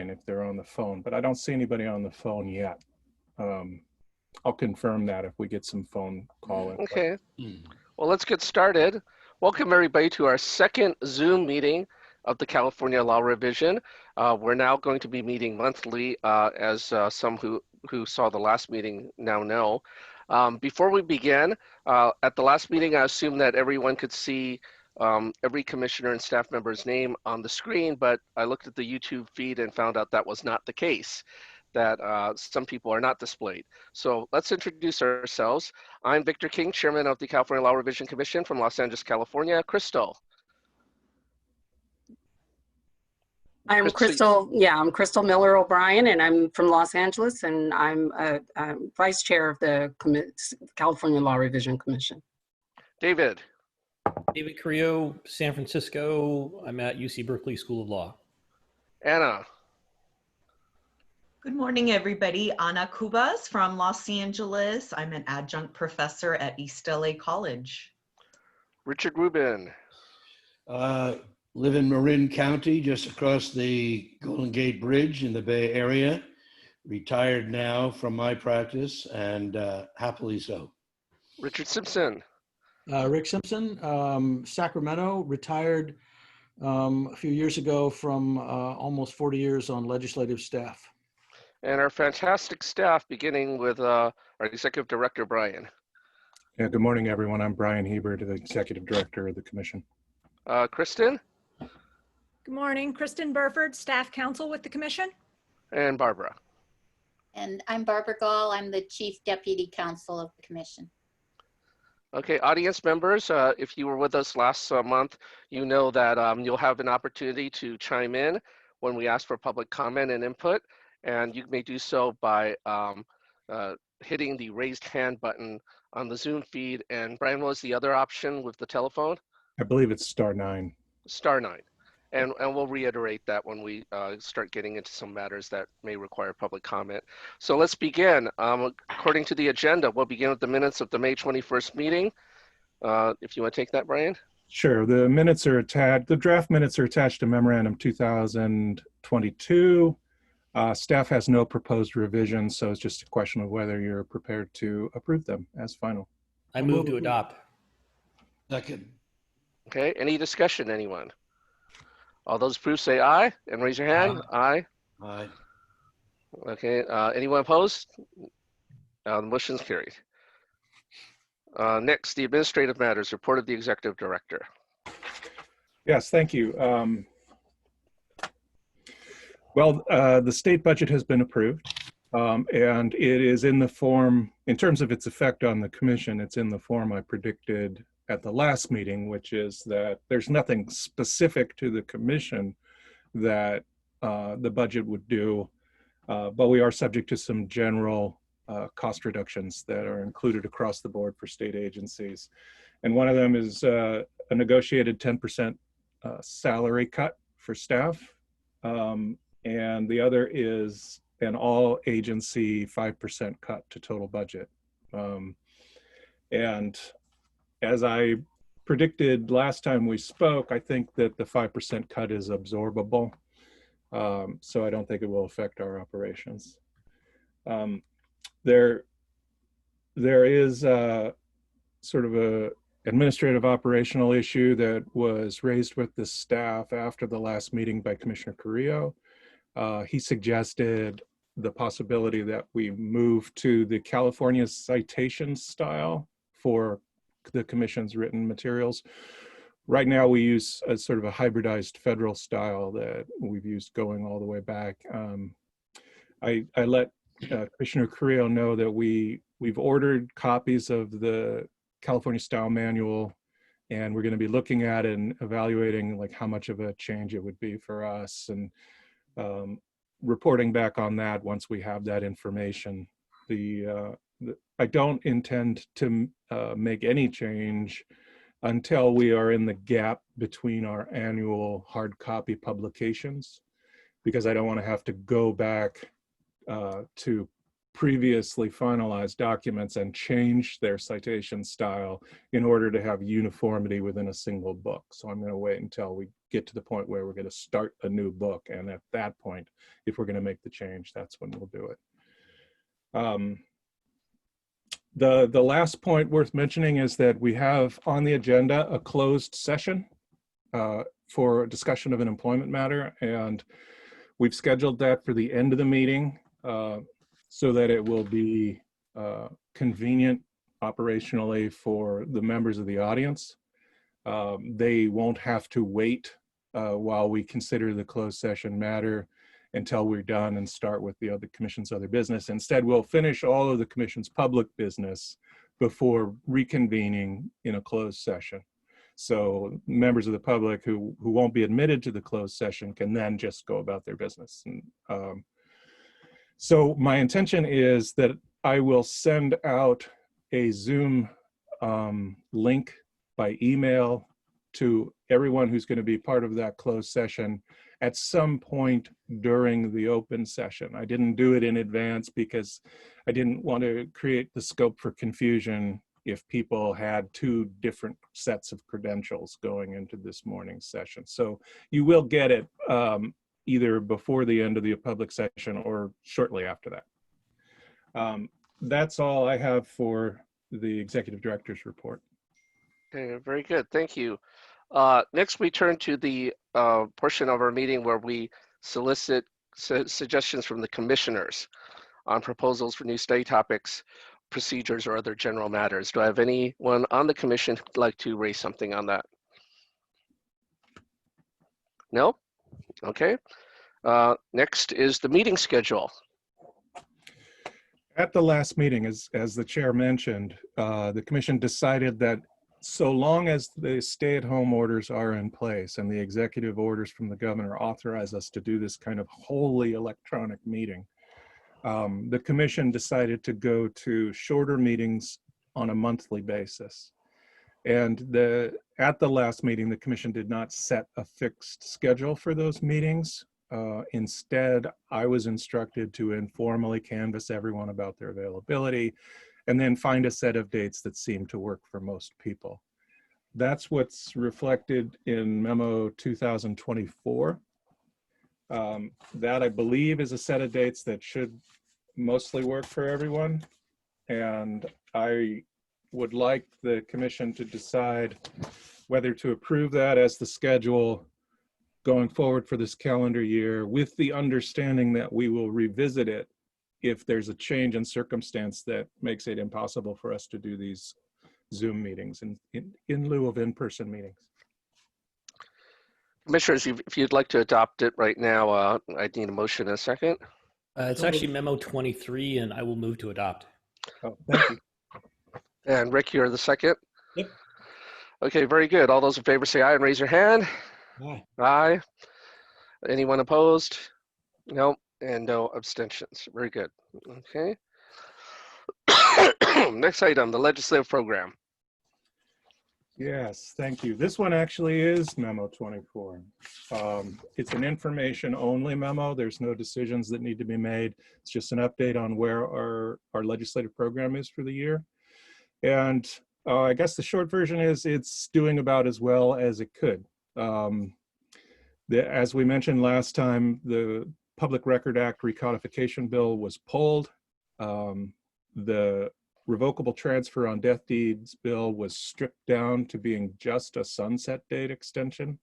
online if they're on the phone, but I don't see anybody on the phone yet. I'll confirm that if we get some phone calling. Okay, well, let's get started. Welcome everybody to our second Zoom meeting of the California Law Revision. We're now going to be meeting monthly, as some who saw the last meeting now know. Before we begin, at the last meeting, I assumed that everyone could see every commissioner and staff member's name on the screen, but I looked at the YouTube feed and found out that was not the case, that some people are not displayed. So let's introduce ourselves. I'm Victor King, Chairman of the California Law Revision Commission from Los Angeles, California. Crystal. I'm Crystal Miller O'Brien, and I'm from Los Angeles, and I'm Vice Chair of the California Law Revision Commission. David. David Carrillo, San Francisco. I'm at UC Berkeley School of Law. Anna. Good morning, everybody. Ana Cubas from Los Angeles. I'm an adjunct professor at East LA College. Richard Rubin. Live in Marin County, just across the Golden Gate Bridge in the Bay Area. Retired now from my practice, and happily so. Richard Simpson. Rick Simpson, Sacramento, retired a few years ago from almost 40 years on legislative staff. And our fantastic staff, beginning with our Executive Director, Brian. Yeah, good morning, everyone. I'm Brian Hebert, the Executive Director of the Commission. Kristen. Good morning, Kristen Burford, Staff Counsel with the Commission. And Barbara. And I'm Barbara Gall. I'm the Chief Deputy Counsel of the Commission. Okay, audience members, if you were with us last month, you know that you'll have an opportunity to chime in when we ask for public comment and input, and you may do so by hitting the raised hand button on the Zoom feed. And Brian, what was the other option with the telephone? I believe it's *9. *9. And we'll reiterate that when we start getting into some matters that may require public comment. So let's begin. According to the agenda, we'll begin with the minutes of the May 21st meeting. If you want to take that, Brian. Sure. The minutes are attached. The draft minutes are attached to Memorandum 2022. Staff has no proposed revisions, so it's just a question of whether you're prepared to approve them as final. I move to adopt. Second. Okay. Any discussion, anyone? All those approved say aye and raise your hand. Aye. Aye. Okay. Anyone opposed? The motion's carried. Next, the administrative matters, report of the Executive Director. Yes, thank you. Well, the state budget has been approved, and it is in the form, in terms of its effect on the Commission, it's in the form I predicted at the last meeting, which is that there's nothing specific to the Commission that the budget would do, but we are subject to some general cost reductions that are included across the board for state agencies. And one of them is a negotiated 10% salary cut for staff, and the other is an all agency 5% cut to total budget. And as I predicted last time we spoke, I think that the 5% cut is absorbable. So I don't think it will affect our operations. There is sort of a administrative operational issue that was raised with the staff after the last meeting by Commissioner Carrillo. He suggested the possibility that we move to the California citation style for the Commission's written materials. Right now we use a sort of a hybridized federal style that we've used going all the way back. I let Commissioner Carrillo know that we've ordered copies of the California style manual, and we're going to be looking at it and evaluating like how much of a change it would be for us, and reporting back on that once we have that information. I don't intend to make any change until we are in the gap between our annual hard copy publications, because I don't want to have to go back to previously finalized documents and change their citation style in order to have uniformity within a single book. So I'm going to wait until we get to the point where we're going to start a new book. And at that point, if we're going to make the change, that's when we'll do it. The last point worth mentioning is that we have on the agenda a closed session for a discussion of an employment matter, and we've scheduled that for the end of the meeting so that it will be convenient operationally for the members of the audience. They won't have to wait while we consider the closed session matter until we're done and start with the other commission's other business. Instead, we'll finish all of the commission's public business before reconvening in a closed session. So members of the public who won't be admitted to the closed session can then just go about their business. And, so my intention is that I will send out a Zoom link by email to everyone who's going to be part of that closed session at some point during the open session. I didn't do it in advance because I didn't want to create the scope for confusion if people had two different sets of credentials going into this morning's session. So you will get it either before the end of the public session or shortly after that. That's all I have for the executive director's report. Okay, very good. Thank you. Next, we turn to the portion of our meeting where we solicit suggestions from the commissioners on proposals for new study topics, procedures, or other general matters. Do I have anyone on the commission who'd like to raise something on that? No? Okay. Next is the meeting schedule. At the last meeting, as the chair mentioned, the commission decided that so long as the stay-at-home orders are in place and the executive orders from the governor authorize us to do this kind of wholly electronic meeting, the commission decided to go to shorter meetings on a monthly basis. And at the last meeting, the commission did not set a fixed schedule for those meetings. Instead, I was instructed to informally canvass everyone about their availability and then find a set of dates that seemed to work for most people. That's what's reflected in memo 2024. That I believe is a set of dates that should mostly work for everyone. And I would like the commission to decide whether to approve that as the schedule going forward for this calendar year, with the understanding that we will revisit it if there's a change in circumstance that makes it impossible for us to do these Zoom meetings in lieu of in-person meetings. Commissioners, if you'd like to adopt it right now, I need a motion in a second. It's actually memo 23, and I will move to adopt. Oh, thank you. And Rick, you're the second? Yep. Okay, very good. All those in favor say aye and raise your hand. Aye. Aye. Anyone opposed? No. And no abstentions. Very good. Okay. Next item, the legislative program. Yes, thank you. This one actually is memo 24. It's an information only memo. There's no decisions that need to be made. It's just an update on where our legislative program is for the year. And I guess the short version is it's doing about as well as it could. As we mentioned last time, the Public Record Act recodification bill was pulled. The revocable transfer on death deeds bill was stripped down to being just a sunset date extension.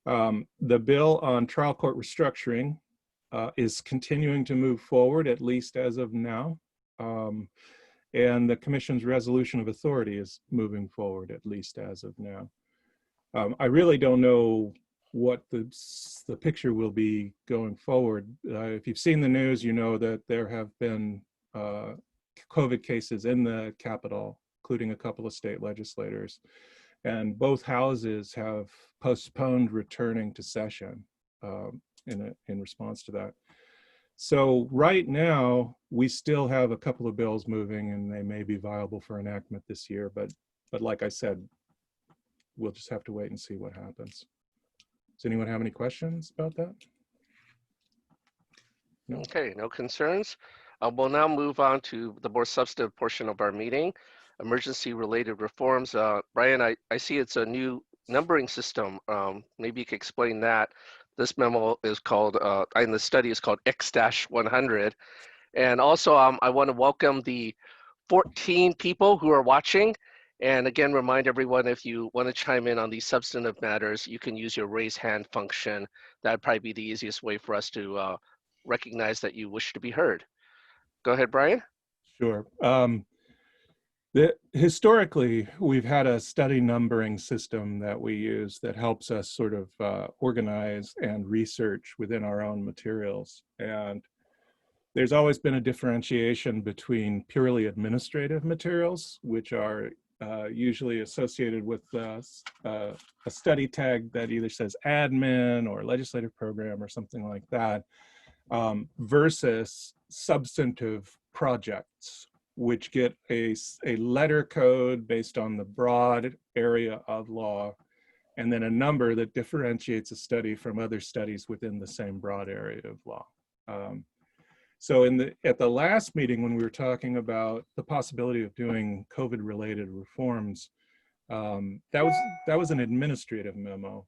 The bill on trial court restructuring is continuing to move forward, at least as of now. And the commission's resolution of authority is moving forward, at least as of now. I really don't know what the picture will be going forward. If you've seen the news, you know that there have been COVID cases in the Capitol, including a couple of state legislators. And both houses have postponed returning to session in response to that. So right now, we still have a couple of bills moving and they may be viable for enactment this year. But like I said, we'll just have to wait and see what happens. Does anyone have any questions about that? No. Okay, no concerns. We'll now move on to the more substantive portion of our meeting, emergency related reforms. Brian, I see it's a new numbering system. Maybe you could explain that. This memo is called, and the study is called X-100. And also, I want to welcome the 14 people who are watching. And again, remind everyone, if you want to chime in on these substantive matters, you can use your raise hand function. That'd probably be the easiest way for us to recognize that you wish to be heard. Go ahead, Brian. Sure. Historically, we've had a study numbering system that we use that helps us sort of organize and research within our own materials. And there's always been a differentiation between purely administrative materials, which are usually associated with a study tag that either says admin or legislative program or something like that, versus substantive projects, which get a letter code based on the broad area of law, and then a number that differentiates a study from other studies within the same broad area of law. So at the last meeting, when we were talking about the possibility of doing COVID-related reforms, that was an administrative memo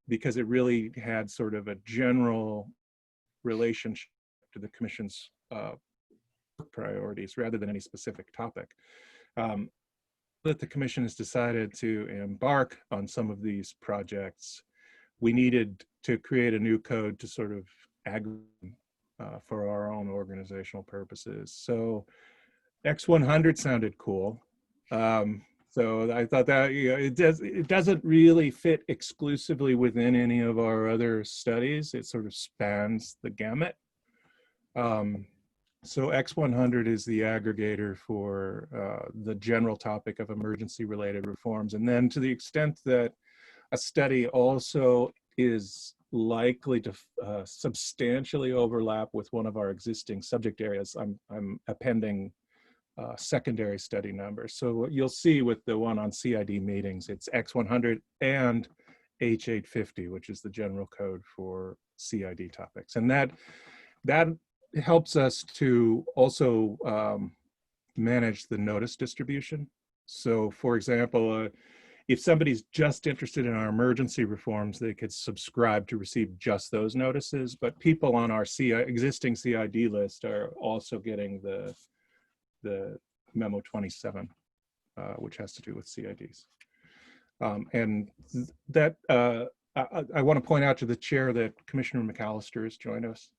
because it really had sort of a general relationship to the Commission's priorities rather than any specific topic. That the Commission has decided to embark on some of these projects, we needed to create a new code to sort of aggregate for our own organizational purposes. So X-100 sounded cool. So I thought that, you know, it doesn't really fit exclusively within any of our other studies. It sort of spans the gamut. So X-100 is the aggregator for the general topic of emergency-related reforms. And then to the extent that a study also is likely to substantially overlap with one of our existing subject areas, I'm appending secondary study numbers. So you'll see with the one on CID meetings, it's X-100 and H-850, which is the general code for CID topics. And that helps us to also manage the notice distribution. So for example, if somebody's just interested in our emergency reforms, they could subscribe to receive just those notices, but people on our existing CID list are also getting the memo 27, which has to do with CIDs. And that, I want to point out to the chair that Commissioner McAllister has joined us.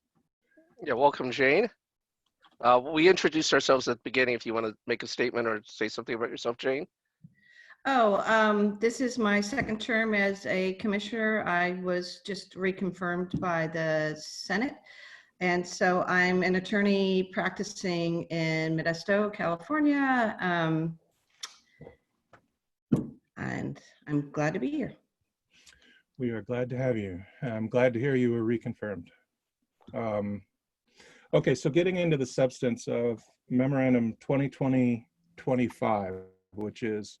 Yeah, welcome, Jane. We introduced ourselves at the beginning. If you want to make a statement or say something about yourself, Jane. This is my second term as a commissioner. I was just reconfirmed by the Senate. And so I'm an attorney practicing in Modesto, California. And I'm glad to be here. We are glad to have you. I'm glad to hear you were reconfirmed. Okay, so getting into the substance of Memorandum 2020-25, which is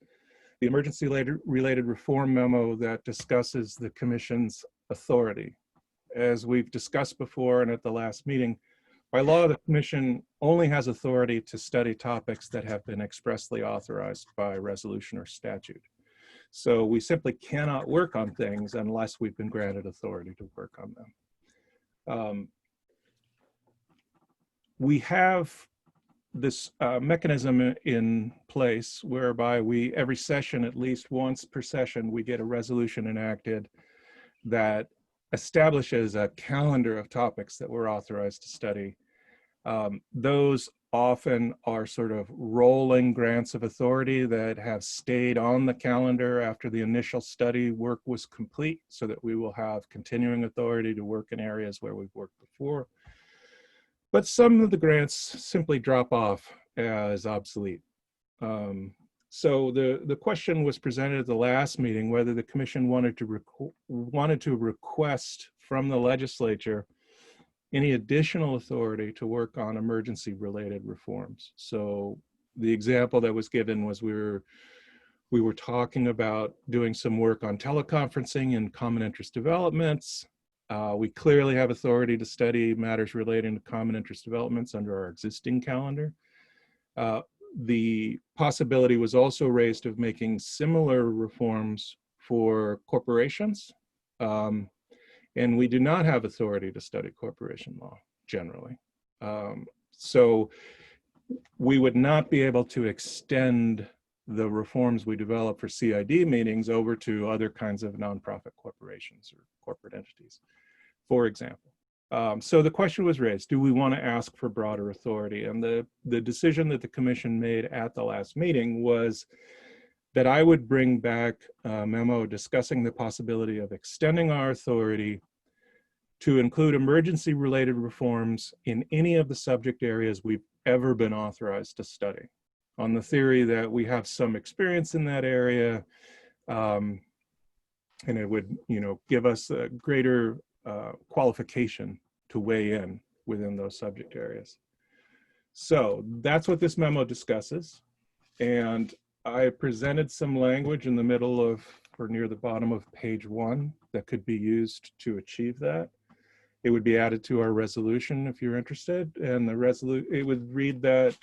the emergency-related reform memo that discusses the Commission's authority. As we've discussed before and at the last meeting, by law, the Commission only has authority to study topics that have been expressly authorized by resolution or statute. So we simply cannot work on things unless we've been granted authority to work on them. We have this mechanism in place whereby every session, at least once per session, we get a resolution enacted that establishes a calendar of topics that we're authorized to study. Those often are sort of rolling grants of authority that have stayed on the calendar after the initial study work was complete, so that we will have continuing authority to work in areas where we've worked before. But some of the grants simply drop off as obsolete. So the question was presented at the last meeting whether the Commission wanted to request from the legislature any additional authority to work on emergency-related reforms. So the example that was given was we were talking about doing some work on teleconferencing and common interest developments. We clearly have authority to study matters relating to common interest developments under our existing calendar. The possibility was also raised of making similar reforms for corporations. And we do not have authority to study corporation law generally. So we would not be able to extend the reforms we develop for CID meetings over to other kinds of nonprofit corporations or corporate entities, for example. So the question was raised, do we want to ask for broader authority? And the decision that the commission made at the last meeting was that I would bring back a memo discussing the possibility of extending our authority to include emergency-related reforms in any of the subject areas we've ever been authorized to study, on the theory that we have some experience in that area, and it would, give us a greater qualification to weigh in within those subject areas. So that's what this memo discusses, and I presented some language in the middle of, or near the bottom of page 1 that could be used to achieve that. It would be added to our resolution if you're interested, and it would read that,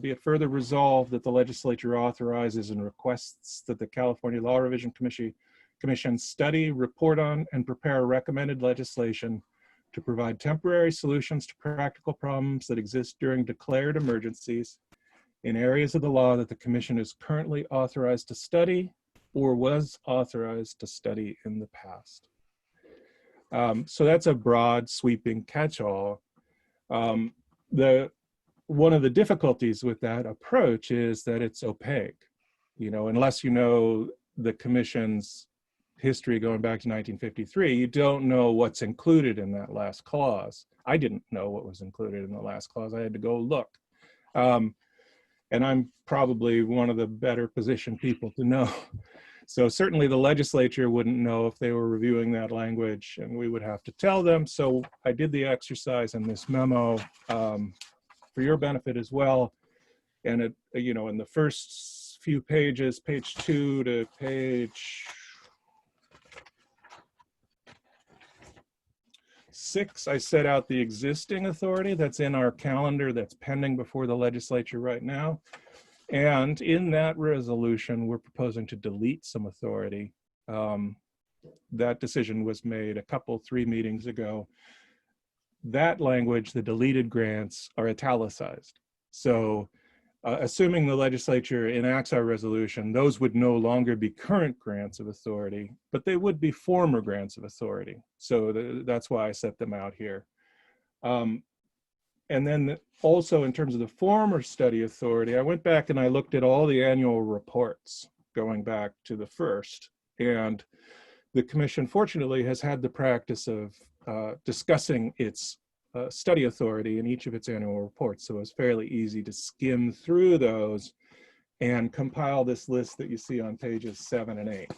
be it further resolved that the legislature authorizes and requests that the California Law Revision Commission study, report on, and prepare recommended legislation to provide temporary solutions to practical problems that exist during declared emergencies in areas of the law that the commission is currently authorized to study or was authorized to study in the past. So that's a broad, sweeping catch-all. One of the difficulties with that approach is that it's opaque. Unless you know the commission's history going back to 1953, you don't know what's included in that last clause. I didn't know what was included in the last clause. I had to go look. And I'm probably one of the better positioned people to know. So certainly the legislature wouldn't know if they were reviewing that language, and we would have to tell them. So I did the exercise in this memo for your benefit as well. And it, in the first few pages, page 2 to page 6, I set out the existing authority that's in our calendar that's pending before the legislature right now. And in that resolution, we're proposing to delete some authority. That decision was made 3 meetings ago. That language, the deleted grants, are italicized. So assuming the legislature enacts our resolution, those would no longer be current grants of authority, but they would be former grants of authority. So that's why I set them out here. And then also in terms of the former study authority, I went back and I looked at all the annual reports going back to the first. And the commission, fortunately, has had the practice of discussing its study authority in each of its annual reports. So it's fairly easy to skim through those and compile this list that you see on pages 7 and 8,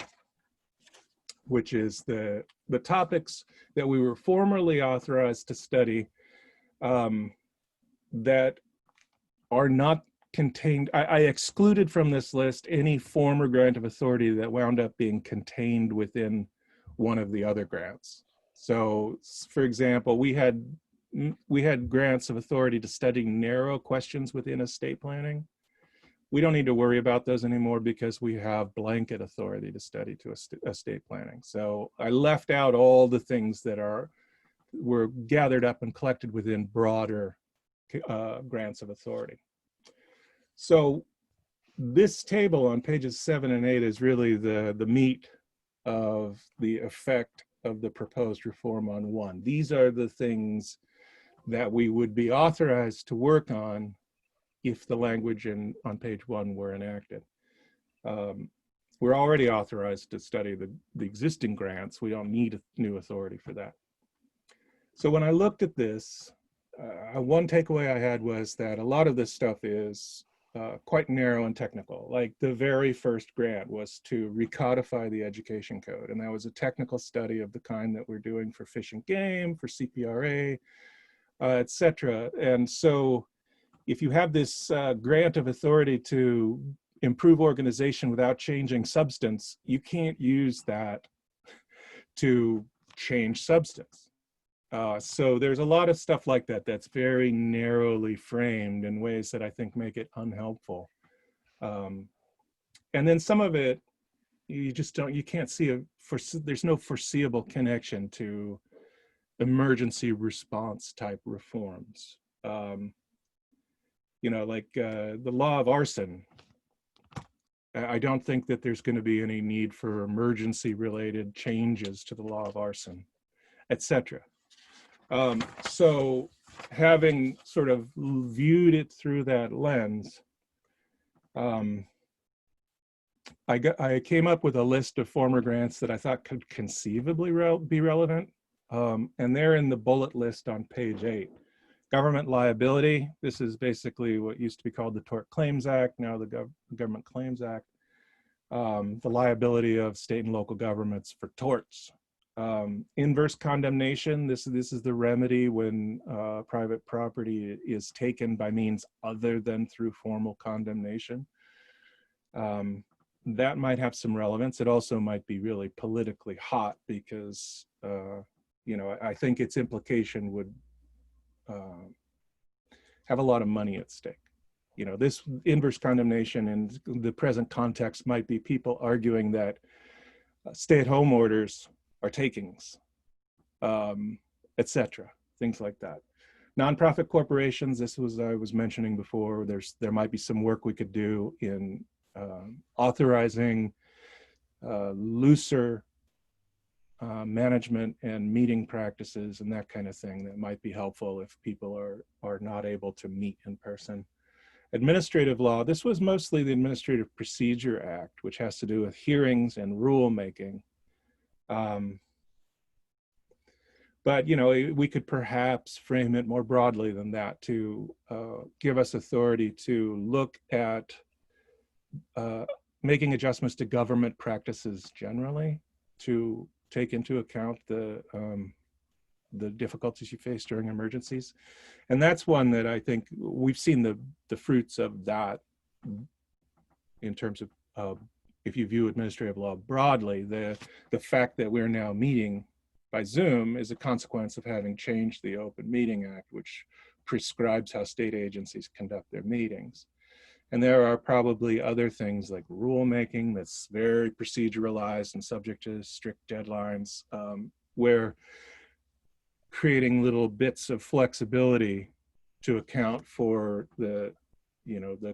which is the topics that we were formerly authorized to study that are not contained. I excluded from this list any former grant of authority that wound up being contained within one of the other grants. So, for example, we had grants of authority to study narrow questions within estate planning. We don't need to worry about those anymore because we have blanket authority to study to estate planning. So I left out all the things that were gathered up and collected within broader grants of authority. So this table on pages 7 and 8 is really the meat of the effect of the proposed reform on 1. These are the things that we would be authorized to work on if the language on page 1 were enacted. We're already authorized to study the existing grants. We don't need a new authority for that. So when I looked at this, one takeaway I had was that a lot of this stuff is quite narrow and technical. Like the very first grant was to recodify the education code. And that was a technical study of the kind that we're doing for Fish and Game, for CPRA, et cetera. And so if you have this grant of authority to improve organization without changing substance, you can't use that to change substance. So there's a lot of stuff like that that's very narrowly framed in ways that I think make it unhelpful. And then some of it you just don't, you can't see there's no foreseeable connection to emergency response type reforms. You know, like the law of arson. I don't think that there's going to be any need for emergency related changes to the law of arson, etc. So having sort of viewed it through that lens, I came up with a list of former grants that I thought could conceivably be relevant. And they're in the bullet list on page 8. Government liability. This is basically what used to be called the Tort Claims Act, now the Government Claims Act. The liability of state and local governments for torts. Inverse condemnation. This is the remedy when private property is taken by means other than through formal condemnation. That might have some relevance. It also might be really politically hot because, you know, I think its implication would have a lot of money at stake. You know, this inverse condemnation in the present context might be people arguing that stay-at-home orders are takings, etc. Things like that. Nonprofit corporations, this was I was mentioning before. There might be some work we could do in authorizing looser management and meeting practices and that kind of thing that might be helpful if people are not able to meet in person. Administrative law, this was mostly the Administrative Procedure Act, which has to do with hearings and rulemaking. But, you know, we could perhaps frame it more broadly than that to give us authority to look at making adjustments to government practices generally, to take into account the difficulties you face during emergencies. And that's one that I think we've seen the fruits of that in terms of if you view administrative law broadly, the fact that we're now meeting by Zoom is a consequence of having changed the Open Meeting Act, which prescribes how state agencies conduct their meetings. And there are probably other things like rulemaking that's very proceduralized and subject to strict deadlines, where creating little bits of flexibility to account for the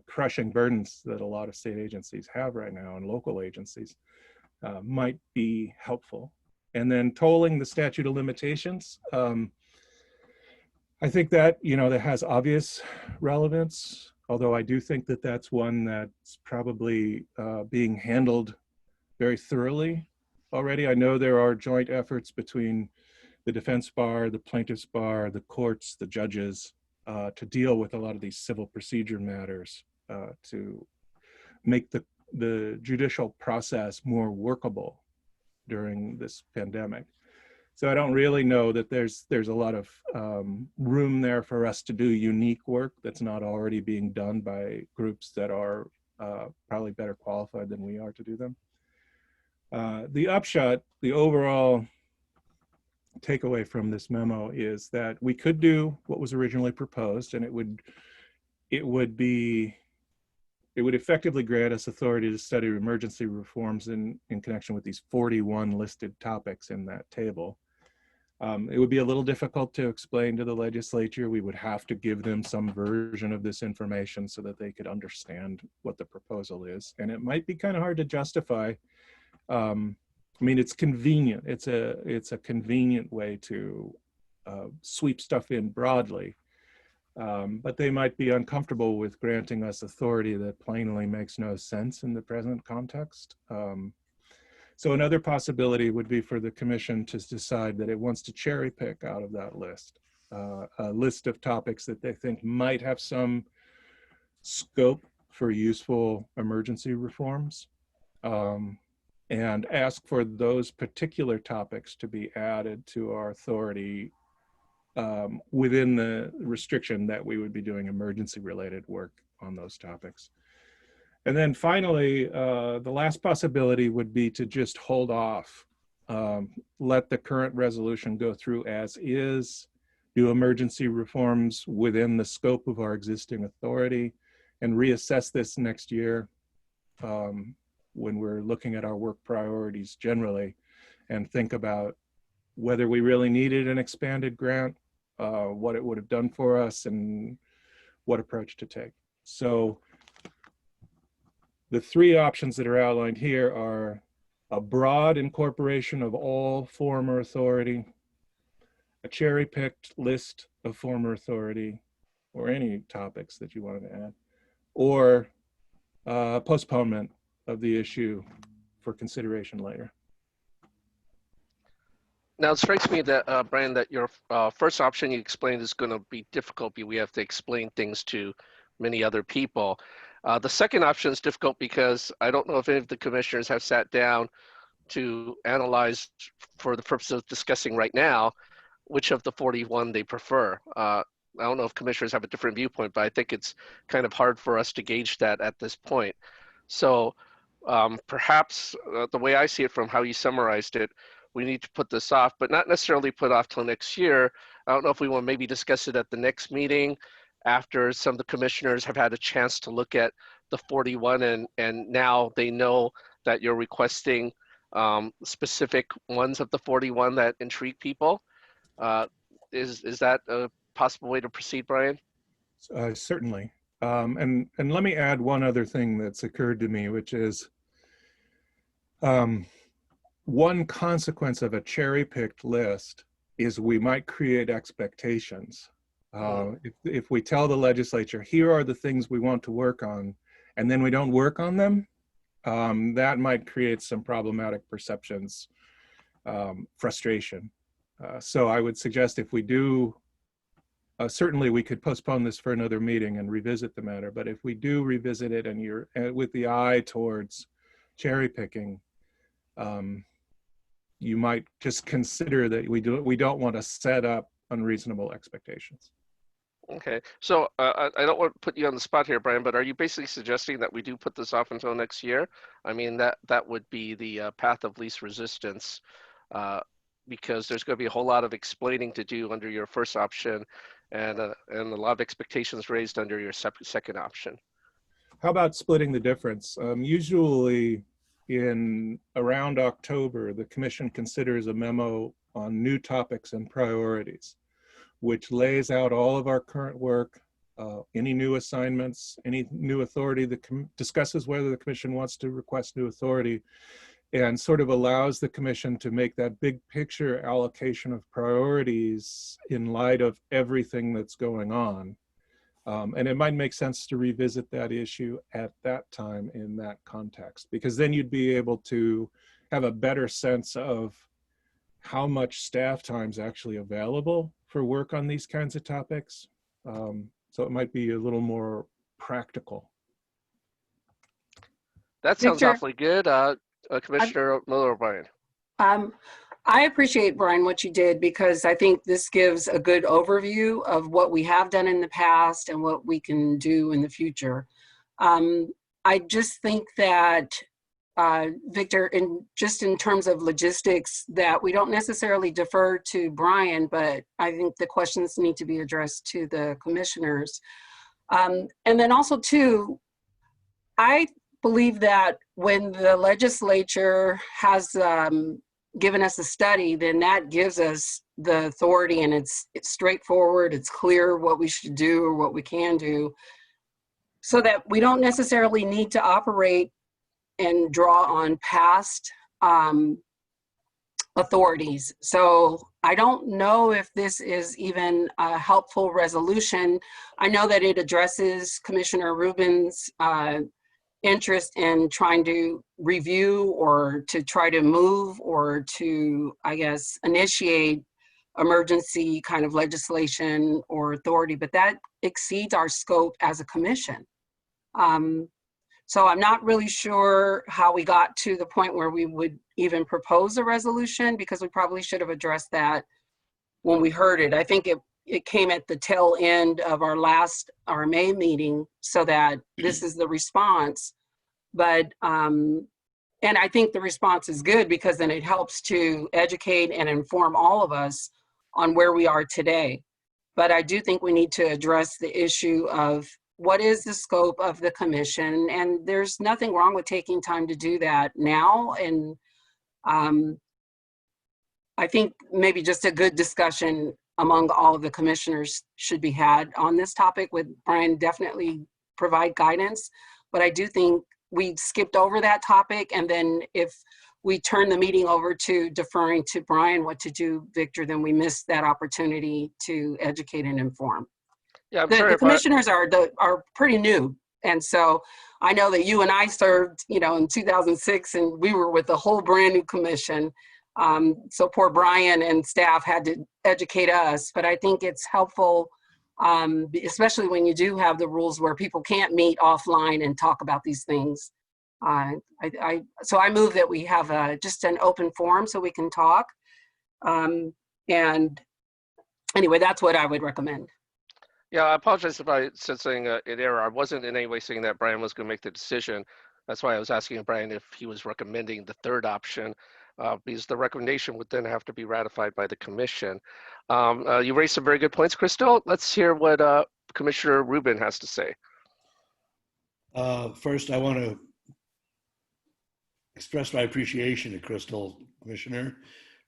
crushing burdens that a lot of state agencies have right now and local agencies might be helpful. And then tolling the statute of limitations. I think that, that has obvious relevance, although I do think that that's one that's probably being handled very thoroughly already. I know there are joint efforts between the defense bar, the plaintiff's bar, the courts, the judges, to deal with a lot of these civil procedure matters, to make the judicial process more workable during this pandemic. So I don't really know that there's a lot of room there for us to do unique work that's not already being done by groups that are probably better qualified than we are to do them. The upshot, the overall takeaway from this memo is that we could do what was originally proposed, and it would effectively grant us authority to study emergency reforms in connection with these 41 listed topics in that table. It would be a little difficult to explain to the legislature. We would have to give them some version of this information so that they could understand what the proposal is. And it might be kind of hard to justify. I mean, it's convenient. It's a convenient way to sweep stuff in broadly. But they might be uncomfortable with granting us authority that plainly makes no sense in the present context. So another possibility would be for the commission to decide that it wants to cherry pick out of that list, a list of topics that they think might have some scope for useful emergency reforms, and ask for those particular topics to be added to our authority within the restriction that we would be doing emergency related work on those topics. And then finally, the last possibility would be to just hold off, let the current resolution go through as is, do emergency reforms within the scope of our existing authority, and reassess this next year when we're looking at our work priorities generally, and think about whether we really needed an expanded grant, what it would have done for us, and what approach to take. So the three options that are outlined here are a broad incorporation of all former authority, a cherry-picked list of former authority, or any topics that you wanted to add, or postponement of the issue for consideration later. Now, it strikes me that, Brian, that your first option you explained is going to be difficult. We have to explain things to many other people. The second option is difficult because I don't know if any of the commissioners have sat down to analyze, for the purpose of discussing right now, which of the 41 they prefer. I don't know if commissioners have a different viewpoint, but I think it's kind of hard for us to gauge that at this point. So perhaps the way I see it from how you summarized it, we need to put this off, but not necessarily put off till next year. I don't know if we want to maybe discuss it at the next meeting after some of the commissioners have had a chance to look at the 41 and now they know that you're requesting specific ones of the 41 that intrigue people. Is that a possible way to proceed, Brian? Certainly. And let me add one other thing that's occurred to me, which is one consequence of a cherry-picked list is we might create expectations. If we tell the legislature, here are the things we want to work on, and then we don't work on them, that might create some problematic perceptions, frustration. So I would suggest if we do, certainly we could postpone this for another meeting and revisit the matter, but if we do revisit it and you're with the eye towards cherry picking, you might just consider that we don't want to set up unreasonable expectations. Okay, so I don't want to put you on the spot here, Brian, but are you basically suggesting that we do put this off until next year? I mean, that would be the path of least resistance, because there's going to be a whole lot of explaining to do under your first option, and a lot of expectations raised under your second option. How about splitting the difference? Usually in around October, the commission considers a memo on new topics and priorities, which lays out all of our current work, any new assignments, any new authority that discusses whether the commission wants to request new authority, and sort of allows the commission to make that big picture allocation of priorities in light of everything that's going on. And it might make sense to revisit that issue at that time in that context, because then you'd be able to have a better sense of how much staff time is actually available for work on these kinds of topics. So it might be a little more practical. That sounds Victor, awfully good. Commissioner Miller O'Brien. I appreciate, Brian, what you did, because I think this gives a good overview of what we have done in the past and what we can do in the future. I just think that, Victor, in terms of logistics, that we don't necessarily defer to Brian, but I think the questions need to be addressed to the commissioners. And then also, too, I believe that when the legislature has given us a study, then that gives us the authority, and it's straightforward, it's clear what we should do or what we can do, so that we don't necessarily need to operate and draw on past authorities. So I don't know if this is even a helpful resolution. I know that it addresses Commissioner Rubin's interest in trying to review or to try to move or to, I guess, initiate emergency kind of legislation or authority, but that exceeds our scope as a commission. So I'm not really sure how we got to the point where we would even propose a resolution, because we probably should have addressed that when we heard it. I think it came at the tail end of our May meeting, so that this is the response. But, and I think the response is good, because then it helps to educate and inform all of us on where we are today. But I do think we need to address the issue of what is the scope of the commission? And there's nothing wrong with taking time to do that now. And I think maybe just a good discussion among all of the commissioners should be had on this topic, with Brian definitely provide guidance. But I do think we skipped over that topic. And then if we turn the meeting over to deferring to Brian what to do, Victor, then we missed that opportunity to educate and inform. Yeah, I'm The sorry if commissioners are pretty new. And so I know that you and I served, in 2006, and we were with a whole brand new commission. So poor Brian and staff had to educate us, but I think it's helpful, especially when you do have the rules where people can't meet offline and talk about these things. So I move that we have just an open forum so we can talk. And anyway, that's what I would recommend. Yeah, I apologize if I said something in error. I wasn't in any way saying that Brian was going to make the decision. That's why I was asking Brian if he was recommending the third option, because the recommendation would then have to be ratified by the commission. You raised some very good points, Crystal. Let's hear what Commissioner Rubin has to say. First, I want to express my appreciation to Crystal, Commissioner,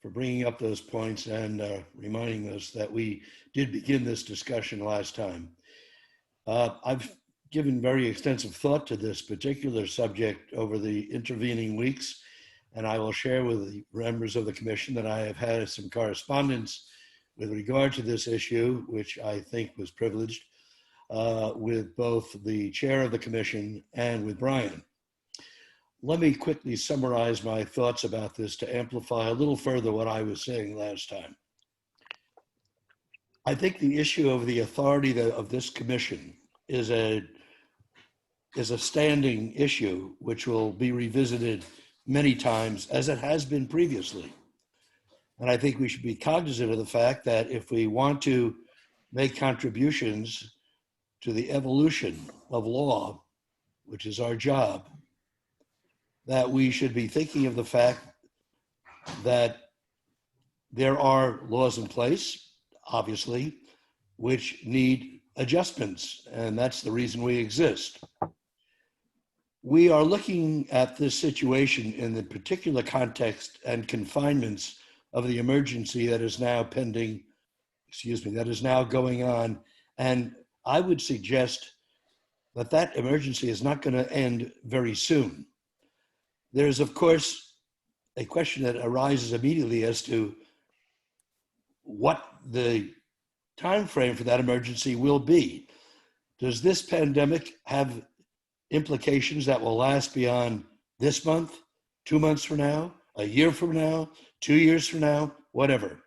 for bringing up those points and reminding us that we did begin this discussion last time. I've given very extensive thought to this particular subject over the intervening weeks, and I will share with the members of the commission that I have had some correspondence with regard to this issue, which I think was privileged, with both the chair of the commission and with Brian. Let me quickly summarize my thoughts about this to amplify a little further what I was saying last time. I think the issue of the authority of this commission is a standing issue which will be revisited many times, as it has been previously. And I think we should be cognizant of the fact that if we want to make contributions to the evolution of law, which is our job, that we should be thinking of the fact that there are laws in place, obviously, which need adjustments, and that's the reason we exist. We are looking at this situation in the particular context and confinements of the emergency that is now pending, that is now going on, and I would suggest that that emergency is not going to end very soon. There's, of course, a question that arises immediately as to what the time frame for that emergency will be. Does this pandemic have implications that will last beyond this month, 2 months from now, a year from now, 2 years from now, whatever?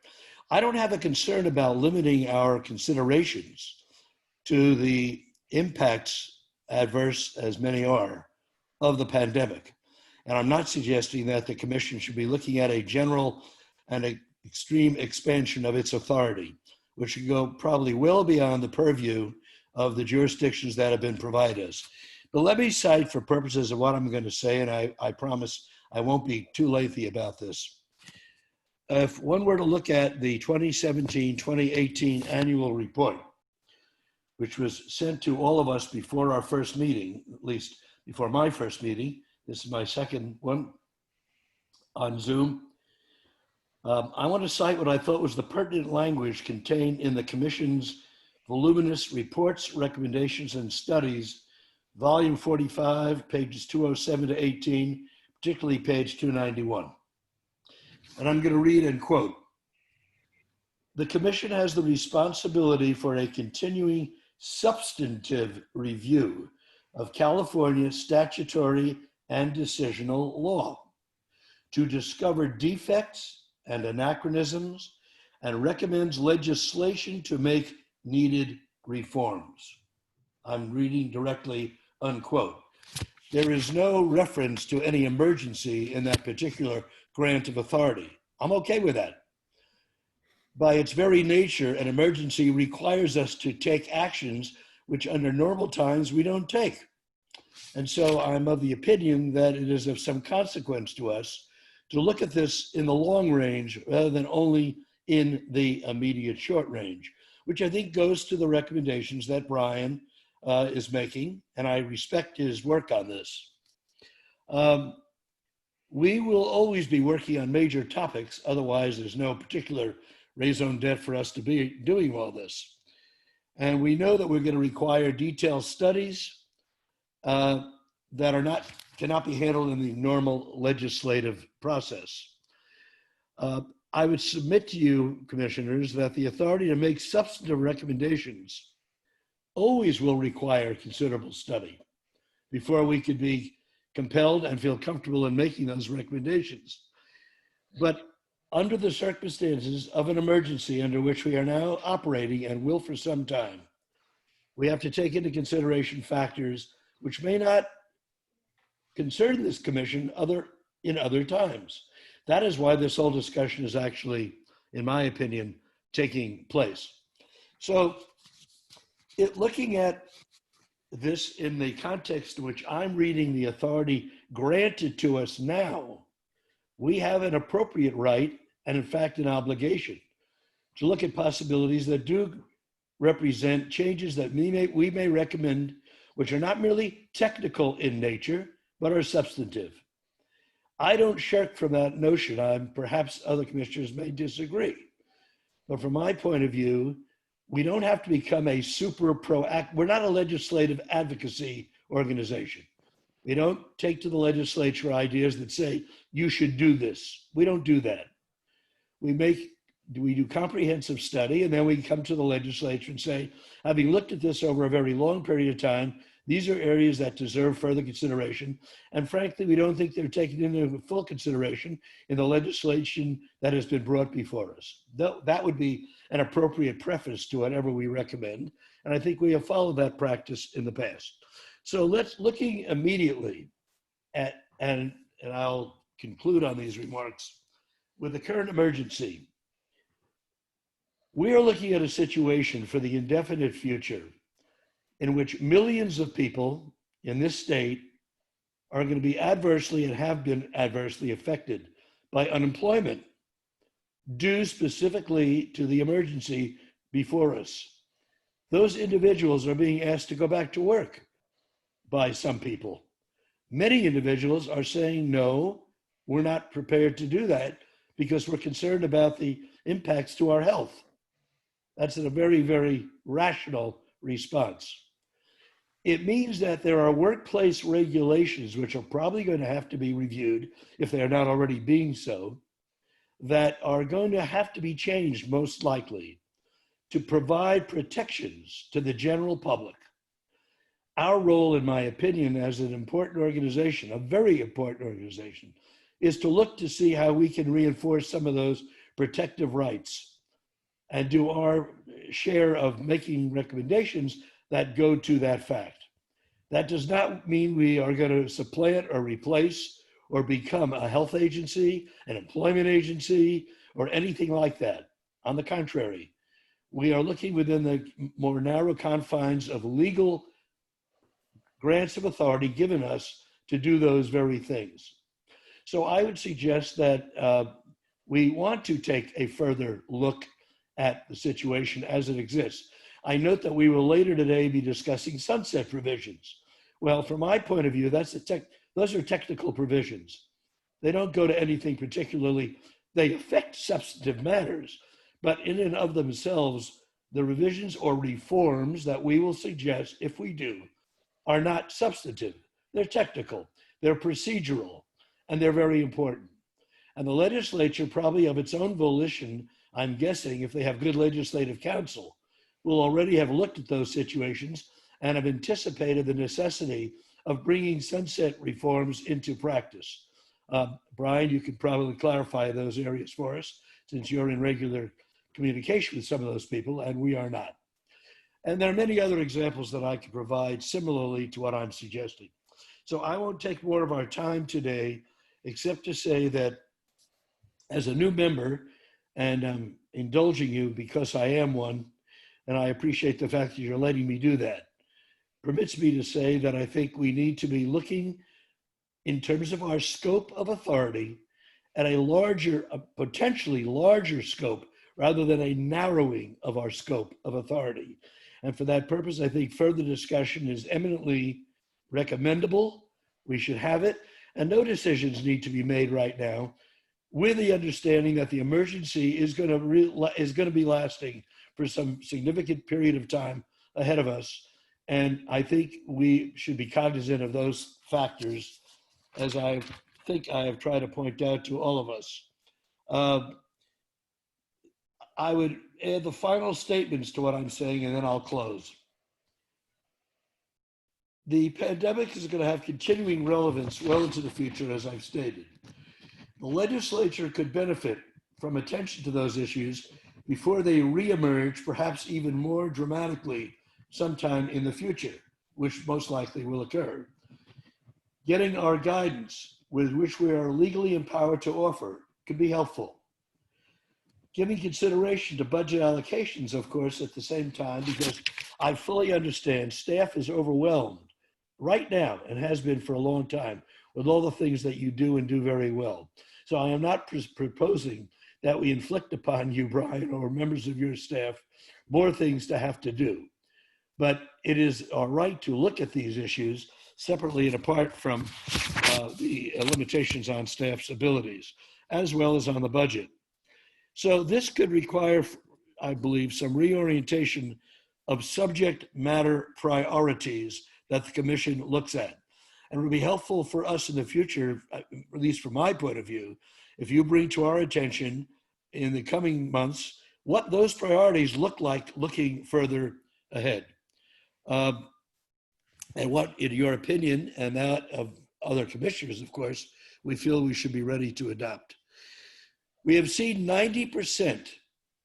I don't have a concern about limiting our considerations to the impacts, adverse as many are, of the pandemic. And I'm not suggesting that the commission should be looking at a general and extreme expansion of its authority, which should go probably well beyond the purview of the jurisdictions that have been provided us. But let me cite, for purposes of what I'm going to say, and I promise I won't be too lengthy about this. If one were to look at the 2017-2018 annual report, which was sent to all of us before our first meeting, at least before my first meeting, this is my second one on Zoom. I want to cite what I thought was the pertinent language contained in the Commission's voluminous reports, recommendations, and studies, volume 45, pages 207 to 18, particularly page 291. And I'm going to read and quote, "The Commission has the responsibility for a continuing substantive review of California statutory and decisional law to discover defects and anachronisms and recommends legislation to make needed reforms." I'm reading directly, unquote. There is no reference to any emergency in that particular grant of authority. I'm okay with that. By its very nature, an emergency requires us to take actions which under normal times we don't take. And so I'm of the opinion that it is of some consequence to us to look at this in the long range rather than only in the immediate short range, which I think goes to the recommendations that Brian is making, and I respect his work on this. We will always be working on major topics. Otherwise, there's no particular raison d'etre for us to be doing all this. And we know that we're going to require detailed studies that cannot be handled in the normal legislative process. I would submit to you, commissioners, that the authority to make substantive recommendations always will require considerable study before we could be compelled and feel comfortable in making those recommendations. But under the circumstances of an emergency under which we are now operating and will for some time, we have to take into consideration factors which may not concern this commission in other times. That is why this whole discussion is actually, in my opinion, taking place. So looking at this in the context in which I'm reading the authority granted to us now, we have an appropriate right, and in fact an obligation, to look at possibilities that do represent changes that we may recommend, which are not merely technical in nature, but are substantive. I don't shirk from that notion. Perhaps other commissioners may disagree. But from my point of view, we don't have to become a super proactive. We're not a legislative advocacy organization. We don't take to the legislature ideas that say, you should do this. We don't do that. We do comprehensive study, and then we come to the legislature and say, having looked at this over a very long period of time, these are areas that deserve further consideration. And frankly, we don't think they're taken into full consideration in the legislation that has been brought before us. That would be an appropriate preface to whatever we recommend. And I think we have followed that practice in the past. So looking immediately at, and I'll conclude on these remarks, with the current emergency, we are looking at a situation for the indefinite future in which millions of people in this state are going to be adversely and have been adversely affected by unemployment due specifically to the emergency before us. Those individuals are being asked to go back to work by some people. Many individuals are saying, no, we're not prepared to do that because we're concerned about the impacts to our health. That's a very, very rational response. It means that there are workplace regulations, which are probably going to have to be reviewed if they are not already being so, that are going to have to be changed most likely to provide protections to the general public. Our role, in my opinion, as an important organization, a very important organization, is to look to see how we can reinforce some of those protective rights and do our share of making recommendations that go to that fact. That does not mean we are going to supplant or replace or become a health agency, an employment agency, or anything like that. On the contrary, we are looking within the more narrow confines of legal grants of authority given us to do those very things. So I would suggest that we want to take a further look at the situation as it exists. I note that we will later today be discussing sunset provisions. Well, from my point of view, those are technical provisions. They don't go to anything particularly, they affect substantive matters, but in and of themselves, the revisions or reforms that we will suggest, if we do, are not substantive. They're technical, they're procedural, and they're very important. And the legislature, probably of its own volition, I'm guessing, if they have good legislative counsel, will already have looked at those situations and have anticipated the necessity of bringing sunset reforms into practice. Brian, you could probably clarify those areas for us, since you're in regular communication with some of those people, and we are not. And there are many other examples that I could provide similarly to what I'm suggesting. So I won't take more of our time today, except to say that as a new member, and I'm indulging you because I am one, and I appreciate the fact that you're letting me do that, permits me to say that I think we need to be looking in terms of our scope of authority at a potentially larger scope rather than a narrowing of our scope of authority. And for that purpose, I think further discussion is eminently recommendable. We should have it. And no decisions need to be made right now, with the understanding that the emergency is going to be lasting for some significant period of time ahead of us. And I think we should be cognizant of those factors, as I think I have tried to point out to all of us. I would add the final statements to what I'm saying, and then I'll close. The pandemic is going to have continuing relevance well into the future, as I've stated. The legislature could benefit from attention to those issues before they reemerge, perhaps even more dramatically sometime in the future, which most likely will occur. Getting our guidance with which we are legally empowered to offer could be helpful. Giving consideration to budget allocations, of course, at the same time, because I fully understand staff is overwhelmed right now and has been for a long time with all the things that you do and do very well. So I am not proposing that we inflict upon you, Brian, or members of your staff, more things to have to do. But it is our right to look at these issues separately and apart from the limitations on staff's abilities, as well as on the budget. So this could require, I believe, some reorientation of subject matter priorities that the commission looks at. And it would be helpful for us in the future, at least from my point of view, if you bring to our attention in the coming months what those priorities look like looking further ahead. And what, in your opinion, and that of other commissioners, of course, we feel we should be ready to adopt. We have seen 90%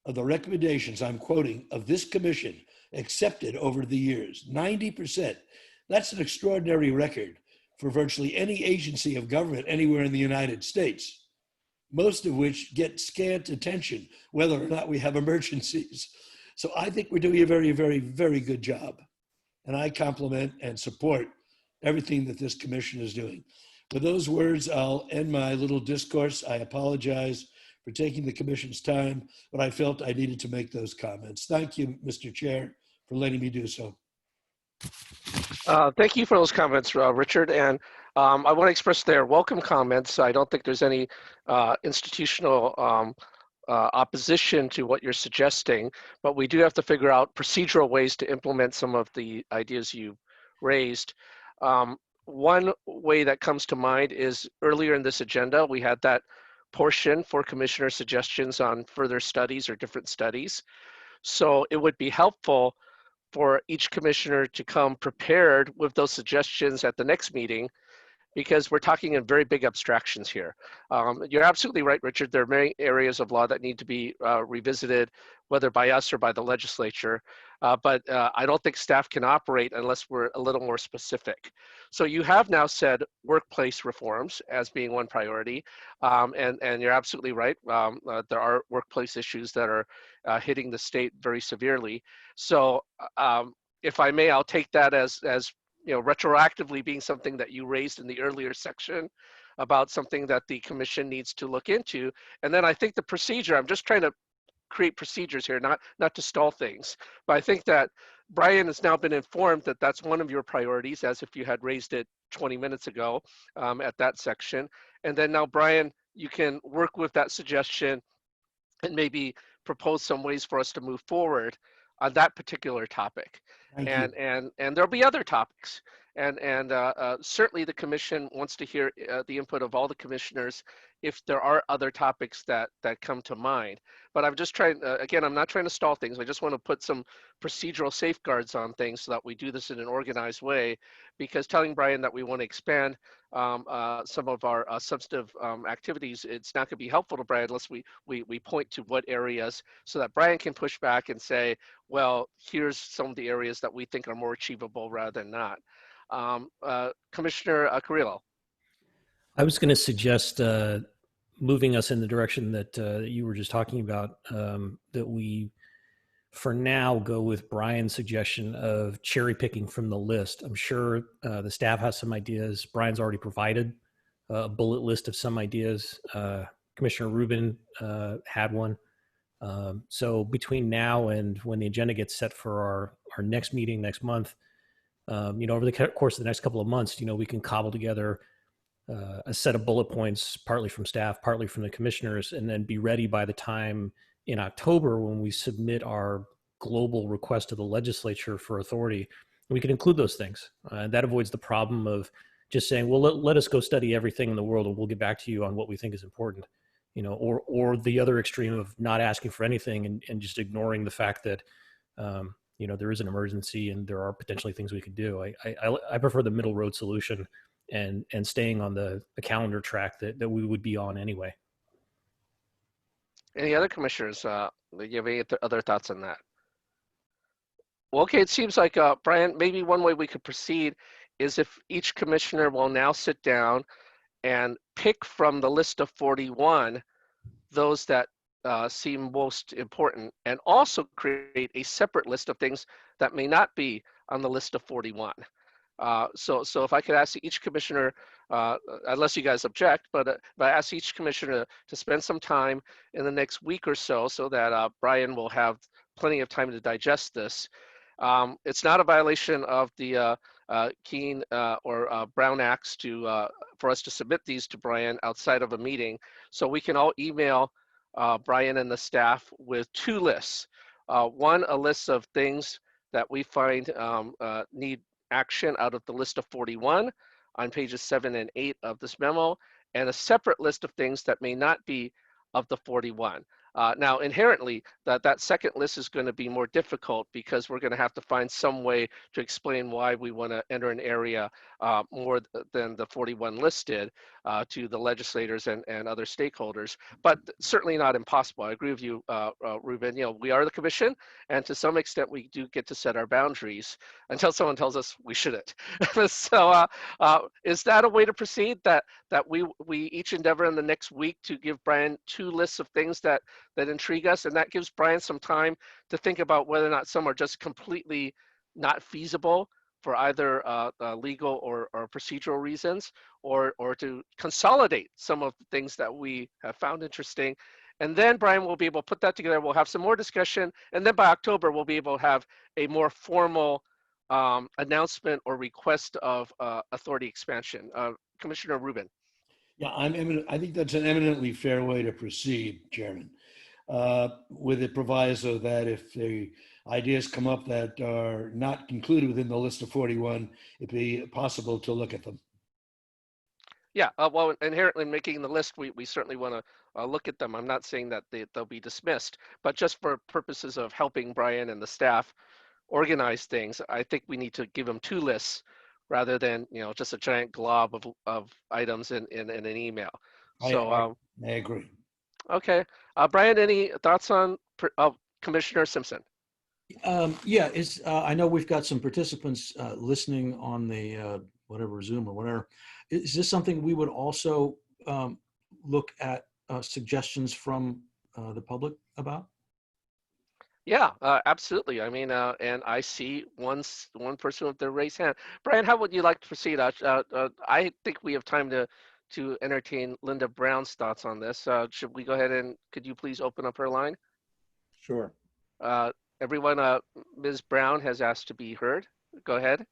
of the recommendations, I'm quoting, of this commission accepted over the years. 90%. That's an extraordinary record for virtually any agency of government anywhere in the United States, most of which get scant attention, whether or not we have emergencies. So I think we're doing a very, very, very good job. And I compliment and support everything that this commission is doing. With those words, I'll end my little discourse. I apologize for taking the commission's time, but I felt I needed to make those comments. Thank you, Mr. Chair, for letting me do so. Thank you for those comments, Richard. And I want to express their welcome comments. I don't think there's any institutional opposition to what you're suggesting, but we do have to figure out procedural ways to implement some of the ideas you raised. One way that comes to mind is earlier in this agenda, we had that portion for commissioner suggestions on further studies or different studies. So it would be helpful for each commissioner to come prepared with those suggestions at the next meeting, because we're talking in very big abstractions here. You're absolutely right, Richard. There are many areas of law that need to be revisited, whether by us or by the legislature. But I don't think staff can operate unless we're a little more specific. So you have now said workplace reforms as being one priority. And you're absolutely right. There are workplace issues that are hitting the state very severely. So if I may, I'll take that as retroactively being something that you raised in the earlier section about something that the commission needs to look into. And then I think the procedure, I'm just trying to create procedures here, not to stall things, but I think that Brian has now been informed that that's one of your priorities, as if you had raised it 20 minutes ago at that section. And then now, Brian, you can work with that suggestion and maybe propose some ways for us to move forward on that particular topic. And there'll be other topics. And certainly the commission wants to hear the input of all the commissioners if there are other topics that come to mind. But I'm just trying, again, I'm not trying to stall things. I just want to put some procedural safeguards on things so that we do this in an organized way, because telling Brian that we want to expand some of our substantive activities, it's not going to be helpful to Brian unless we point to what areas, so that Brian can push back and say, well, here's some of the areas that we think are more achievable rather than not. Commissioner Carrillo. I was going to suggest moving us in the direction that you were just talking about, that we, for now, go with Brian's suggestion of cherry picking from the list. I'm sure the staff has some ideas. Brian's already provided a bullet list of some ideas. Commissioner Rubin had one. So between now and when the agenda gets set for our next meeting next month, over the course of the next couple of months, we can cobble together a set of bullet points, partly from staff, partly from the commissioners, and then be ready by the time in October when we submit our global request to the legislature for authority. We can include those things. That avoids the problem of just saying, well, let us go study everything in the world and we'll get back to you on what we think is important, or the other extreme of not asking for anything and just ignoring the fact that, there is an emergency and there are potentially things we could do. I prefer the middle road solution and staying on the calendar track that we would be on anyway. Any other commissioners, do you have any other thoughts on that? Well, okay, it seems like, Brian, maybe one way we could proceed is if each commissioner will now sit down and pick from the list of 41 those that seem most important, and also create a separate list of things that may not be on the list of 41. So if I could ask each commissioner, unless you guys object, but I ask each commissioner to spend some time in the next week or so that Brian will have plenty of time to digest this. It's not a violation of the Keene or Brown Acts for us to submit these to Brian outside of a meeting. So we can all email Brian and the staff with two lists. One, a list of things that we find need action out of the list of 41 on pages 7 and 8 of this memo, and a separate list of things that may not be of the 41. Now, inherently, that second list is going to be more difficult because we're going to have to find some way to explain why we want to enter an area more than the 41 listed to the legislators and other stakeholders, but certainly not impossible. I agree with you, Rubin. We are the commission, and to some extent, we do get to set our boundaries until someone tells us we shouldn't. So, is that a way to proceed? That we each endeavor in the next week to give Brian two lists of things that intrigue us, and that gives Brian some time to think about whether or not some are just completely not feasible for either legal or procedural reasons, or to consolidate some of the things that we have found interesting. And then Brian will be able to put that together. We'll have some more discussion, and then by October we'll be able to have a more formal announcement or request of authority expansion. Commissioner Rubin. Yeah, I think that's an eminently fair way to proceed, Chairman, with the proviso that if the ideas come up that are not included within the list of 41, it'd be possible to look at them. Yeah, well, inherently making the list, we certainly want to look at them. I'm not saying that they'll be dismissed, but just for purposes of helping Brian and the staff organize things, I think we need to give them two lists rather than just a giant glob of items in an email. So I agree. Okay, Brian, any thoughts on Commissioner Simpson? Yeah, I know we've got some participants listening on the whatever Zoom or whatever. Is this something we would also look at suggestions from the public about? Yeah, absolutely. I mean, and I see one person with their raised hand. Brian, how would you like to proceed? I think we have time to entertain Linda Brown's thoughts on this. Should we go ahead and could you please open up her line? Sure. Everyone, Ms. Brown has asked to be heard. Go ahead.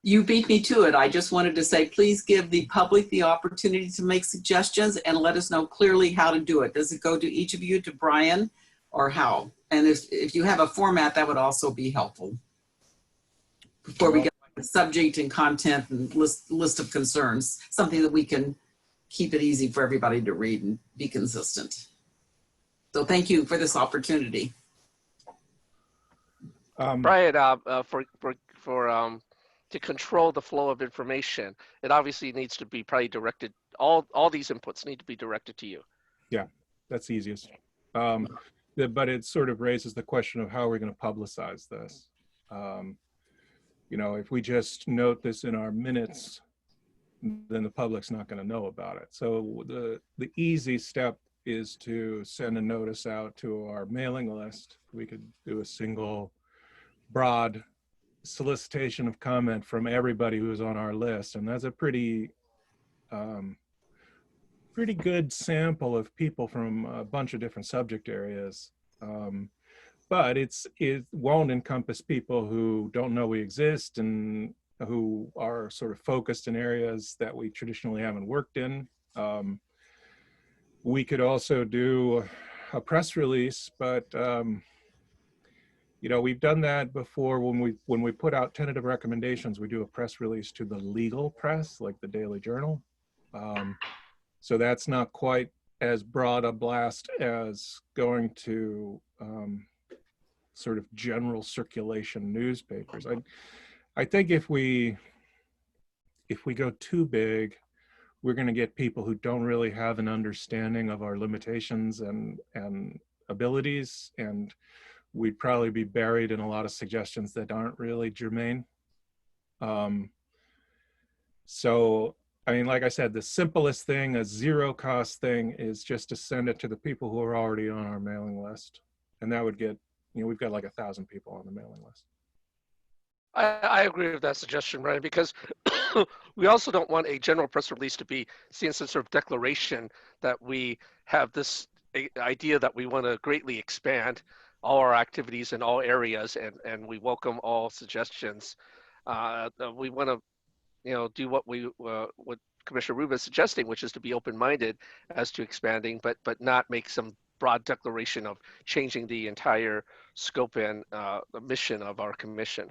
You beat me to it. I just wanted to say, please give the public the opportunity to make suggestions and let us know clearly how to do it. Does it go to each of you, to Brian, or how? And if you have a format, that would also be helpful. Before we get the subject and content and list of concerns, something that we can keep it easy for everybody to read and be consistent. So thank you for this opportunity. Brian, to control the flow of information, it obviously needs to be probably directed, all these inputs need to be directed to you. Yeah, that's easiest. But it sort of raises the question of how we're going to publicize this. If we just note this in our minutes, then the public's not going to know about it. So the easy step is to send a notice out to our mailing list. We could do a single broad solicitation of comment from everybody who's on our list, and that's a pretty good sample of people from a bunch of different subject areas. but it won't encompass people who don't know we exist and who are sort of focused in areas that we traditionally haven't worked in. We could also do a press release, but you know, we've done that before. When we put out tentative recommendations, we do a press release to the legal press, like the Daily Journal. So that's not quite as broad a blast as going to sort of general circulation newspapers. I think if we go too big, we're going to get people who don't really have an understanding of our limitations and abilities, and we'd probably be buried in a lot of suggestions that aren't really germane. So, I mean, like I said, the simplest thing, a zero cost thing, is just to send it to the people who are already on our mailing list. And that would get, you know, we've got like 1,000 people on the mailing list. I agree with that suggestion, Brian, because we also don't want a general press release to be seen as a sort of declaration that we have this idea that we want to greatly expand all our activities in all areas, and we welcome all suggestions. We want to, you know, do what Commissioner Rubin is suggesting, which is to be open-minded as to expanding, but not make some broad declaration of changing the entire scope and the mission of our commission.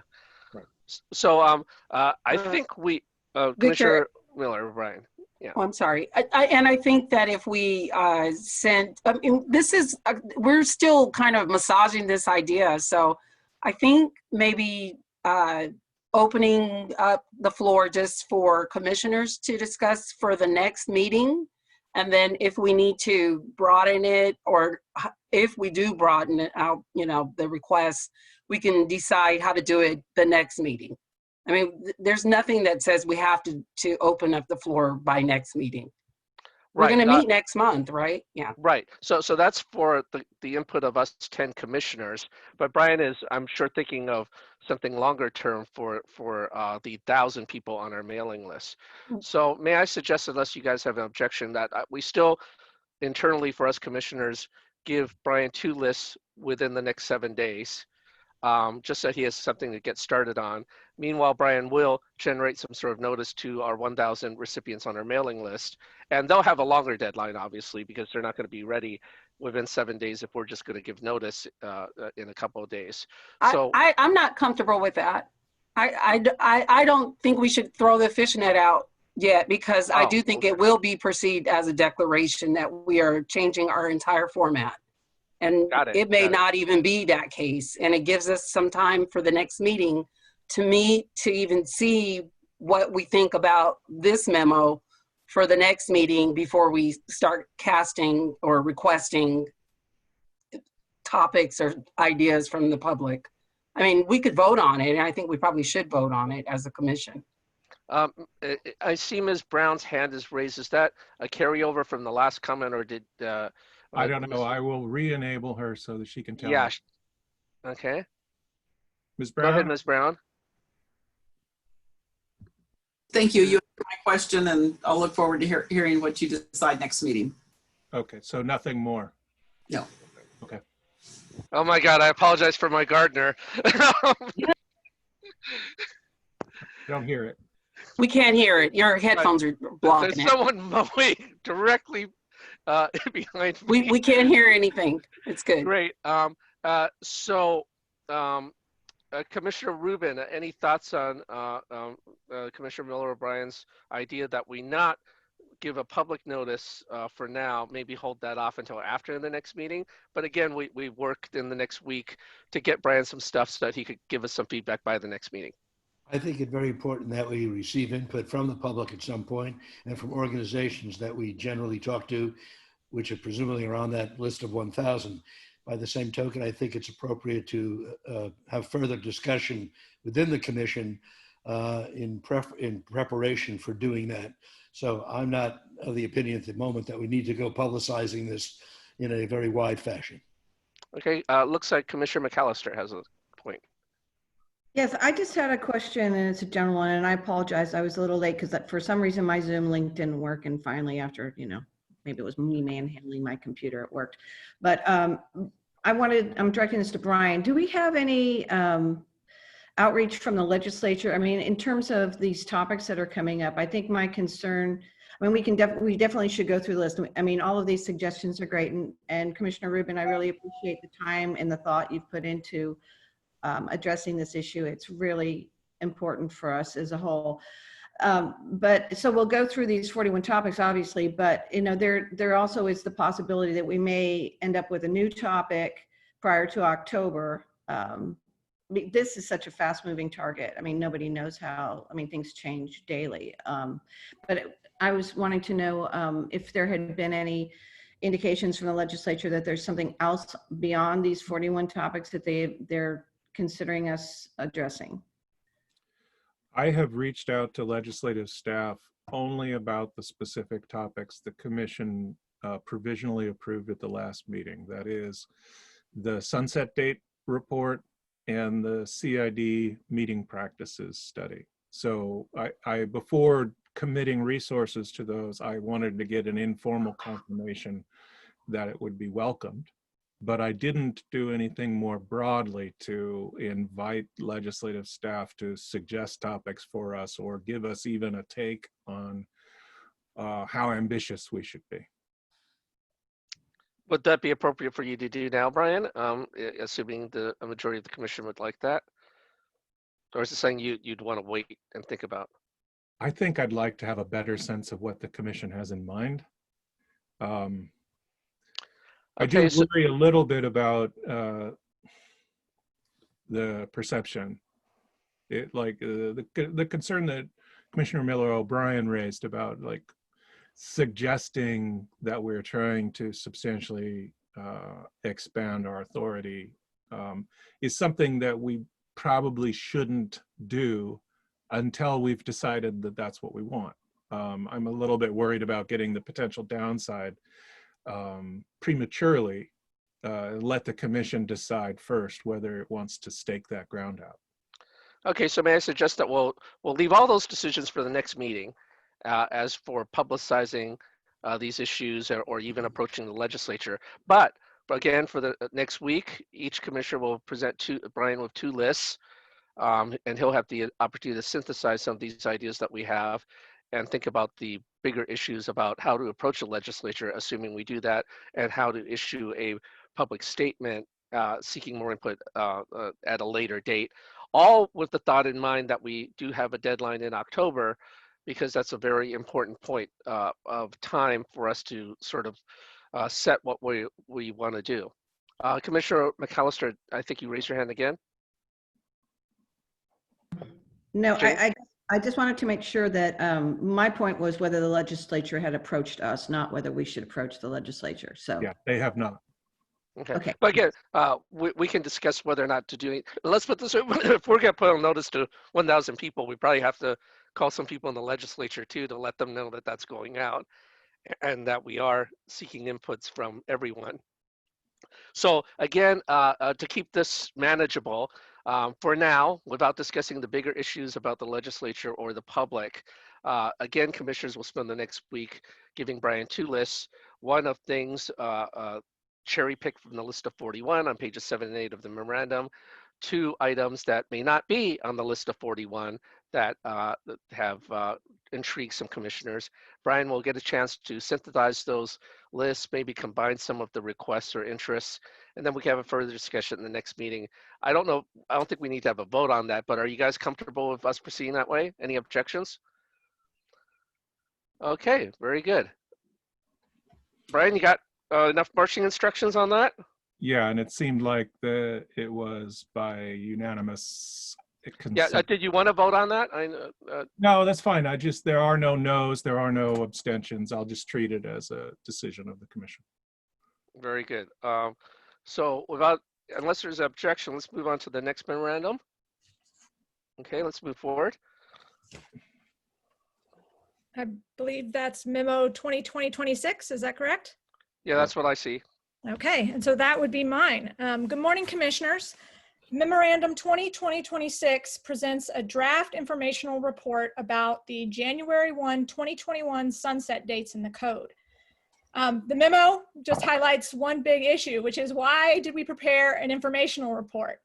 Right. So I think we, Commissioner Miller, Brian. Yeah. Oh, I'm sorry. And I think that if we send, I mean, this is, we're still kind of massaging this idea. So I think maybe opening up the floor just for commissioners to discuss for the next meeting. And then if we need to broaden it, or if we do broaden it out, you know, the request, we can decide how to do it the next meeting. I mean, there's nothing that says we have to open up the floor by next meeting. We're going to meet next month, right? Yeah. Right. So that's for the input of us 10 commissioners. But Brian is, I'm sure, thinking of something longer term for the 1,000 people on our mailing list. So may I suggest, unless you guys have an objection, that we still internally for us commissioners give Brian 2 lists within the next 7 days. Just so he has something to get started on. Meanwhile, Brian will generate some sort of notice to our 1,000 recipients on our mailing list. And they'll have a longer deadline, obviously, because they're not going to be ready within 7 days if we're just going to give notice in a couple of days. So I'm not comfortable with that. I don't think we should throw the fishnet out yet, because I do think it will be perceived as a declaration that we are changing our entire format. And it may not even be that case. And it gives us some time for the next meeting to meet, to even see what we think about this memo for the next meeting before we start casting or requesting topics or ideas from the public. I mean, we could vote on it, and I think we probably should vote on it as a commission. I see Ms. Brown's hand is raised. Is that a carryover from the last comment, or did... I don't know. I will re-enable her so that she can tell. Yeah. Me. Okay. Ms. Brown? Go ahead, Ms. Brown. Thank you. You answered my question, and I'll look forward to hearing what you decide next meeting. Okay, so nothing more? No. Okay. Oh my God, I apologize for my gardener. Don't hear it. We can't hear it. Your headphones are blocking it. There's someone mowing directly behind me. We can't hear anything. It's good. Great. Commissioner Rubin, any thoughts on Commissioner Miller O'Brien's idea that we not give a public notice for now, maybe hold that off until after the next meeting? But again, we worked in the next week to get Brian some stuff so that he could give us some feedback by the next meeting. I think it's very important that we receive input from the public at some point and from organizations that we generally talk to, which are presumably are on that list of 1,000. By the same token, I think it's appropriate to have further discussion within the commission in preparation for doing that. So I'm not of the opinion at the moment that we need to go publicizing this in a very wide fashion. Okay, looks like Commissioner McAllister has a point. Yes, I just had a question, and it's a general one, and I apologize. I was a little late because for some reason my Zoom link didn't work, and finally after, maybe it was me manhandling my computer, it worked. But I'm directing this to Brian. Do we have any outreach from the legislature? I mean, in terms of these topics that are coming up, I think my concern, I mean, we definitely should go through the list. I mean, all of these suggestions are great. And Commissioner Rubin, I really appreciate the time and the thought you've put into addressing this issue. It's really important for us as a whole. But so we'll go through these 41 topics, obviously, but you know, there also is the possibility that we may end up with a new topic prior to October. This is such a fast moving target. I mean, nobody knows how, I mean, things change daily. But I was wanting to know if there had been any indications from the legislature that there's something else beyond these 41 topics that they're considering us addressing. I have reached out to legislative staff only about the specific topics the commission provisionally approved at the last meeting. That is the sunset date report and the CID meeting practices study. So I before committing resources to those, I wanted to get an informal confirmation that it would be welcomed. But I didn't do anything more broadly to invite legislative staff to suggest topics for us or give us even a take on how ambitious we should be. Would that be appropriate for you to do now, Brian? Assuming a majority of the commission would like that? Or is it something you'd want to wait and think about? I think I'd like to have a better sense of what the commission has in mind. I do worry a little bit about the perception. The concern that Commissioner Miller O'Brien raised about like suggesting that we're trying to substantially expand our authority is something that we probably shouldn't do until we've decided that that's what we want. I'm a little bit worried about getting the potential downside prematurely. Let the commission decide first whether it wants to stake that ground out. Okay, so may I suggest that we'll leave all those decisions for the next meeting. As for publicizing these issues or even approaching the legislature. But again, for the next week, each commissioner will present Brian with 2 lists, and he'll have the opportunity to synthesize some of these ideas that we have and think about the bigger issues about how to approach the legislature, assuming we do that, and how to issue a public statement seeking more input at a later date, all with the thought in mind that we do have a deadline in October, because that's a very important point of time for us to sort of set what we want to do. Commissioner McAllister, I think you raised your hand again. No, I just wanted to make sure that my point was whether the legislature had approached us, not whether we should approach the legislature. So yeah, they have not. Okay. But again, we can discuss whether or not to do it. Let's put this, if we're going to put on notice to 1,000 people, we probably have to call some people in the legislature too to let them know that that's going out and that we are seeking inputs from everyone. So again, to keep this manageable, for now, without discussing the bigger issues about the legislature or the public, again, commissioners will spend the next week giving Brian 2 lists. One of things cherry picked from the list of 41 on pages 7 and 8 of the memorandum. 2 items that may not be on the list of 41 that have intrigued some commissioners. Brian will get a chance to synthesize those lists, maybe combine some of the requests or interests, and then we can have a further discussion in the next meeting. I don't think we need to have a vote on that, but are you guys comfortable with us proceeding that way? Any objections? Okay, very good. Brian, you got enough marching instructions on that? Yeah, and it seemed like it was by unanimous consent. Yeah, did you want to vote on that? No, that's fine. There are no no's, there are no abstentions. I'll just treat it as a decision of the commission. Very good. So unless there's an objection, let's move on to the next memorandum. Okay, let's move forward. I believe that's memo 2020-26, is that correct? Yeah, that's what I see. Okay, and so that would be mine. Good morning, commissioners. Memorandum 2020-26 presents a draft informational report about the January 1, 2021 sunset dates in the code. The memo just highlights one big issue, which is why did we prepare an informational report?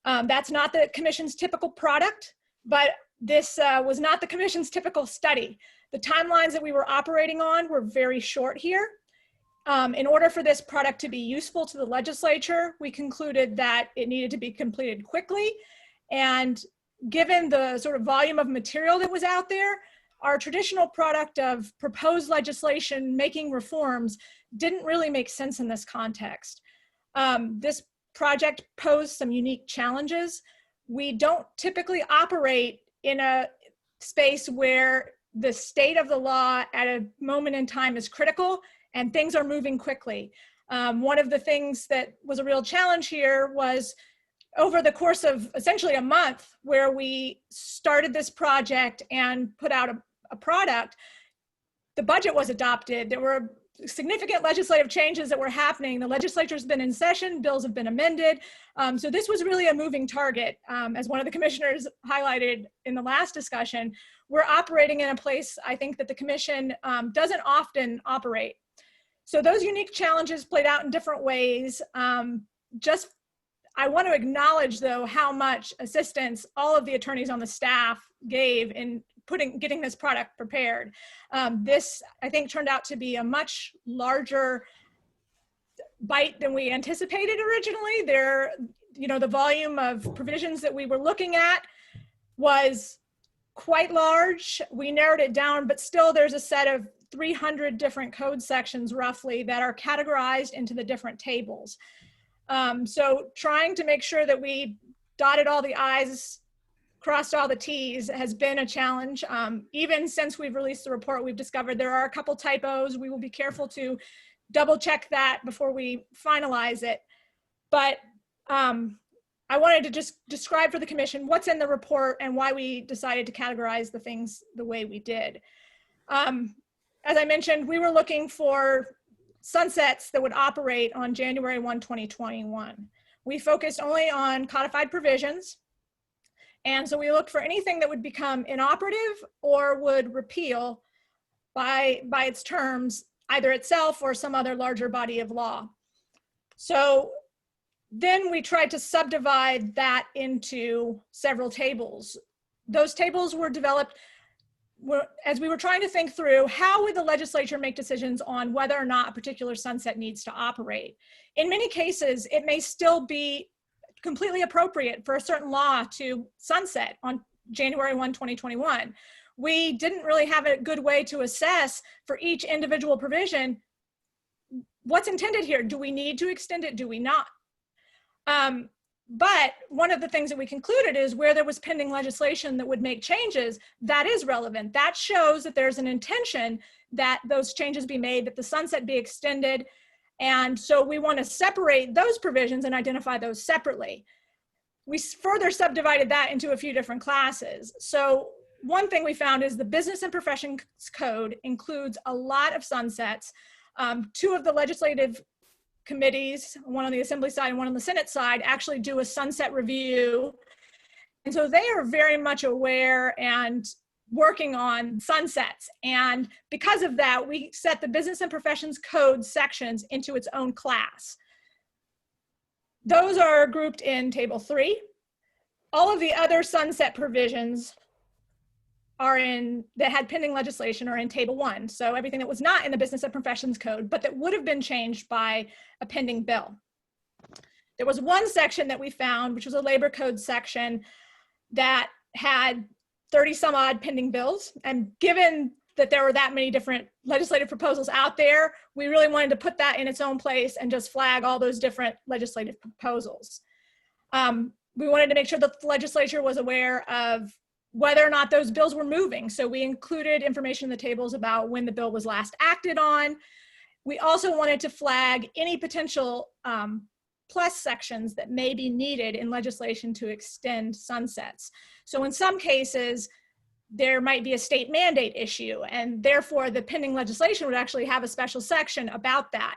That's not the commission's typical product, but this was not the commission's typical study. The timelines that we were operating on were very short here. In order for this product to be useful to the legislature, we concluded that it needed to be completed quickly. And given the sort of volume of material that was out there, our traditional product of proposed legislation making reforms didn't really make sense in this context. This project posed some unique challenges. We don't typically operate in a space where the state of the law at a moment in time is critical and things are moving quickly. One of the things that was a real challenge here was over the course of essentially a month where we started this project and put out a product, the budget was adopted. There were significant legislative changes that were happening. The legislature's been in session, bills have been amended. So this was really a moving target. As one of the commissioners highlighted in the last discussion, we're operating in a place I think that the commission doesn't often operate. So those unique challenges played out in different ways. I want to acknowledge though how much assistance all of the attorneys on the staff gave in getting this product prepared. This, I think, turned out to be a much larger bite than we anticipated originally. The volume of provisions that we were looking at was quite large. We narrowed it down, but still there's a set of 300 different code sections roughly that are categorized into the different tables. So trying to make sure that we dotted all the I's, crossed all the T's has been a challenge. Even since we've released the report, we've discovered there are a couple typos. We will be careful to double check that before we finalize it. But I wanted to just describe for the commission what's in the report and why we decided to categorize the things the way we did. As I mentioned, we were looking for sunsets that would operate on January 1, 2021. We focused only on codified provisions. And so we looked for anything that would become inoperative or would repeal by its terms, either itself or some other larger body of law. So then we tried to subdivide that into several tables. Those tables were developed as we were trying to think through how would the legislature make decisions on whether or not a particular sunset needs to operate. In many cases, it may still be completely appropriate for a certain law to sunset on January 1, 2021. We didn't really have a good way to assess for each individual provision what's intended here. Do we need to extend it? Do we not? But one of the things that we concluded is where there was pending legislation that would make changes, that is relevant. That shows that there's an intention that those changes be made, that the sunset be extended. And so we want to separate those provisions and identify those separately. We further subdivided that into a few different classes. So one thing we found is the Business and Professions Code includes a lot of sunsets. Two of the legislative committees, one on the Assembly side and one on the Senate side, actually do a sunset review. And so they are very much aware and working on sunsets. And because of that, we set the Business and Professions Code sections into its own class. Those are grouped in Table 3. All of the other sunset provisions that had pending legislation are in Table 1. So everything that was not in the Business and Professions Code, but that would have been changed by a pending bill. There was one section that we found, which was a labor code section that had 30 some odd pending bills. And given that there were that many different legislative proposals out there, we really wanted to put that in its own place and just flag all those different legislative proposals. We wanted to make sure that the legislature was aware of whether or not those bills were moving. So we included information in the tables about when the bill was last acted on. We also wanted to flag any potential plus sections that may be needed in legislation to extend sunsets. So in some cases, there might be a state mandate issue, and therefore the pending legislation would actually have a special section about that.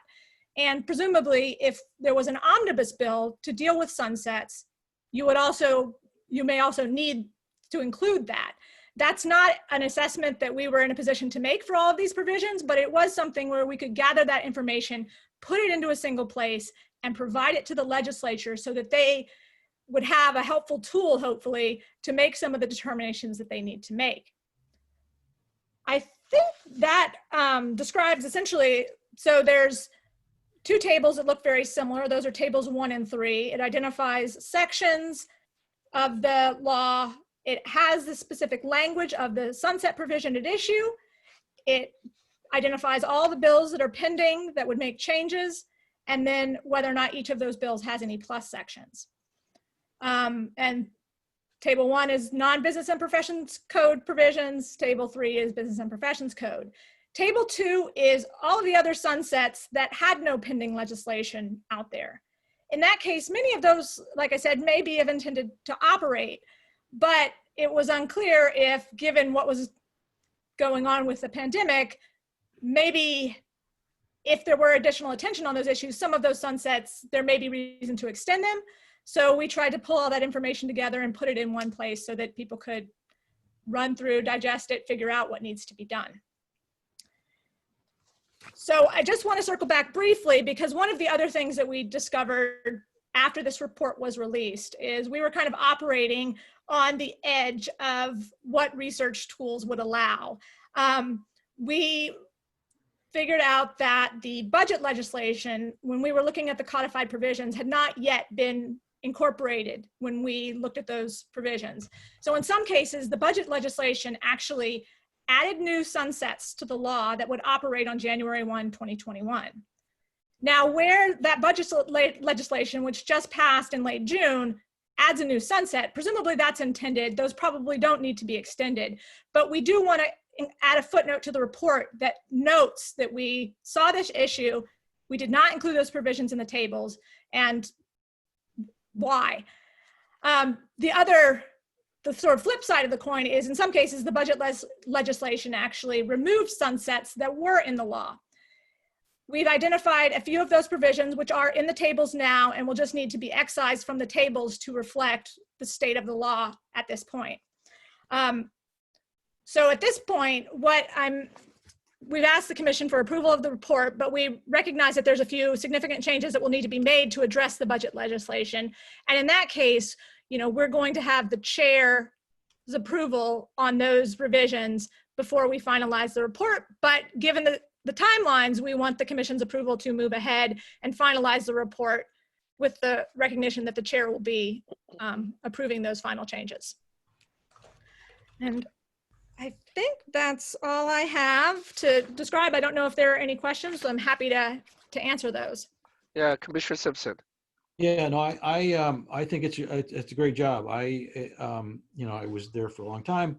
And presumably, if there was an omnibus bill to deal with sunsets, you may also need to include that. That's not an assessment that we were in a position to make for all of these provisions, but it was something where we could gather that information, put it into a single place, and provide it to the legislature so that they would have a helpful tool, hopefully, to make some of the determinations that they need to make. I think that describes essentially, so there's two tables that look very similar. Those are tables 1 and 3. It identifies sections of the law. It has the specific language of the sunset provision at issue. It identifies all the bills that are pending that would make changes, and then whether or not each of those bills has any plus sections. And table 1 is non-business and professions code provisions. Table 3 is business and professions code. Table 2 is all of the other sunsets that had no pending legislation out there. In that case, many of those, like I said, may be intended to operate, but it was unclear if, given what was going on with the pandemic, maybe if there were additional attention on those issues, some of those sunsets, there may be reason to extend them. So we tried to pull all that information together and put it in one place so that people could run through, digest it, figure out what needs to be done. So I just want to circle back briefly, because one of the other things that we discovered after this report was released is we were kind of operating on the edge of what research tools would allow. We figured out that the budget legislation, when we were looking at the codified provisions, had not yet been incorporated when we looked at those provisions. So in some cases, the budget legislation actually added new sunsets to the law that would operate on January 1, 2021. Now, where that budget legislation, which just passed in late June, adds a new sunset, presumably that's intended, those probably don't need to be extended. But we do want to add a footnote to the report that notes that we saw this issue, we did not include those provisions in the tables, and why. The sort of flip side of the coin is, in some cases, the budget legislation actually removed sunsets that were in the law. We've identified a few of those provisions which are in the tables now and will just need to be excised from the tables to reflect the state of the law at this point. So at this point, we've asked the Commission for approval of the report, but we recognize that there's a few significant changes that will need to be made to address the budget legislation. And in that case, we're going to have the chair's approval on those revisions before we finalize the report. But given the timelines, we want the Commission's approval to move ahead and finalize the report with the recognition that the chair will be approving those final changes. And I think that's all I have to describe. I don't know if there are any questions, so I'm happy to answer those. Yeah, Commissioner Simpson. Yeah, no, I think it's a great job. I was there for a long time,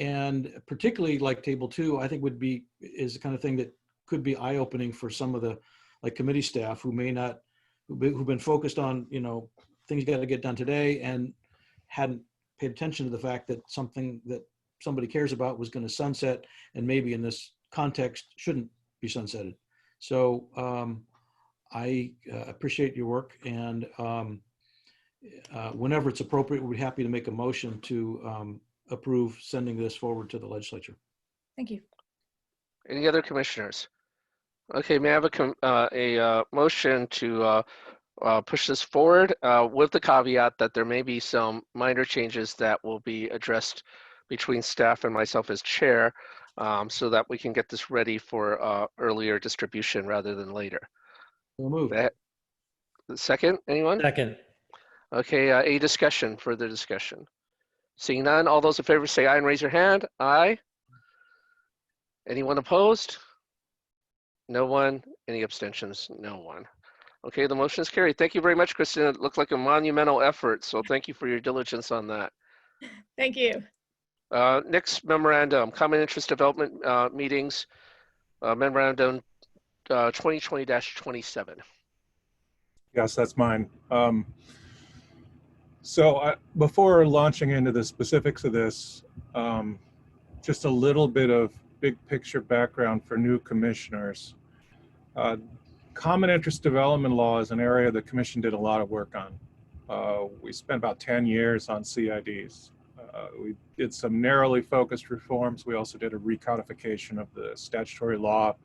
and particularly like Table 2, I think is the kind of thing that could be eye-opening for some of the committee staff who've been focused on things got to get done today and hadn't paid attention to the fact that something that somebody cares about was going to sunset, and maybe in this context shouldn't be sunsetted. So I appreciate your work, and whenever it's appropriate, we'll be happy to make a motion to approve sending this forward to the legislature. Thank you. Any other commissioners? Okay, may I have a motion to push this forward with the caveat that there may be some minor changes that will be addressed between staff and myself as chair, so that we can get this ready for earlier distribution rather than later. We'll move. Second, anyone? Second. Okay, further discussion. Seeing none, all those in favor say aye and raise your hand. Aye. Anyone opposed? No one. Any abstentions? No one. Okay, the motion is carried. Thank you very much, Kristen. It looked like a monumental effort, so thank you for your diligence on that. Thank you. Next memorandum, common interest development meetings, memorandum 2020-27. Yes, that's mine. So before launching into the specifics of this, just a little bit of big picture background for new commissioners. Common interest development law is an area the Commission did a lot of work on. We spent about 10 years on CIDs. We did some narrowly focused reforms. We also did a recodification of the statutory law.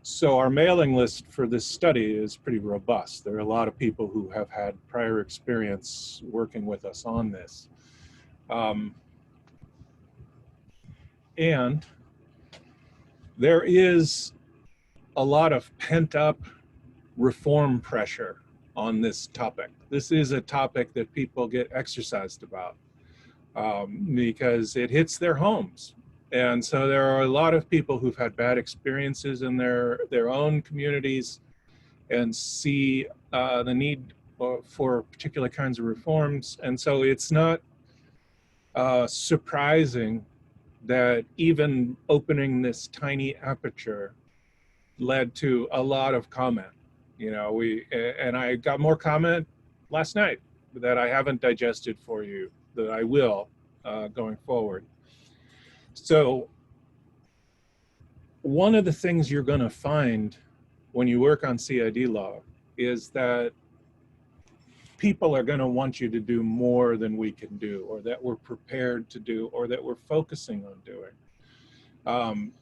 So our mailing list for this study is pretty robust. There are a lot of people who have had prior experience working with us on this. And there is a lot of pent-up reform pressure on this topic. This is a topic that people get exercised about because it hits their homes. And so there are a lot of people who've had bad experiences in their own communities and see the need for particular kinds of reforms. And so it's not surprising that even opening this tiny aperture led to a lot of comment. You know, and I got more comment last night that I haven't digested for you, that I will going forward. So one of the things you're going to find when you work on CID law is that people are going to want you to do more than we can do, or that we're prepared to do, or that we're focusing on doing.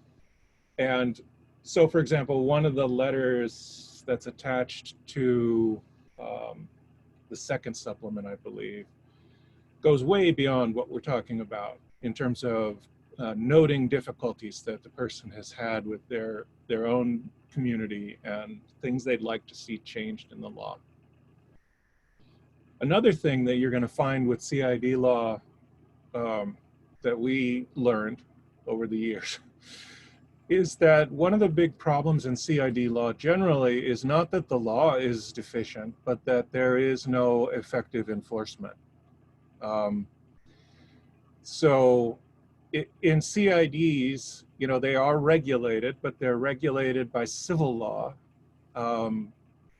And so, for example, one of the letters that's attached to the second supplement, I believe, goes way beyond what we're talking about in terms of noting difficulties that the person has had with their own community and things they'd like to see changed in the law. Another thing that you're going to find with CID law that we learned over the years is that one of the big problems in CID law generally is not that the law is deficient, but that there is no effective enforcement. So in CIDs, you know, they are regulated, but they're regulated by civil law.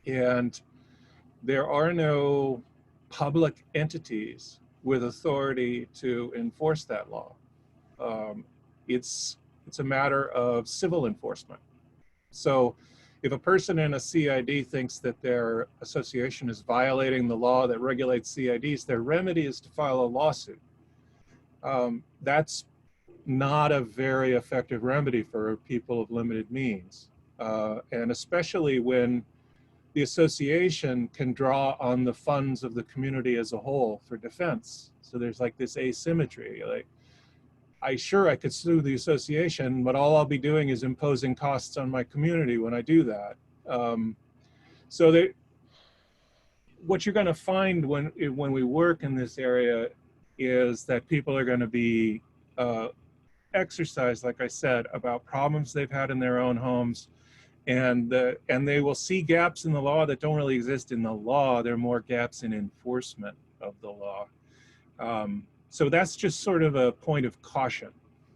And there are no public entities with authority to enforce that law. It's a matter of civil enforcement. So if a person in a CID thinks that their association is violating the law that regulates CIDs, their remedy is to file a lawsuit. That's not a very effective remedy for people of limited means. And especially when the association can draw on the funds of the community as a whole for defense. So there's like this asymmetry. Like, I could sue the association, but all I'll be doing is imposing costs on my community when I do that. So what you're going to find when we work in this area is that people are going to be exercised, like I said, about problems they've had in their own homes, and they will see gaps in the law that don't really exist in the law. There are more gaps in enforcement of the law. So that's just sort of a point of caution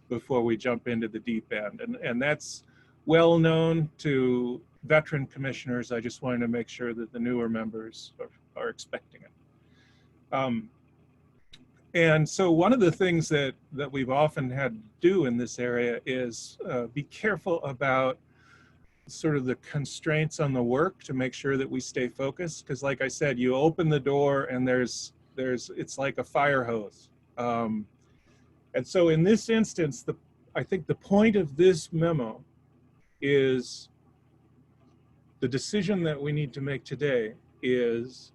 before we jump into the deep end. And that's well known to veteran commissioners. I just wanted to make sure that the newer members are expecting it. And so one of the things that we've often had to do in this area is be careful about sort of the constraints on the work to make sure that we stay focused. Because like I said, you open the door and it's like a fire hose. And so in this instance, I think the point of this memo is the decision that we need to make today is,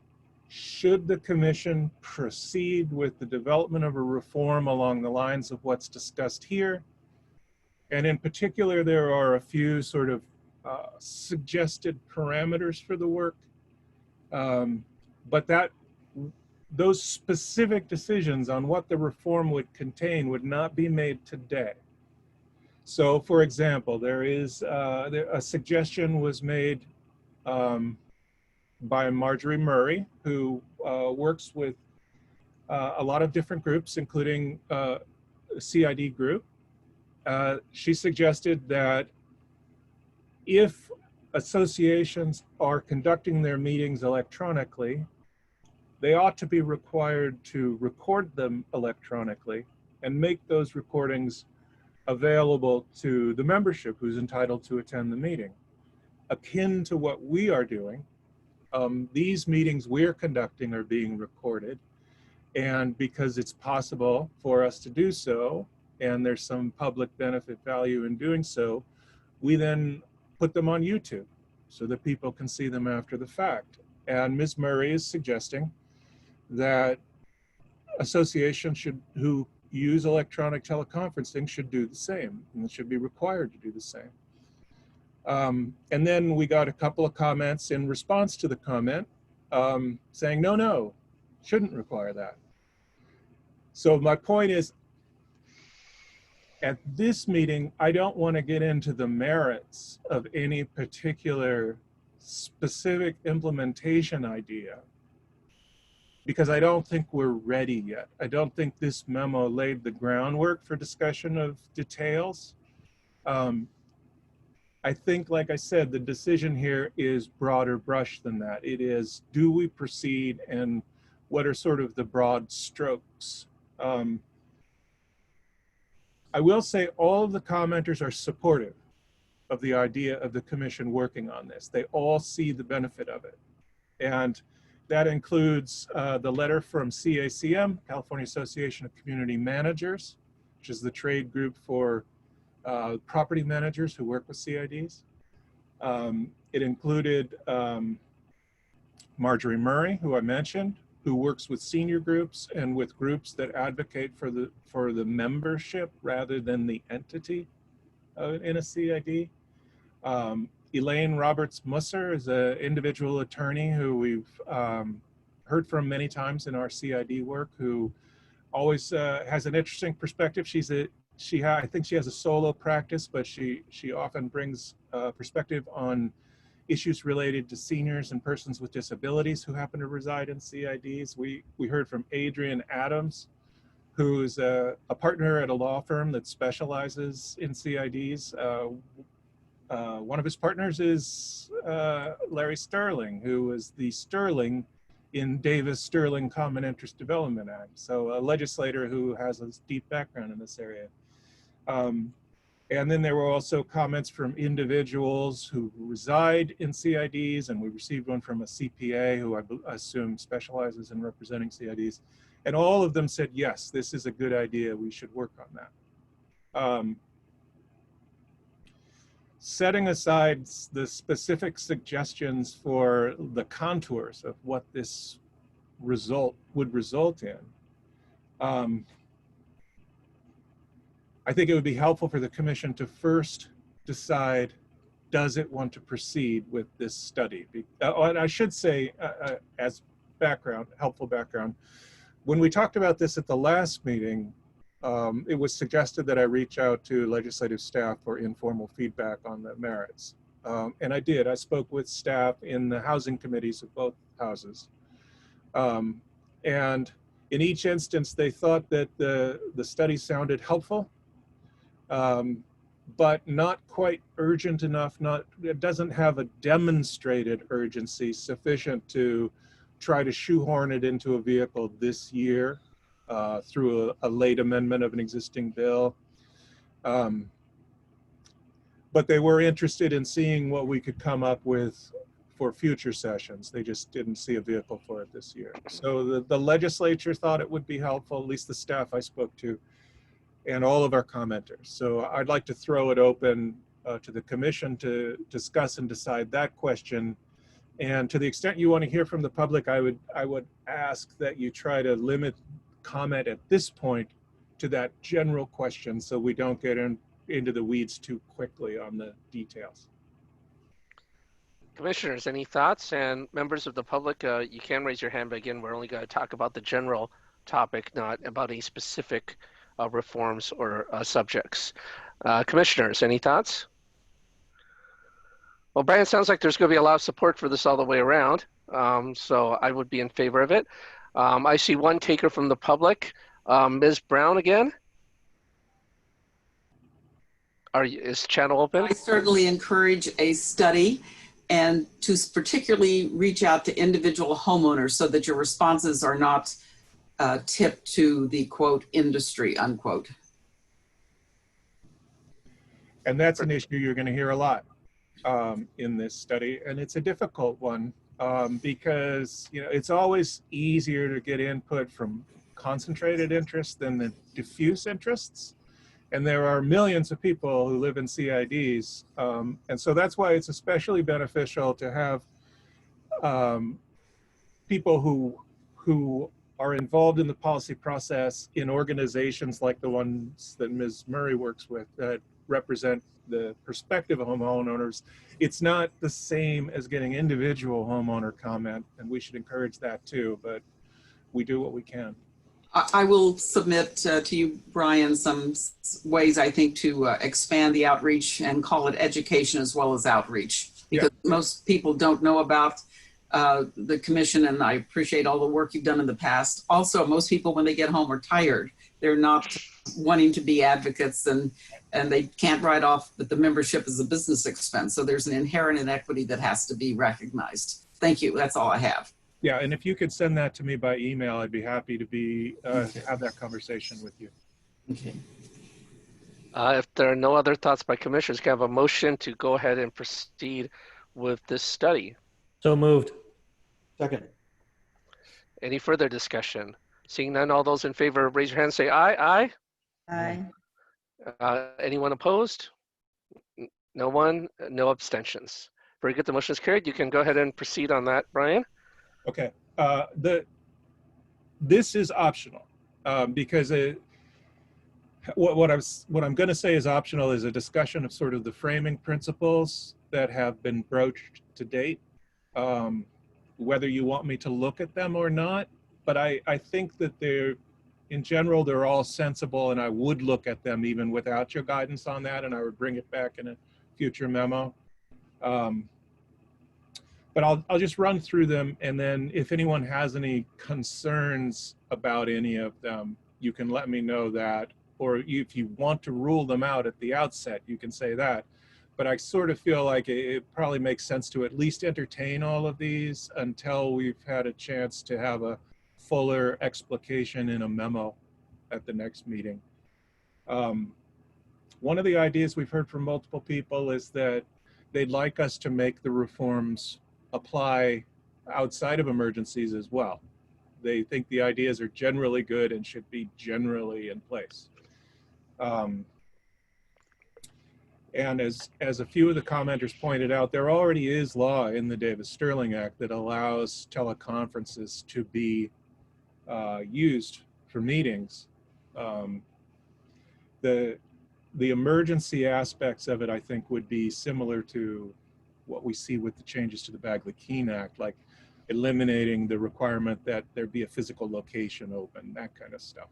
should the commission proceed with the development of a reform along the lines of what's discussed here? And in particular, there are a few sort of suggested parameters for the work, but those specific decisions on what the reform would contain would not be made today. So for example, a suggestion was made by Marjorie Murray, who works with a lot of different groups, including a CID group. She suggested that if associations are conducting their meetings electronically, they ought to be required to record them electronically and make those recordings available to the membership who's entitled to attend the meeting. Akin to what we are doing, these meetings we're conducting are being recorded, And because it's possible for us to do so, and there's some public benefit value in doing so, we then put them on YouTube so that people can see them after the fact. And Ms. Murray is suggesting that associations who use electronic teleconferencing should do the same, and should be required to do the same. And then we got a couple of comments in response to the comment saying, no, shouldn't require that. So my point is, at this meeting, I don't want to get into the merits of any particular specific implementation idea, because I don't think we're ready yet. I don't think this memo laid the groundwork for discussion of details. I think, like I said, the decision here is broader brush than that. It is, do we proceed, and what are sort of the broad strokes? I will say all of the commenters are supportive of the idea of the commission working on this. They all see the benefit of it. And that includes the letter from CACM, California Association of Community Managers, which is the trade group for property managers who work with CIDs. It included Marjorie Murray, who I mentioned, who works with senior groups and with groups that advocate for the membership rather than the entity in a CID. Elaine Roberts-Musser is an individual attorney who we've heard from many times in our CID work, who always has an interesting perspective. I think she has a solo practice, but she often brings perspective on issues related to seniors and persons with disabilities who happen to reside in CIDs. We heard from Adrian Adams, who's a partner at a law firm that specializes in CIDs. One of his partners is Larry Sterling, who is the Sterling in Davis-Sterling Common Interest Development Act. So a legislator who has a deep background in this area. And then there were also comments from individuals who reside in CIDs, and we received one from a CPA who I assume specializes in representing CIDs. And all of them said, yes, this is a good idea, we should work on that. Setting aside the specific suggestions for the contours of what this would result in, I think it would be helpful for the commission to first decide, does it want to proceed with this study? And I should say, as background, helpful background, when we talked about this at the last meeting, it was suggested that I reach out to legislative staff for informal feedback on the merits. And I did. I spoke with staff in the housing committees of both houses. And in each instance, they thought that the study sounded helpful, but not quite urgent enough. It doesn't have a demonstrated urgency sufficient to try to shoehorn it into a vehicle this year through a late amendment of an existing bill. But they were interested in seeing what we could come up with for future sessions. They just didn't see a vehicle for it this year. So the legislature thought it would be helpful, at least the staff I spoke to, and all of our commenters. So I'd like to throw it open to the commission to discuss and decide that question. And to the extent you want to hear from the public, I would ask that you try to limit comment at this point to that general question so we don't get into the weeds too quickly on the details. Commissioners, any thoughts? And members of the public, you can raise your hand, but again, we're only going to talk about the general topic, not about any specific reforms or subjects. Commissioners, any thoughts? Well, Brian, sounds like there's going to be a lot of support for this all the way around. So I would be in favor of it. I see one taker from the public. Ms. Brown again? Is channel open? I certainly encourage a study and to particularly reach out to individual homeowners so that your responses are not tipped to the quote industry unquote. And that's an issue you're going to hear a lot in this study, and it's a difficult one because it's always easier to get input from concentrated interests than the diffuse interests. And there are millions of people who live in CIDs. And so that's why it's especially beneficial to have people who are involved in the policy process in organizations like the ones that Ms. Murray works with that represent the perspective of homeowners. It's not the same as getting individual homeowner comment, and we should encourage that too, but we do what we can. I will submit to you, Brian, some ways I think to expand the outreach and call it education as well as outreach, because most people don't know about the commission, and I appreciate all the work you've done in the past. Also, most people, when they get home, are tired. They're not wanting to be advocates, and they can't write off that the membership is a business expense. So there's an inherent inequity that has to be recognized. Thank you. That's all I have. Yeah, and if you could send that to me by email, I'd be happy to be have that conversation with you. Okay. If there are no other thoughts by commissioners, can I have a motion to go ahead and proceed with this study? So moved. Second. Any further discussion? Seeing none, all those in favor, raise your hand, say aye. Aye. Anyone opposed? No one, no abstentions. Very good, the motion is carried. You can go ahead and proceed on that, Brian. Okay, this is optional because what I'm going to say is optional is a discussion of sort of the framing principles that have been broached to date, whether you want me to look at them or not. But I think that in general, they're all sensible, and I would look at them even without your guidance on that, and I would bring it back in a future memo. But I'll just run through them, and then if anyone has any concerns about any of them, you can let me know that, or if you want to rule them out at the outset, you can say that. But I sort of feel like it probably makes sense to at least entertain all of these until we've had a chance to have a fuller explication in a memo at the next meeting. One of the ideas we've heard from multiple people is that they'd like us to make the reforms apply outside of emergencies as well. They think the ideas are generally good and should be generally in place. And as a few of the commenters pointed out, there already is law in the Davis-Sterling Act that allows teleconferences to be used for meetings. The emergency aspects of it, I think, would be similar to what we see with the changes to the Bagley-Keene Act, like eliminating the requirement that there be a physical location open, that kind of stuff.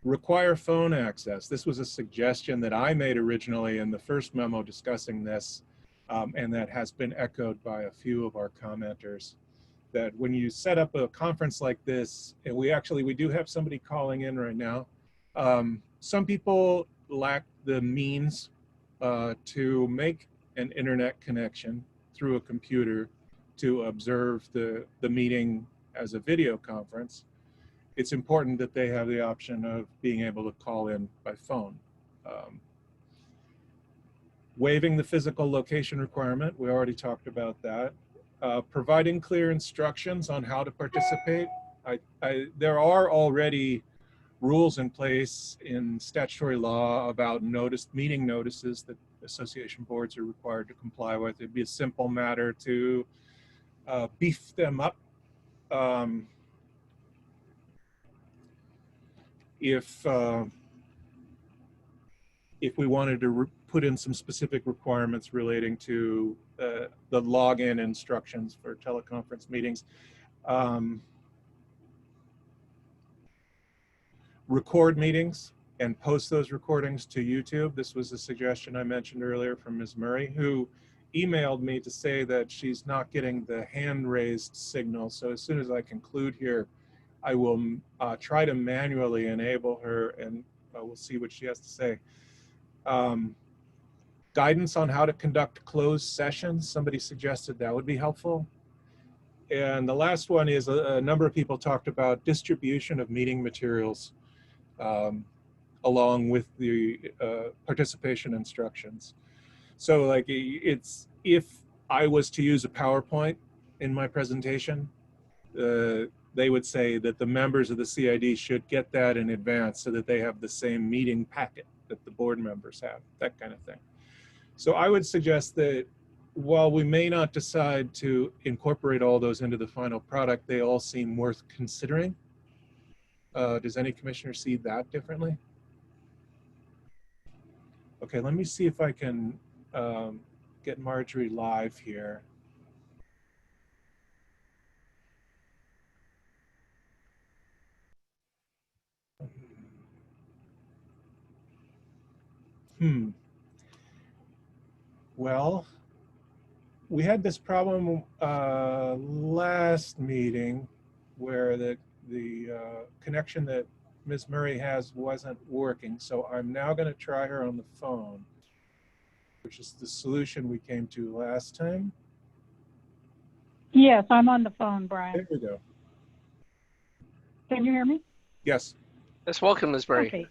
Require phone access. This was a suggestion that I made originally in the first memo discussing this, and that has been echoed by a few of our commenters, that when you set up a conference like this, and we do have somebody calling in right now, some people lack the means to make an internet connection through a computer to observe the meeting as a video conference. It's important that they have the option of being able to call in by phone. Waiving the physical location requirement, we already talked about that. Providing clear instructions on how to participate. There are already rules in place in statutory law about meeting notices that association boards are required to comply with. It'd be a simple matter to beef them up. If we wanted to put in some specific requirements relating to the login instructions for teleconference meetings. Record meetings and post those recordings to YouTube. This was a suggestion I mentioned earlier from Ms. Murray, who emailed me to say that she's not getting the hand raised signal. So as soon as I conclude here, I will try to manually enable her, and we'll see what she has to say. Guidance on how to conduct closed sessions. Somebody suggested that would be helpful. And the last one is a number of people talked about distribution of meeting materials along with the participation instructions. So like if I was to use a PowerPoint in my presentation, they would say that the members of the CID should get that in advance so that they have the same meeting packet that the board members have, that kind of thing. So I would suggest that while we may not decide to incorporate all those into the final product, they all seem worth considering. Does any commissioner see that differently? Okay, let me see if I can get Marjorie live here. Well, we had this problem last meeting where the connection that Ms. Murray has wasn't working. So I'm now going to try her on the phone, which is the solution we came to last time. Yes, I'm on the phone, Brian. There we go. Can you hear me? Yes. Yes, welcome, Ms. Murray. Okay.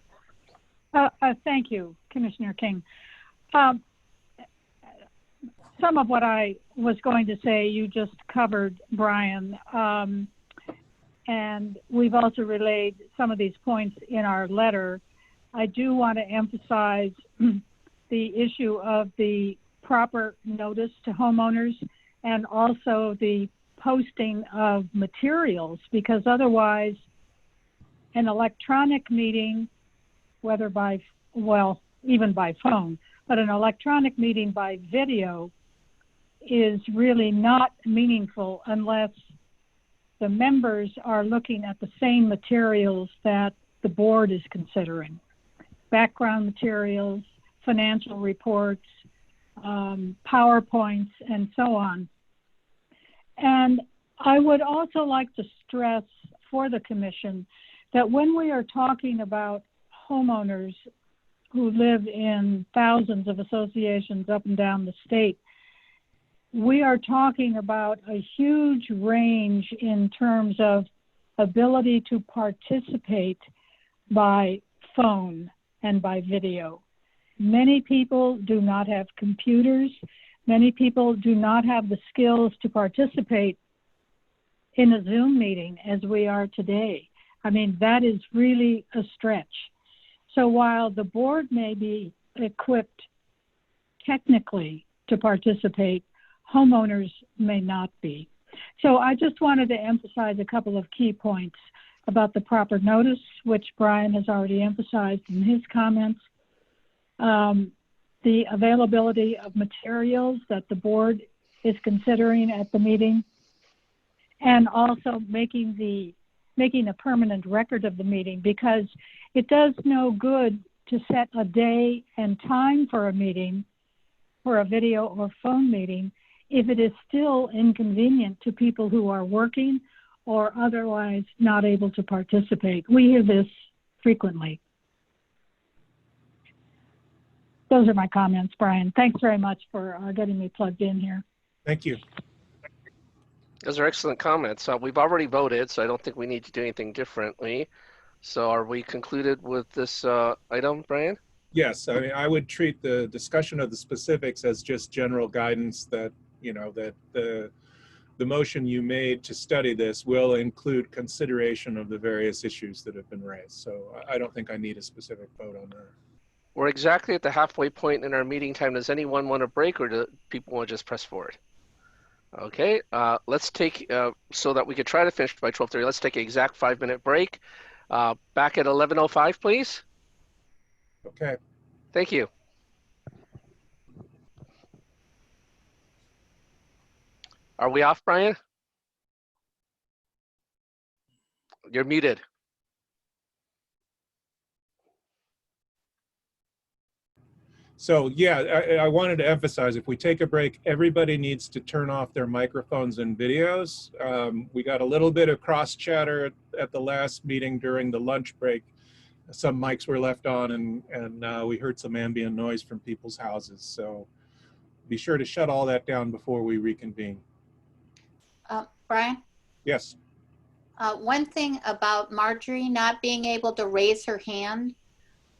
Thank you, Commissioner King. Some of what I was going to say, you just covered, Brian. And we've also relayed some of these points in our letter. I do want to emphasize the issue of the proper notice to homeowners and also the posting of materials, because otherwise an electronic meeting, whether by, well, even by phone, but an electronic meeting by video is really not meaningful unless the members are looking at the same materials that the board is considering. Background materials, financial reports, PowerPoints, and so on. And I would also like to stress for the commission that when we are talking about homeowners who live in thousands of associations up and down the state, we are talking about a huge range in terms of ability to participate by phone and by video. Many people do not have computers. Many people do not have the skills to participate in a Zoom meeting as we are today. I mean, that is really a stretch. So while the board may be equipped technically to participate, homeowners may not be. So I just wanted to emphasize a couple of key points about the proper notice, which Brian has already emphasized in his comments, the availability of materials that the board is considering at the meeting, and also making a permanent record of the meeting, because it does no good to set a day and time for a meeting, for a video or phone meeting, if it is still inconvenient to people who are working or otherwise not able to participate. We hear this frequently. Those are my comments, Brian. Thanks very much for getting me plugged in here. Thank you. Those are excellent comments. We've already voted, so I don't think we need to do anything differently. So are we concluded with this item, Brian? Yes, I mean, I would treat the discussion of the specifics as just general guidance that, you know, that the motion you made to study this will include consideration of the various issues that have been raised. So I don't think I need a specific vote on that. We're exactly at the halfway point in our meeting time. Does anyone want a break, or do people want to just press forward? Okay, let's take, so that we could try to finish by 12:30, let's take an exact 5-minute break. Back at 11:05, please. Okay. Thank you. Are we off, Brian? You're muted. So yeah, I wanted to emphasize, if we take a break, everybody needs to turn off their microphones and videos. We got a little bit of cross chatter at the last meeting during the lunch break. Some mics were left on, and we heard some ambient noise from people's houses. So be sure to shut all that down before we reconvene. Brian? Yes. One thing about Marjorie not being able to raise her hand,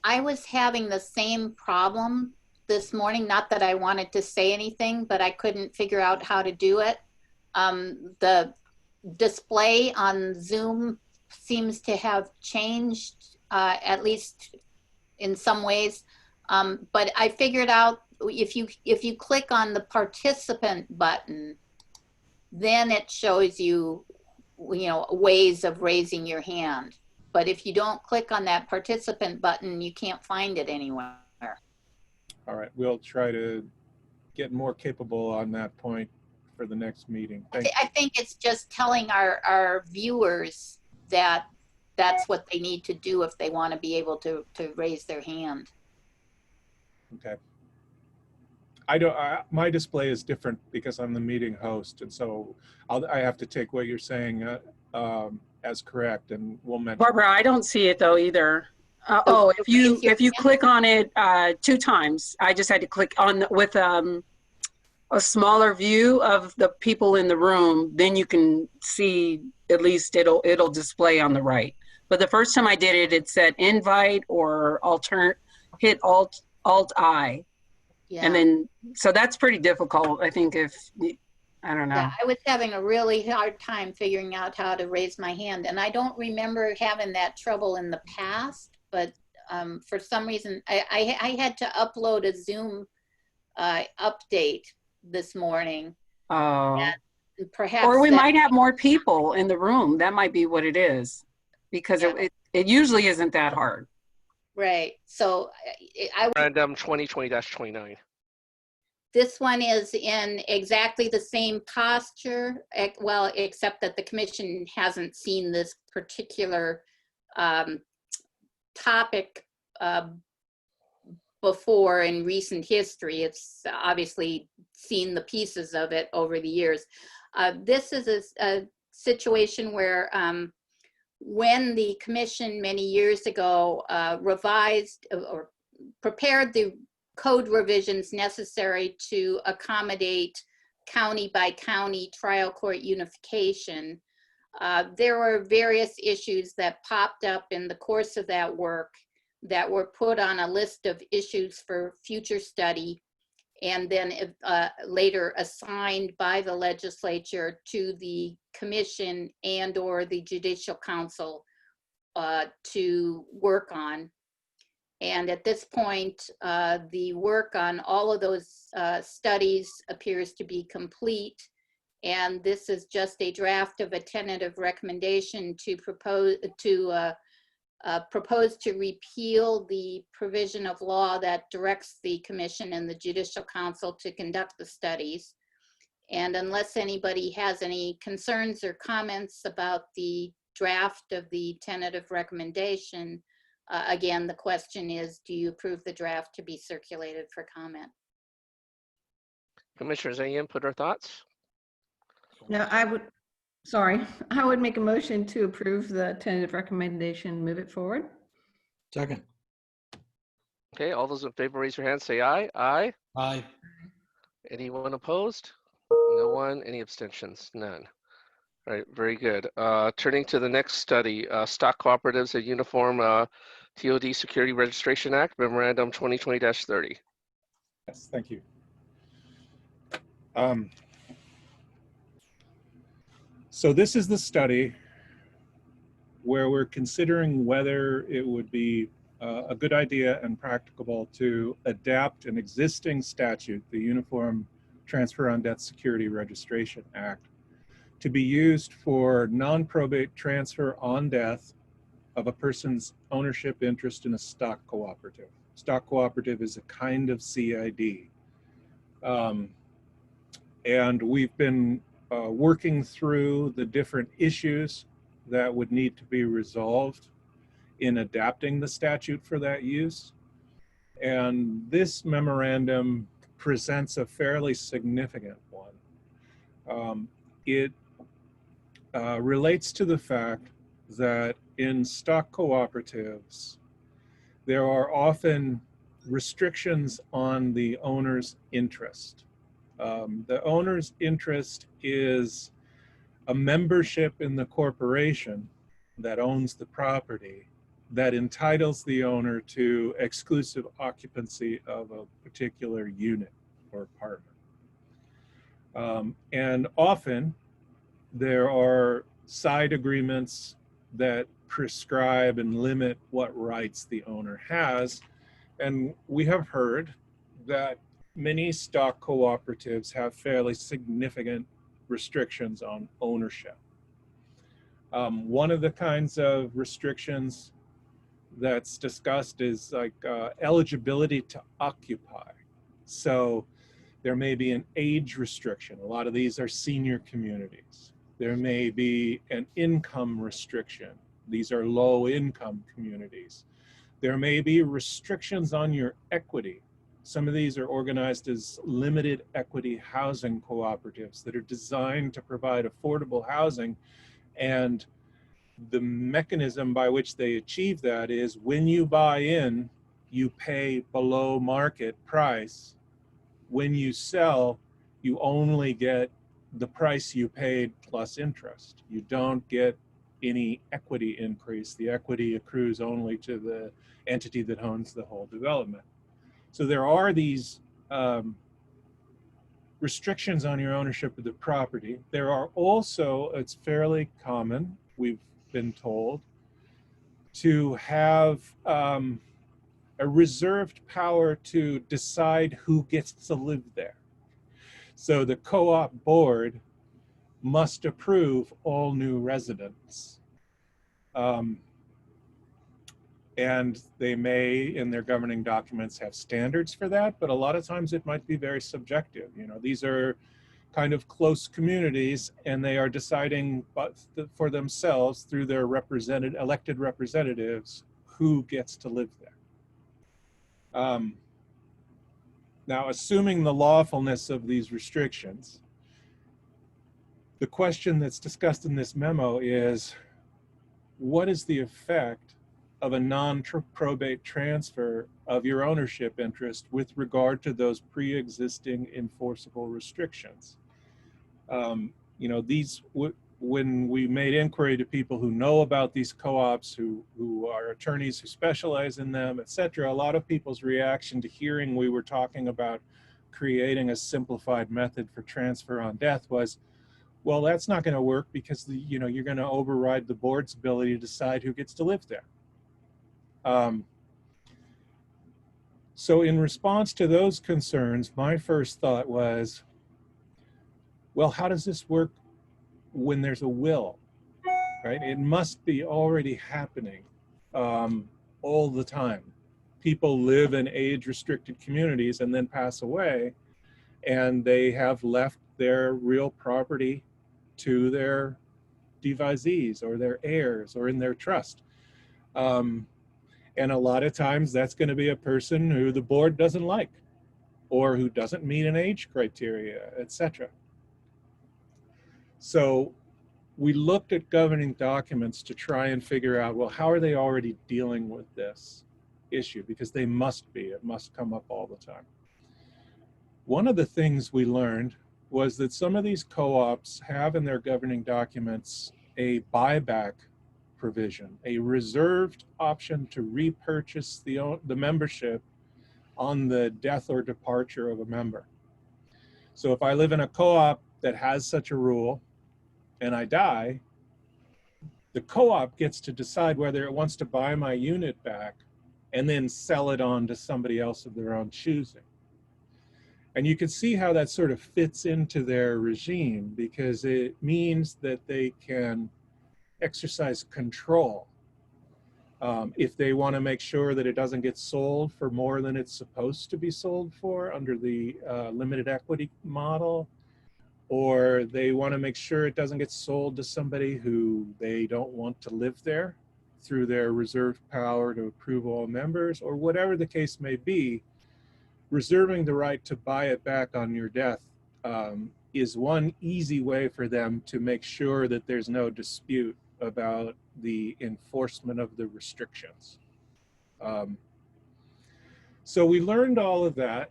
I was having the same problem this morning. Not that I wanted to say anything, but I couldn't figure out how to do it. display on Zoom seems to have changed, at least in some ways. But I figured out if you click on the participant button, then it shows you, ways of raising your hand. But if you don't click on that participant button, you can't find it anywhere. All right, we'll try to get more capable on that point for the next meeting. I think it's just telling our viewers that that's what they need to do if they want to be able to raise their hand. Okay. My display is different because I'm the meeting host, and so I have to take what you're saying as correct, and we'll mention. Barbara, I don't see it though either. If you click on it 2 times, I just had to click on with a smaller view of the people in the room, then you can see, at least it'll display on the right. But the first time I did it, it said invite or hit Alt I. Yeah. And then, so that's pretty difficult. I think I don't know. Yeah, I was having a really hard time figuring out how to raise my hand. And I don't remember having that trouble in the past, but for some reason, I had to upload a Zoom update this morning. Oh. Perhaps. Or we might have more people in the room. That might be what it is, because it usually isn't that hard. Right. So Random 2020-29. This one is in exactly the same posture, well, except that the commission hasn't seen this particular topic before in recent history. It's obviously seen the pieces of it over the years. This is a situation where when the commission many years ago revised or prepared the code revisions necessary to accommodate county by county trial court unification, there were various issues that popped up in the course of that work that were put on a list of issues for future study, and then later assigned by the legislature to the commission and or the Judicial Council to work on. And at this point, the work on all of those studies appears to be complete. And this is just a draft of a tentative recommendation to propose to repeal the provision of law that directs the commission and the Judicial Council to conduct the studies. And unless anybody has any concerns or comments about the draft of the tentative recommendation, again, the question is, do you approve the draft to be circulated for comment? Commissioners, any input or thoughts? No, I would make a motion to approve the tentative recommendation, move it forward. Second. Okay, all those in favor, raise your hand, say aye. Aye. Aye. Anyone opposed? No one. Any abstentions? None. All right, very good. Turning to the next study, Stock Cooperatives, a Uniform TOD Security Registration Act, Memorandum 2020-30. Yes, thank you. So this is the study where we're considering whether it would be a good idea and practicable to adapt an existing statute, the Uniform Transfer on Death Security Registration Act, to be used for non-probate transfer on death of a person's ownership interest in a stock cooperative. Stock cooperative is a kind of CID. And we've been working through the different issues that would need to be resolved in adapting the statute for that use. And this memorandum presents a fairly significant one. It relates to the fact that in stock cooperatives, there are often restrictions on the owner's interest. The owner's interest is a membership in the corporation that owns the property that entitles the owner to exclusive occupancy of a particular unit or apartment. And often there are side agreements that prescribe and limit what rights the owner has. And we have heard that many stock cooperatives have fairly significant restrictions on ownership. One of the kinds of restrictions that's discussed is like eligibility to occupy. So there may be an age restriction. A lot of these are senior communities. There may be an income restriction. These are low income communities. There may be restrictions on your equity. Some of these are organized as limited equity housing cooperatives that are designed to provide affordable housing, and the mechanism by which they achieve that is when you buy in, you pay below market price. When you sell, you only get the price you paid plus interest. You don't get any equity increase. The equity accrues only to the entity that owns the whole development. So there are these restrictions on your ownership of the property. There are also, it's fairly common, we've been told, to have a reserved power to decide who gets to live there. So the co-op board must approve all new residents. And they may, in their governing documents, have standards for that, but a lot of times it might be very subjective. You know, these are kind of close communities, and they are deciding for themselves through their elected representatives who gets to live there. Now, assuming the lawfulness of these restrictions, the question that's discussed in this memo is, what is the effect of a non-probate transfer of your ownership interest with regard to those pre-existing enforceable restrictions? You know, when we made inquiry to people who know about these co-ops, who are attorneys who specialize in them, et cetera, a lot of people's reaction to hearing we were talking about creating a simplified method for transfer on death was, well, that's not going to work because you know, you're going to override the board's ability to decide who gets to live there. So in response to those concerns, my first thought was, well, how does this work when there's a will, right? It must be already happening all the time. People live in age-restricted communities and then pass away, and they have left their real property to their devisees or their heirs or in their trust. And a lot of times that's going to be a person who the board doesn't like or who doesn't meet an age criteria, etc. So we looked at governing documents to try and figure out, well, how are they already dealing with this issue? Because they must be, it must come up all the time. One of the things we learned was that some of these co-ops have in their governing documents a buyback provision, a reserved option to repurchase the membership on the death or departure of a member. So if I live in a co-op that has such a rule and I die, the co-op gets to decide whether it wants to buy my unit back and then sell it on to somebody else of their own choosing. And you can see how that sort of fits into their regime, because it means that they can exercise control. If they want to make sure that it doesn't get sold for more than it's supposed to be sold for under the limited equity model, or they want to make sure it doesn't get sold to somebody who they don't want to live there through their reserved power to approve all members, or whatever the case may be, reserving the right to buy it back on your death is one easy way for them to make sure that there's no dispute about the enforcement of the restrictions. So we learned all of that.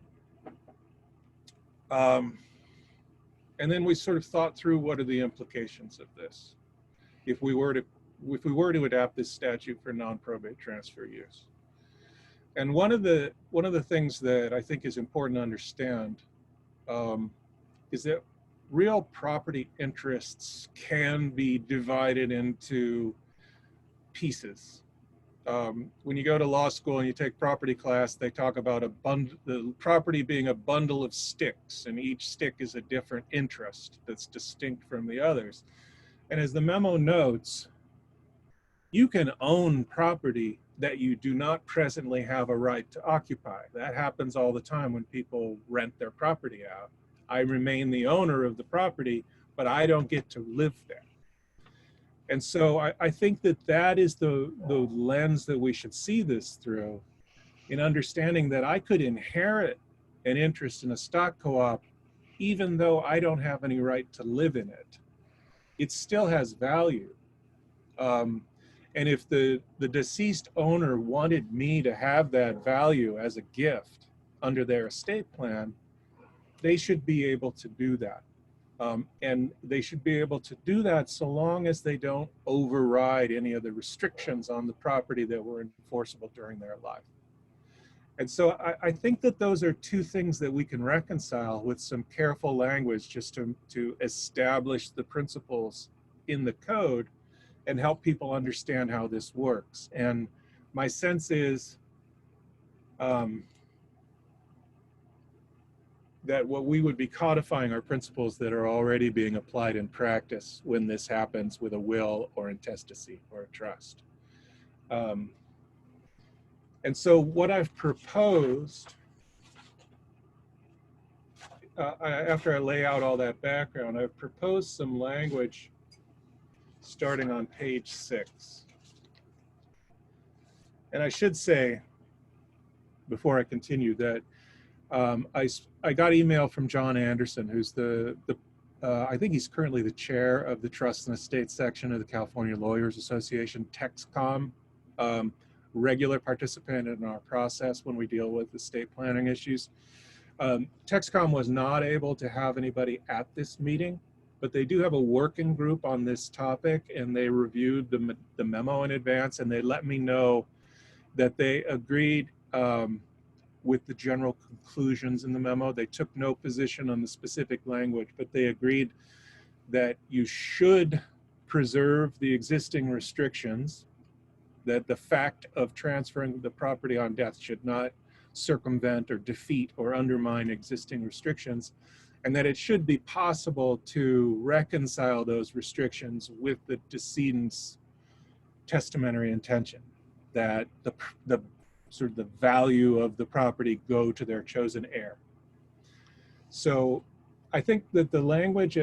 And then we sort of thought through what are the implications of this if we were to adapt this statute for non-probate transfer use. And one of the things that I think is important to understand is that real property interests can be divided into pieces. When you go to law school and you take property class, they talk about the property being a bundle of sticks, and each stick is a different interest that's distinct from the others. And as the memo notes, you can own property that you do not presently have a right to occupy. That happens all the time when people rent their property out. I remain the owner of the property, but I don't get to live there. And so I think that that is the lens that we should see this through, in understanding that I could inherit an interest in a stock co-op even though I don't have any right to live in it. It still has value. And if the deceased owner wanted me to have that value as a gift under their estate plan, they should be able to do that. And they should be able to do that so long as they don't override any of the restrictions on the property that were enforceable during their life. And so I think that those are two things that we can reconcile with some careful language, just to establish the principles in the code and help people understand how this works. And my sense is that what we would be codifying are principles that are already being applied in practice when this happens with a will or intestacy or a trust. And so what I've proposed, after I lay out all that background, I've proposed some language starting on page 6. And I should say, before I continue, that I got email from John Anderson, who's I think he's currently the chair of the Trust and Estate section of the California Lawyers Association, TexCom, regular participant in our process when we deal with estate planning issues. TexCom was not able to have anybody at this meeting, but they do have a working group on this topic, and they reviewed the memo in advance, and they let me know that they agreed with the general conclusions in the memo. They took no position on the specific language, but they agreed that you should preserve the existing restrictions, that the fact of transferring the property on death should not circumvent or defeat or undermine existing restrictions, and that it should be possible to reconcile those restrictions with the decedent's testamentary intention, that the sort of the value of the property go to their chosen heir. So I think that the language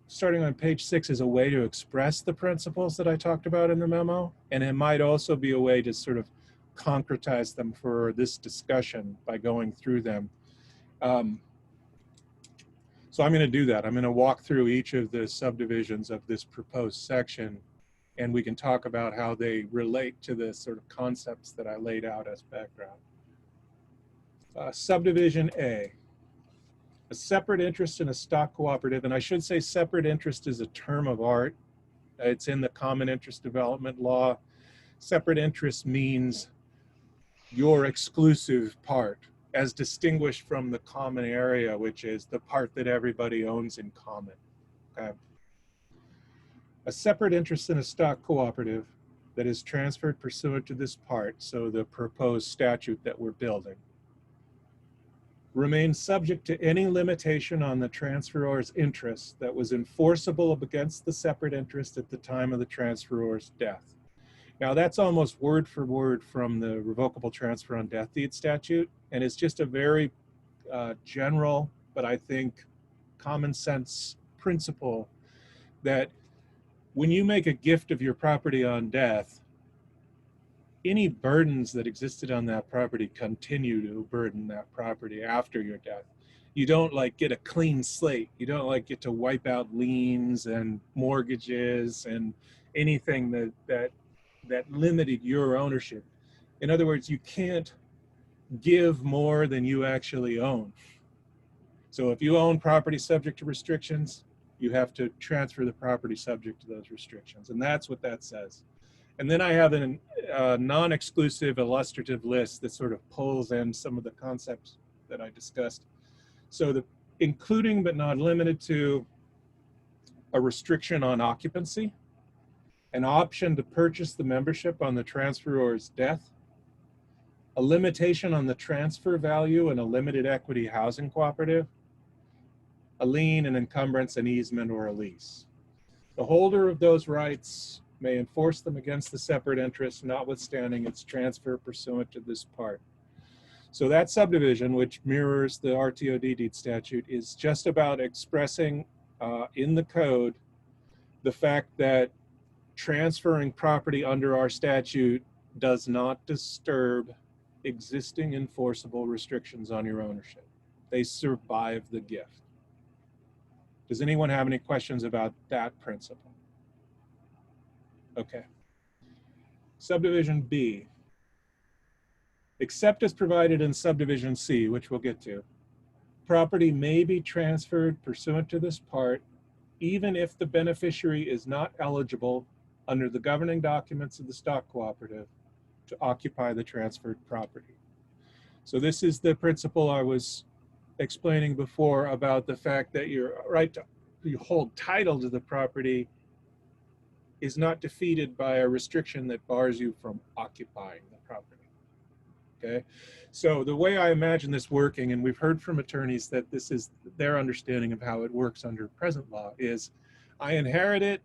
starting on page 6 is a way to express the principles that I talked about in the memo, and it might also be a way to sort of concretize them for this discussion by going through them. So I'm going to do that. I'm going to walk through each of the subdivisions of this proposed section, and we can talk about how they relate to the sort of concepts that I laid out as background. Subdivision A, a separate interest in a stock cooperative, and I should say separate interest is a term of art. It's in the Common Interest Development Law. Separate interest means your exclusive part, as distinguished from the common area, which is the part that everybody owns in common. Okay. A separate interest in a stock cooperative that is transferred pursuant to this part, so the proposed statute that we're building, remains subject to any limitation on the transferor's interest that was enforceable against the separate interest at the time of the transferor's death. Now that's almost word for word from the revocable transfer on death deed statute, and it's just a very general, but I think common sense principle that when you make a gift of your property on death, any burdens that existed on that property continue to burden that property after your death. You don't like get a clean slate. You don't like get to wipe out liens and mortgages and anything that limited your ownership. In other words, you can't give more than you actually own. So if you own property subject to restrictions, you have to transfer the property subject to those restrictions. And that's what that says. And then I have a non-exclusive illustrative list that sort of pulls in some of the concepts that I discussed. So including but not limited to a restriction on occupancy, an option to purchase the membership on the transferor's death, a limitation on the transfer value in a limited equity housing cooperative, a lien, an encumbrance, an easement, or a lease. The holder of those rights may enforce them against the separate interest, notwithstanding its transfer pursuant to this part. So that subdivision, which mirrors the RTOD deed statute, is just about expressing in the code the fact that transferring property under our statute does not disturb existing enforceable restrictions on your ownership. They survive the gift. Does anyone have any questions about that principle? Okay. Subdivision B. Except as provided in subdivision C, which we'll get to, property may be transferred pursuant to this part, even if the beneficiary is not eligible under the governing documents of the stock cooperative to occupy the transferred property. So this is the principle I was explaining before about the fact that your right to you hold title to the property is not defeated by a restriction that bars you from occupying the property. Okay, so the way I imagine this working, and we've heard from attorneys that this is their understanding of how it works under present law, is I inherit it,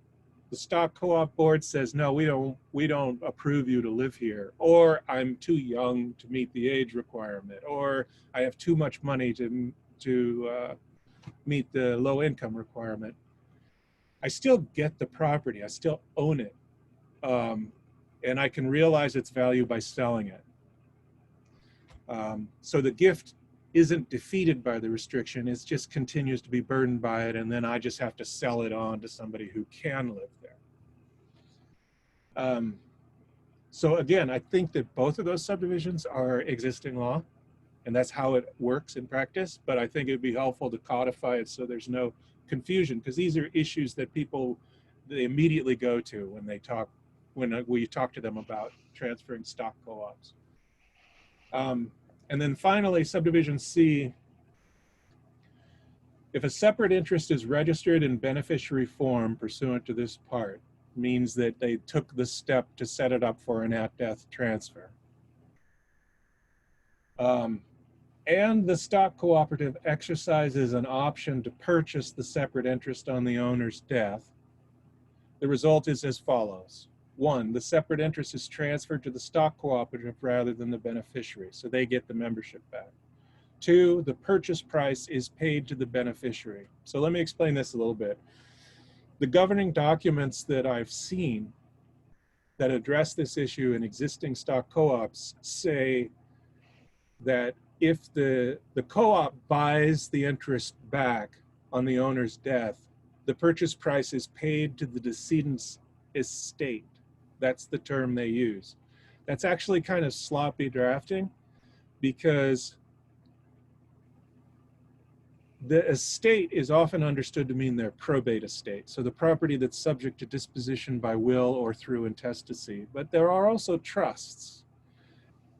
the stock co-op board says, no, we don't approve you to live here, or I'm too young to meet the age requirement, or I have too much money to meet the low income requirement. I still get the property, I still own it, and I can realize its value by selling it. So the gift isn't defeated by the restriction, it just continues to be burdened by it, and then I just have to sell it on to somebody who can live there. So again, I think that both of those subdivisions are existing law, and that's how it works in practice, but I think it'd be helpful to codify it so there's no confusion, because these are issues that people, they immediately go to when they talk, when we talk to them about transferring stock co-ops. And then finally, subdivision C, if a separate interest is registered in beneficiary form pursuant to this part, means that they took the step to set it up for an at-death transfer. And the stock cooperative exercises an option to purchase the separate interest on the owner's death. The result is as follows. 1, the separate interest is transferred to the stock cooperative rather than the beneficiary, so they get the membership back. 2, the purchase price is paid to the beneficiary. So let me explain this a little bit. The governing documents that I've seen that address this issue in existing stock co-ops say that if the co-op buys the interest back on the owner's death, the purchase price is paid to the decedent's estate. That's the term they use. That's actually kind of sloppy drafting, because the estate is often understood to mean their probate estate, so the property that's subject to disposition by will or through intestacy. But there are also trusts,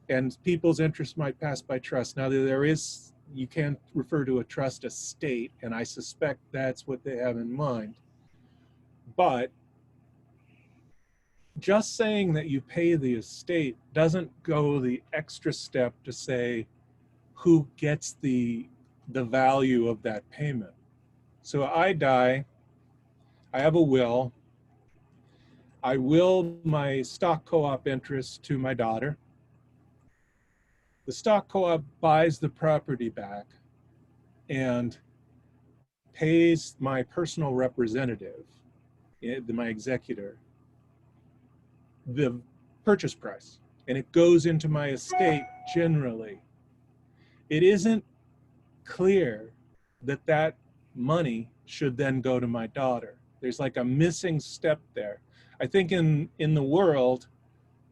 and people's interests might pass by trust. Now there is, you can refer to a trust estate, and I suspect that's what they have in mind. But just saying that you pay the estate doesn't go the extra step to say who gets the value of that payment. So I die, I have a will, I will my stock co-op interest to my daughter. The stock co-op buys the property back and pays my personal representative, my executor, the purchase price, and it goes into my estate generally. It isn't clear that that money should then go to my daughter. There's like a missing step there. I think in the world,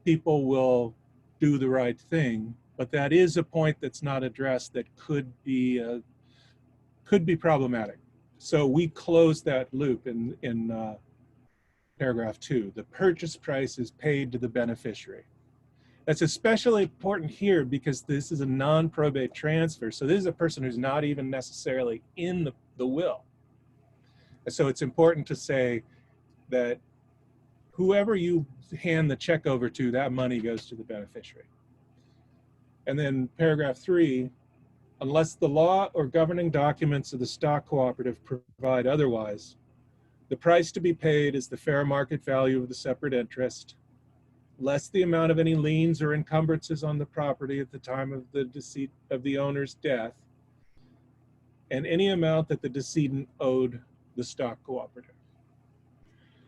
people will do the right thing, but that is a point that's not addressed that could be problematic. So we close that loop in paragraph 2. The purchase price is paid to the beneficiary. That's especially important here because this is a non-probate transfer. So this is a person who's not even necessarily in the will. So it's important to say that whoever you hand the check over to, that money goes to the beneficiary. And then paragraph 3, unless the law or governing documents of the stock cooperative provide otherwise, the price to be paid is the fair market value of the separate interest, less the amount of any liens or encumbrances on the property at the time of the deceit of the owner's death, and any amount that the decedent owed the stock cooperative.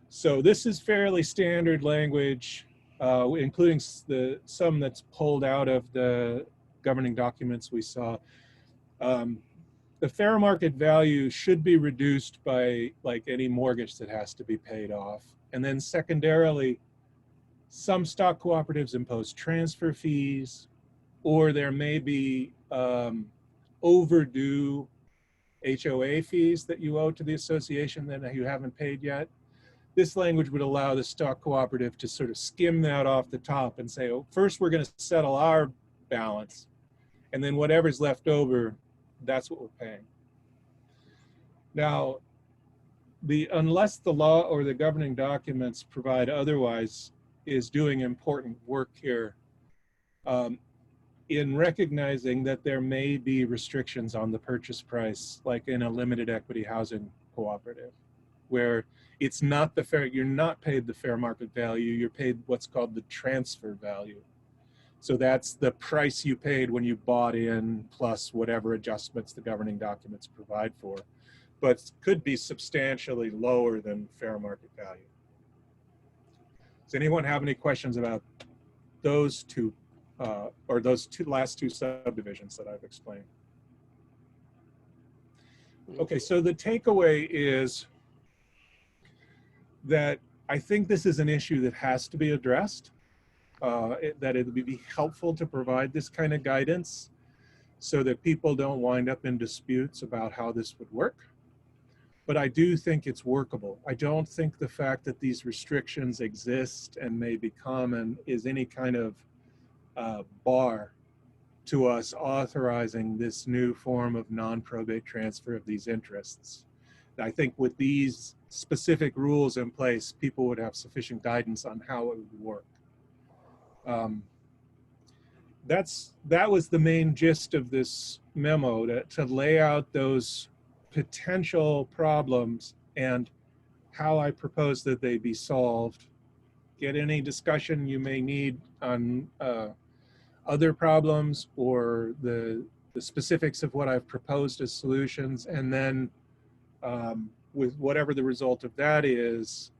So this is fairly standard language, including some that's pulled out of the governing documents we saw. The fair market value should be reduced by like any mortgage that has to be paid off. And then secondarily, some stock cooperatives impose transfer fees, or there may be overdue HOA fees that you owe to the association that you haven't paid yet. This language would allow the stock cooperative to sort of skim that off the top and say, oh, first we're going to settle our balance, and then whatever's left over, that's what we're paying. Now, unless the law or the governing documents provide otherwise, is doing important work here in recognizing that there may be restrictions on the purchase price, like in a limited equity housing cooperative, where it's not the fair, you're not paid the fair market value, you're paid what's called the transfer value. So that's the price you paid when you bought in plus whatever adjustments the governing documents provide for, but could be substantially lower than fair market value. Does anyone have any questions about those two, or those last two subdivisions that I've explained? Okay, so the takeaway is that I think this is an issue that has to be addressed, that it would be helpful to provide this kind of guidance so that people don't wind up in disputes about how this would work. But I do think it's workable. I don't think the fact that these restrictions exist and may be common is any kind of bar to us authorizing this new form of non-probate transfer of these interests. I think with these specific rules in place, people would have sufficient guidance on how it would work. That was the main gist of this memo, to lay out those potential problems and how I propose that they be solved. Get any discussion you may need on other problems or the specifics of what I've proposed as solutions, and then with whatever the result of that is,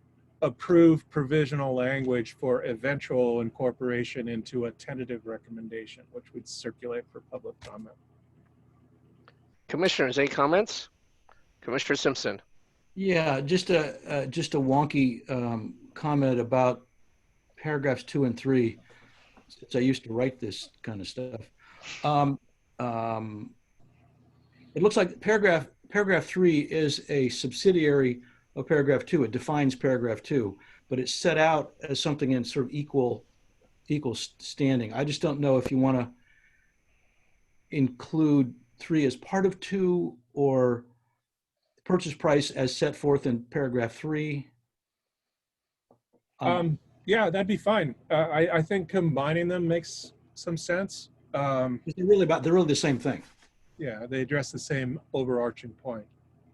approve provisional language for eventual incorporation into a tentative recommendation, which would circulate for public comment. Commissioners, any comments? Commissioner Simpson. Yeah, just a wonky comment about paragraphs 2 and 3. Since I used to write this kind of stuff, it looks like paragraph 3 is a subsidiary of paragraph 2. It defines paragraph 2, but it's set out as something in sort of equal standing. I just don't know if you want to include 3 as part of 2 or purchase price as set forth in paragraph 3. Yeah, that'd be fine. I think combining them makes some sense. They're really the same thing. Yeah, they address the same overarching point.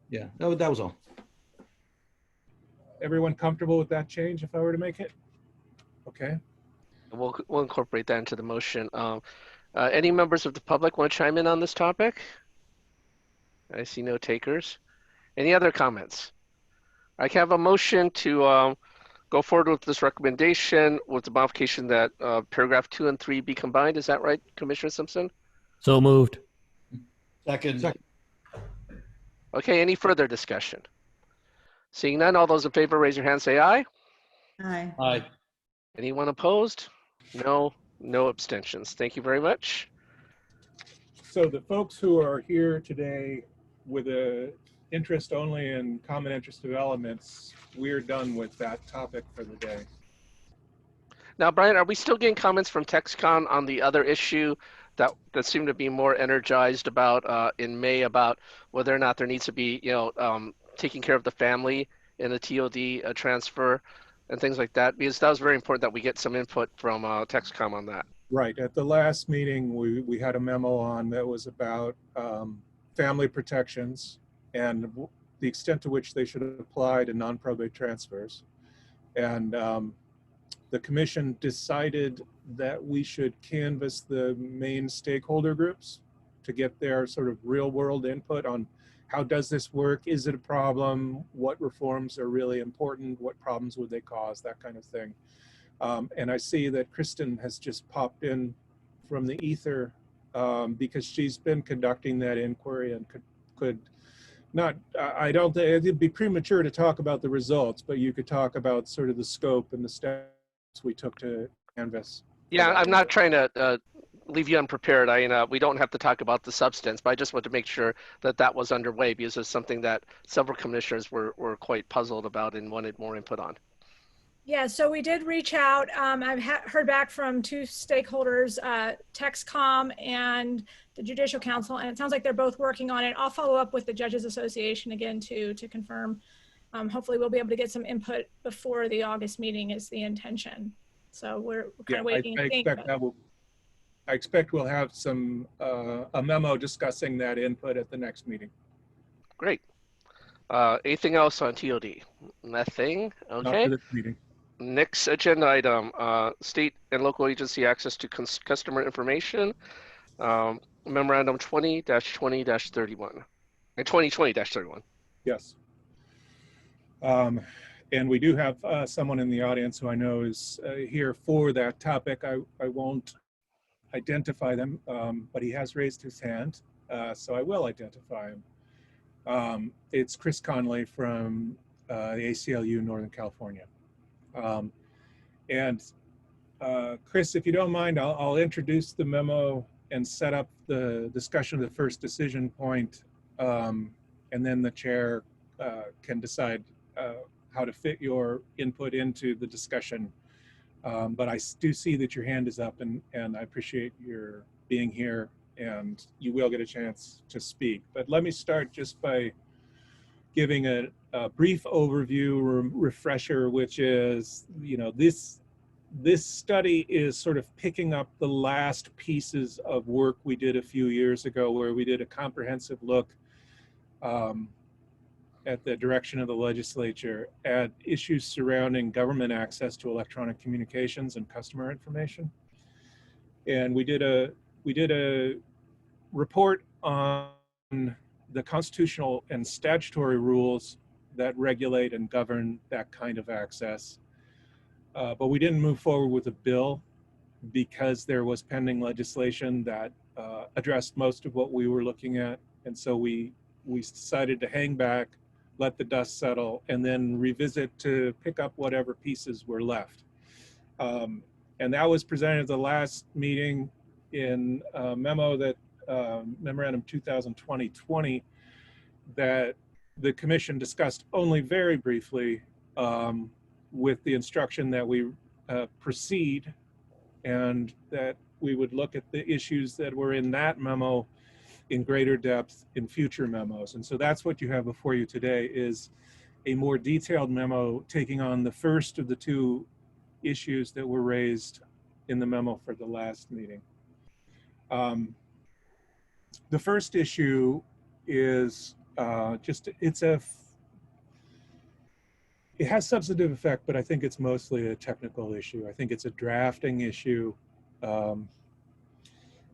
Yeah, that was all. Everyone comfortable with that change if I were to make it? Okay. We'll incorporate that into the motion. Any members of the public want to chime in on this topic? I see no takers. Any other comments? I can have a motion to go forward with this recommendation with the modification that paragraph 2 and 3 be combined. Is that right, Commissioner Simpson? So moved. Second. Okay, any further discussion? Seeing none, all those in favor, raise your hand, say aye. Aye. Aye. Anyone opposed? No abstentions. Thank you very much. So the folks who are here today with a interest only in common interest developments, we're done with that topic for the day. Now, Brian, are we still getting comments from TexCon on the other issue that seemed to be more energized about in May about whether or not there needs to be, taking care of the family in the TOD transfer and things like that? Because that was very important that we get some input from TexCom on that. Right. At the last meeting, we had a memo on that was about family protections and the extent to which they should apply to non-probate transfers. And the commission decided that we should canvass the main stakeholder groups to get their sort of real world input on how does this work? Is it a problem? What reforms are really important? What problems would they cause? That kind of thing. And I see that Kristen has just popped in from the ether because she's been conducting that inquiry and could not, I don't think it'd be premature to talk about the results, but you could talk about sort of the scope and the steps we took to canvas. Yeah, I'm not trying to leave you unprepared. We don't have to talk about the substance, but I just want to make sure that that was underway because it's something that several commissioners were quite puzzled about and wanted more input on. Yeah, so we did reach out. I've heard back from two stakeholders, TexCom and the Judicial Council, and it sounds like they're both working on it. I'll follow up with the Judges Association again to confirm. Hopefully we'll be able to get some input before the August meeting is the intention. So we're kind of waiting and seeing. I expect we'll have some a memo discussing that input at the next meeting. Great. Anything else on TOD? Nothing. Okay. Not for this meeting. Next agenda item: state and local agency access to customer information. Memorandum 20-20-31 and 2020-31. Yes. And we do have someone in the audience who I know is here for that topic. I won't identify them, but he has raised his hand, so I will identify him. It's Chris Conley from the ACLU Northern California. Chris, if you don't mind, I'll introduce the memo and set up the discussion of the first decision point, and then the chair can decide how to fit your input into the discussion. But I do see that your hand is up, and I appreciate your being here, and you will get a chance to speak. But let me start just by giving a brief overview, refresher, which is, this study is sort of picking up the last pieces of work we did a few years ago, where we did a comprehensive look at the direction of the legislature at issues surrounding government access to electronic communications and customer information. And we did a report on the constitutional and statutory rules that regulate and govern that kind of access. But we didn't move forward with a bill because there was pending legislation that addressed most of what we were looking at. And so we decided to hang back, let the dust settle, and then revisit to pick up whatever pieces were left. And that was presented at the last meeting in a memo that Memorandum 2020 that the commission discussed only very briefly, with the instruction that we proceed and that we would look at the issues that were in that memo in greater depth in future memos. And so that's what you have before you today, is a more detailed memo taking on the first of the two issues that were raised in the memo for the last meeting. The first issue is it has substantive effect, but I think it's mostly a technical issue. I think it's a drafting issue.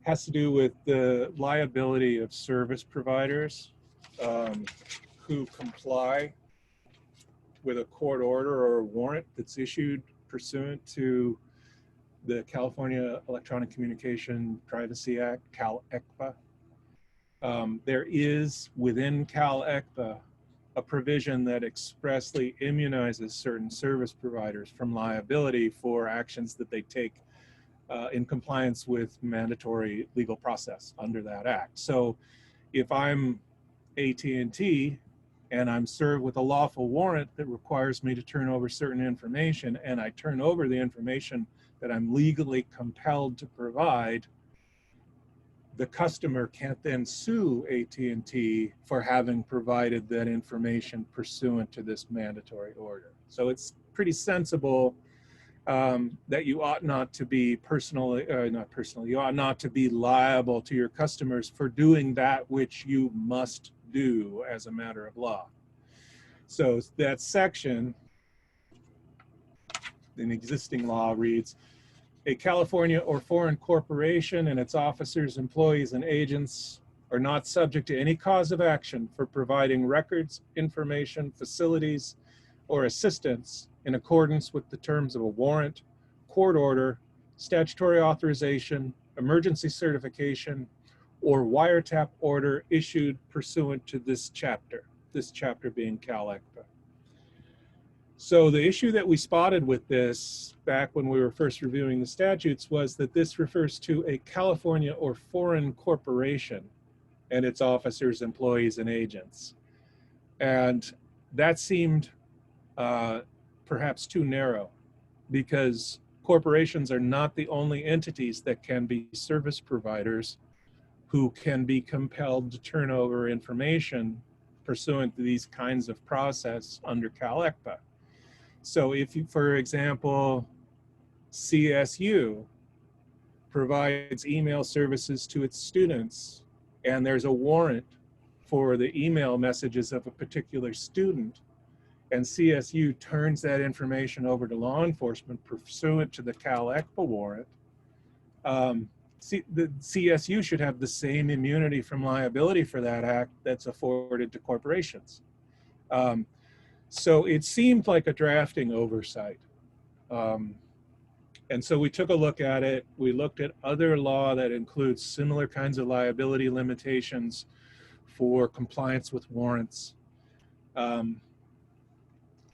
Has to do with the liability of service providers who comply with a court order or a warrant that's issued pursuant to the California Electronic Communication Privacy Act, CAL-ECPA. There is within CAL-ECPA a provision that expressly immunizes certain service providers from liability for actions that they take in compliance with mandatory legal process under that act. So if I'm AT&T and I'm served with a lawful warrant that requires me to turn over certain information, and I turn over the information that I'm legally compelled to provide, the customer can't then sue AT&T for having provided that information pursuant to this mandatory order. So it's pretty sensible that you ought not to be you ought not to be liable to your customers for doing that which you must do as a matter of law. So that section in existing law reads, a California or foreign corporation and its officers, employees, and agents are not subject to any cause of action for providing records, information, facilities, or assistance in accordance with the terms of a warrant, court order, statutory authorization, emergency certification, or wiretap order issued pursuant to this chapter being CalECPA. So the issue that we spotted with this back when we were first reviewing the statutes was that this refers to a California or foreign corporation and its officers, employees, and agents. And that seemed perhaps too narrow, because corporations are not the only entities that can be service providers who can be compelled to turn over information pursuant to these kinds of process under CalECPA. So if you, for example, CSU provides email services to its students, and there's a warrant for the email messages of a particular student, and CSU turns that information over to law enforcement pursuant to the CalECPA warrant, the CSU should have the same immunity from liability for that act that's afforded to corporations. So it seemed like a drafting oversight. And so we took a look at it. We looked at other law that includes similar kinds of liability limitations for compliance with warrants. And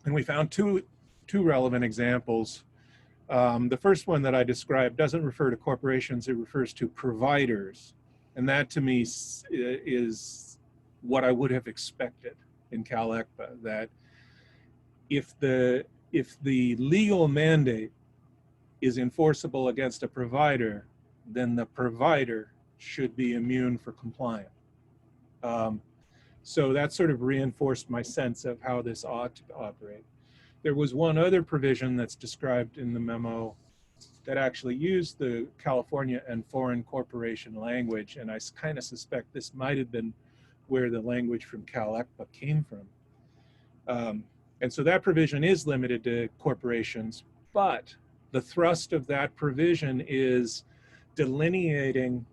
we found two relevant examples. The first one that I described doesn't refer to corporations, it refers to providers. And that to me is what I would have expected in CalECPA, that if the legal mandate is enforceable against a provider, then the provider should be immune for compliance. So that sort of reinforced my sense of how this ought to operate. There was one other provision that's described in the memo that actually used the California and foreign corporation language, and I kind of suspect this might have been where the language from CalECPA came from. And so that provision is limited to corporations, but the thrust of that provision is delineating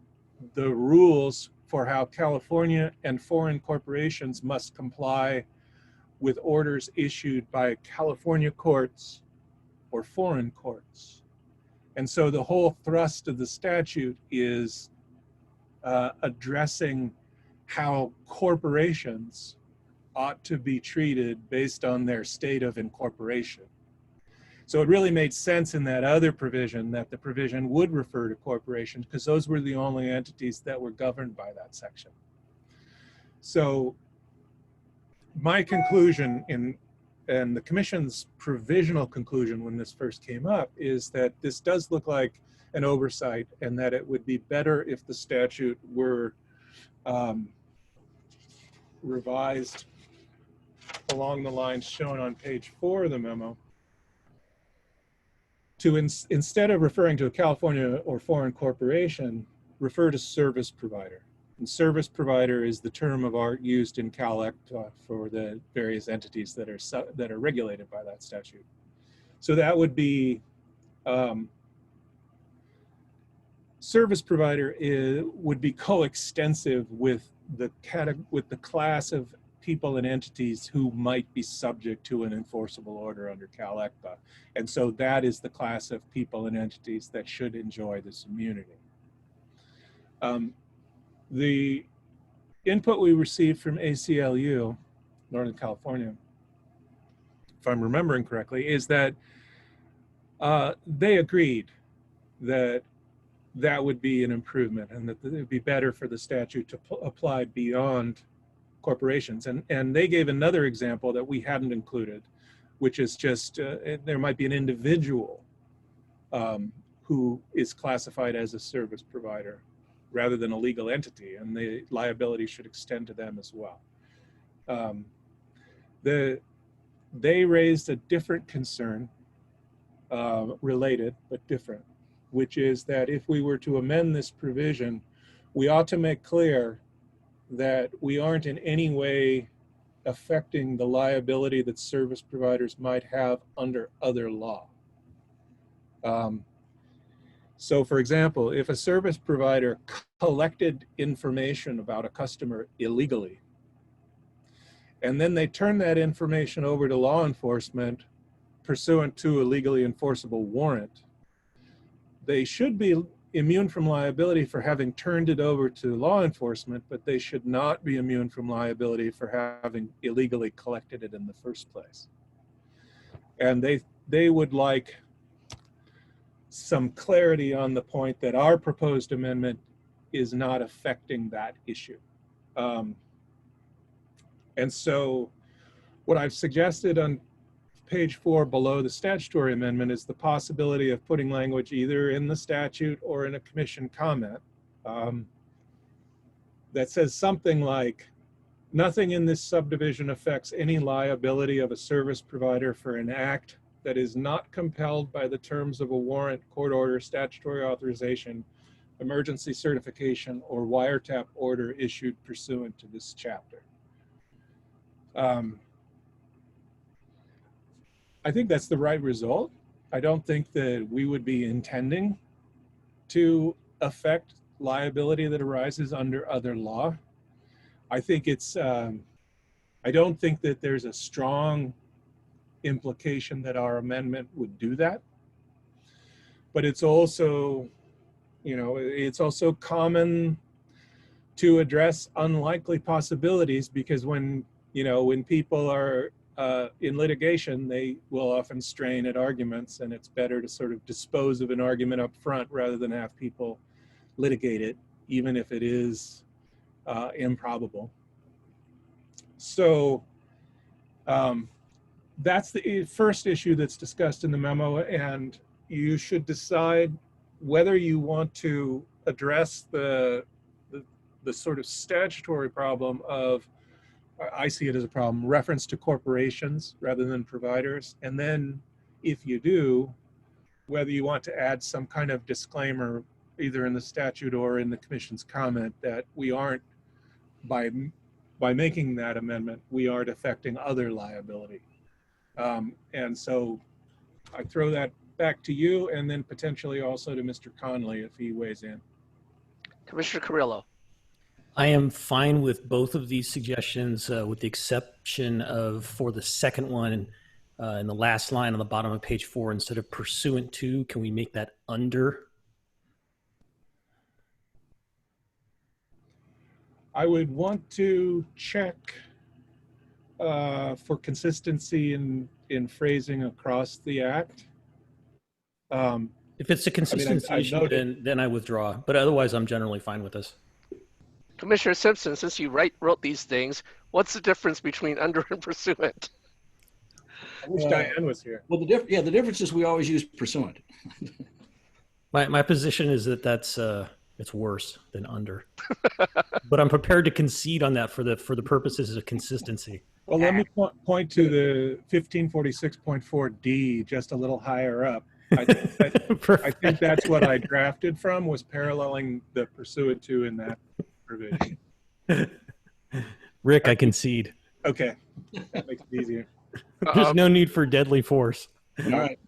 the rules for how California and foreign corporations must comply with orders issued by California courts or foreign courts. And so the whole thrust of the statute is addressing how corporations ought to be treated based on their state of incorporation. So it really made sense in that other provision that the provision would refer to corporations, because those were the only entities that were governed by that section. So my conclusion and the Commission's provisional conclusion when this first came up is that this does look like an oversight, and that it would be better if the statute were revised along the lines shown on page 4 of the memo, to instead of referring to a California or foreign corporation, refer to service provider. And service provider is the term of art used in CalECPA for the various entities that are regulated by that statute. So that would be service provider would be coextensive with the class of people and entities who might be subject to an enforceable order under CalECPA. And so that is the class of people and entities that should enjoy this immunity. The input we received from ACLU, Northern California, if I'm remembering correctly, is that they agreed that that would be an improvement and that it would be better for the statute to apply beyond corporations. And they gave another example that we hadn't included, which is just there might be an individual who is classified as a service provider rather than a legal entity, and the liability should extend to them as well. They raised a different concern, related but different, which is that if we were to amend this provision, we ought to make clear that we aren't in any way affecting the liability that service providers might have under other law. So for example, if a service provider collected information about a customer illegally, and then they turn that information over to law enforcement pursuant to a legally enforceable warrant, they should be immune from liability for having turned it over to law enforcement, but they should not be immune from liability for having illegally collected it in the first place. And they would like some clarity on the point that our proposed amendment is not affecting that issue. And so what I've suggested on page 4 below the statutory amendment is the possibility of putting language either in the statute or in a commission comment that says something like, nothing in this subdivision affects any liability of a service provider for an act that is not compelled by the terms of a warrant, court order, statutory authorization, emergency certification, or wiretap order issued pursuant to this chapter. I think that's the right result. I don't think that we would be intending to affect liability that arises under other law. I think it's, I don't think that there's a strong implication that our amendment would do that. But it's also, you know, it's also common to address unlikely possibilities, because when, you know, when people are in litigation, they will often strain at arguments, and it's better to sort of dispose of an argument up front rather than have people litigate it, even if it is improbable. So that's the first issue that's discussed in the memo, and you should decide whether you want to address the sort of statutory problem of, I see it as a problem, reference to corporations rather than providers. And then if you do, whether you want to add some kind of disclaimer, either in the statute or in the commission's comment, that we aren't, by making that amendment, we aren't affecting other liability. And so I throw that back to you, and then potentially also to Mr. Conley if he weighs in. Commissioner Carrillo. I am fine with both of these suggestions, with the exception of, for the second one, in the last line on the bottom of page 4, instead of pursuant to, can we make that under? I would want to check for consistency in phrasing across the act. If it's a consistency issue, then I withdraw. But otherwise, I'm generally fine with this. Commissioner Simpson, since you wrote these things, what's the difference between under and pursuant? I wish Diane was here. Well, the difference is we always use pursuant. My position is that it's worse than under, but I'm prepared to concede on that for the purposes of consistency. Well, let me point to the 1546.4D, just a little higher up. I think that's what I drafted from, was paralleling the pursuant to in that provision. Rick, I concede. Okay, that makes it easier. There's no need for deadly force. All right.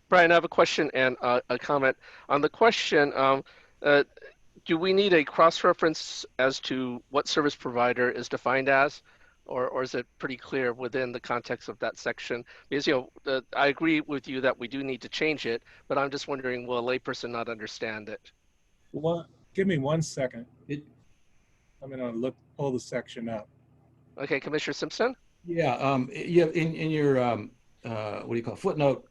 Brian, I have a question and a comment. On the question, do we need a cross-reference as to what service provider is defined as? Or is it pretty clear within the context of that section? Because, you know, I agree with you that we do need to change it, but I'm just wondering, will a layperson not understand it? Well, give me 1 second. I'm going to pull the section up. Okay, Commissioner Simpson? Yeah, in your, what do you call it, footnote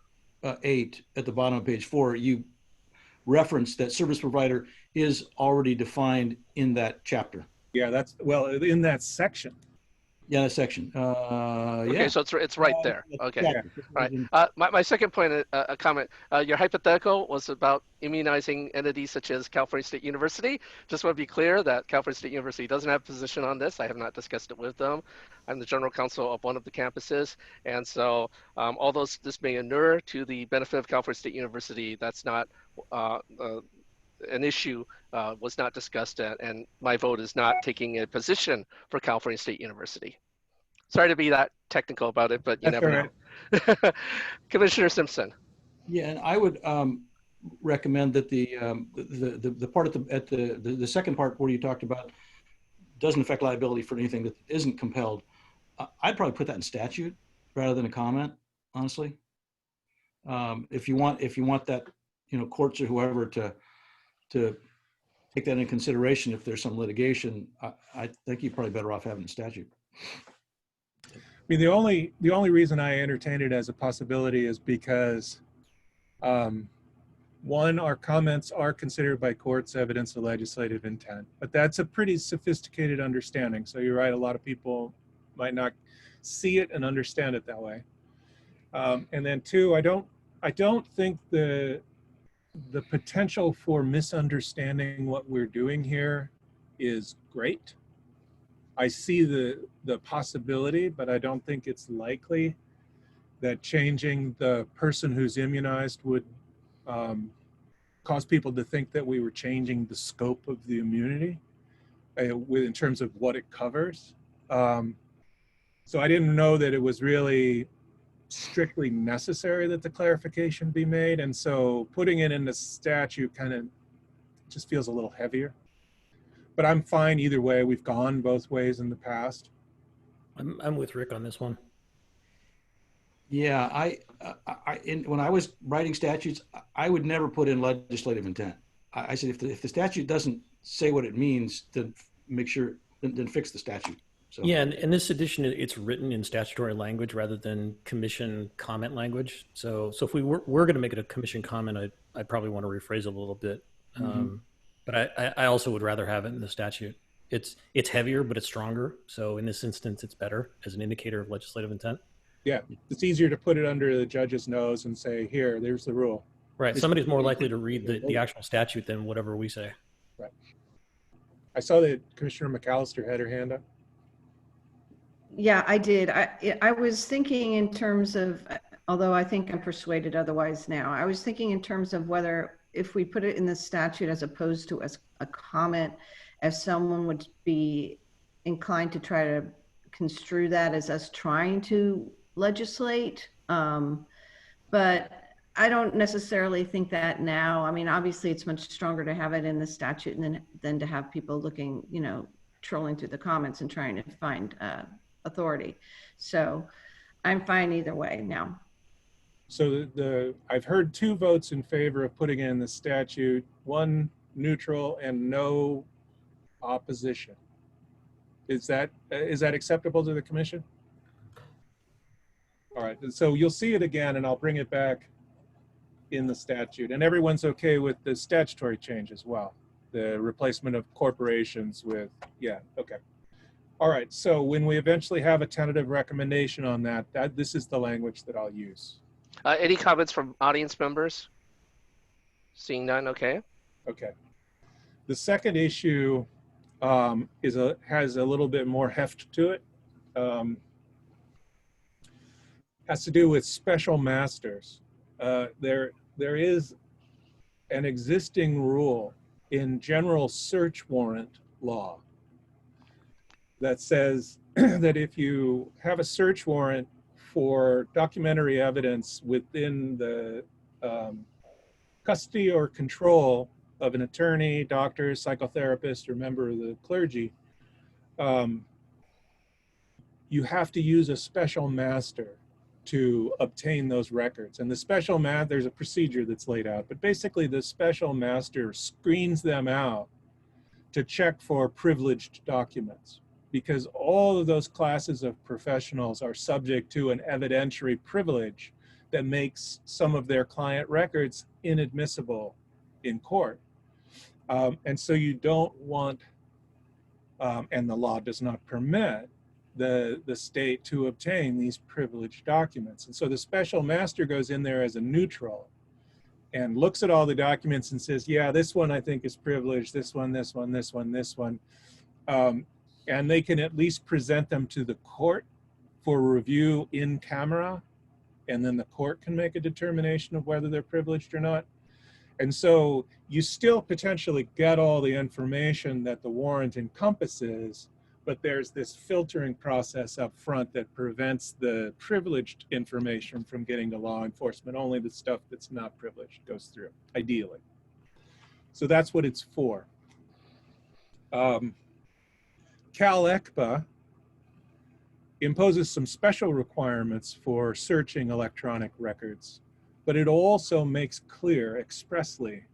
8 at the bottom of page 4, you reference that service provider is already defined in that chapter. Yeah, well, in that section. Yeah, that section. Okay, Yeah. so it's right there. Okay. Yeah. All right. My second point, a comment. Your hypothetical was about immunizing entities such as California State University. Just want to be clear that California State University doesn't have a position on this. I have not discussed it with them. I'm the general counsel of one of the campuses. And so although this may inure to the benefit of California State University, that's not an issue, was not discussed, and my vote is not taking a position for California State University. Sorry to be that technical about it, but you That's never all know. Commissioner Simpson. Yeah, and I would recommend that the part at the second part where you talked about doesn't affect liability for anything that isn't compelled. I'd probably put that in statute rather than a comment, honestly. If you want that, courts or whoever to take that into consideration if there's some litigation, I think you're probably better off having a statute. I mean, the only reason I entertain it as a possibility is because, one, our comments are considered by courts evidence of legislative intent, but that's a pretty sophisticated understanding. So you're right, a lot of people might not see it and understand it that way. And then two, I don't think the potential for misunderstanding what we're doing here is great. I see the possibility, but I don't think it's likely that changing the person who's immunized would cause people to think that we were changing the scope of the immunity in terms of what it covers. So I didn't know that it was really strictly necessary that the clarification be made. And so putting it in the statute kind of just feels a little heavier. But I'm fine either way. We've gone both ways in the past. I'm with Rick on this one. Yeah, when I was writing statutes, I would never put in legislative intent. I said if the statute doesn't say what it means, then make sure then fix the statute. So yeah, and in this edition, it's written in statutory language rather than commission comment language. So if we were going to make it a commission comment, I'd probably want to rephrase it a little bit. But I also would rather have it in the statute. It's heavier, but it's stronger. So in this instance, it's better as an indicator of legislative intent. Yeah, it's easier to put it under the judge's nose and say, here, there's the rule. Right. Somebody's more likely to read the actual statute than whatever we say. Right. I saw that Commissioner McAllister had her hand up. Yeah, I did. I was thinking in terms of, although I think I'm persuaded otherwise now, I was thinking in terms of whether if we put it in the statute as opposed to as a comment, if someone would be inclined to try to construe that as us trying to legislate. But I don't necessarily think that now. I mean, obviously it's much stronger to have it in the statute than to have people looking, trolling through the comments and trying to find authority. So I'm fine either way now. So I've heard 2 votes in favor of putting it in the statute, 1 neutral and no opposition. Is that acceptable to the commission? All right, so you'll see it again and I'll bring it back in the statute, and everyone's okay with the statutory change as well. The replacement of corporations with, yeah, okay. All right, so when we eventually have a tentative recommendation on that, this is the language that I'll use. Any comments from audience members? Seeing none, okay. Okay. The second issue has a little bit more heft to it. Has to do with special masters. There is an existing rule in general search warrant law that says that if you have a search warrant for documentary evidence within the custody or control of an attorney, doctor, psychotherapist, or member of the clergy, you have to use a special master to obtain those records. And the special there's a procedure that's laid out, but basically the special master screens them out to check for privileged documents, because all of those classes of professionals are subject to an evidentiary privilege that makes some of their client records inadmissible in court. And so you don't want, and the law does not permit, the state to obtain these privileged documents. And so the special master goes in there as a neutral and looks at all the documents and says, yeah, this one I think is privileged, this one, this one, this one, this one. And they can at least present them to the court for review in camera, and then the court can make a determination of whether they're privileged or not. And so you still potentially get all the information that the warrant encompasses, but there's this filtering process up front that prevents the privileged information from getting to law enforcement. Only the stuff that's not privileged goes through, ideally. So that's what it's for. CalECPA imposes some special requirements for searching electronic records, but it also makes clear expressly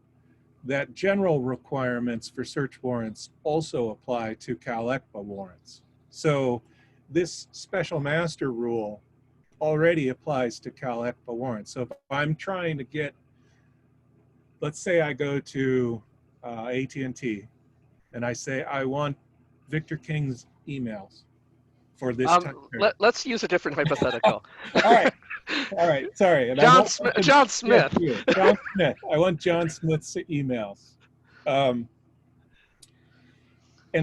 that general requirements for search warrants also apply to CalECPA warrants. So this special master rule already applies to CalECPA warrants. So if I'm trying to get, let's say I go to AT&T and I say, I want Victor King's emails for this time period. Let's use a different hypothetical. All right, sorry. And John Smith. John Smith. I want John Smith's emails. And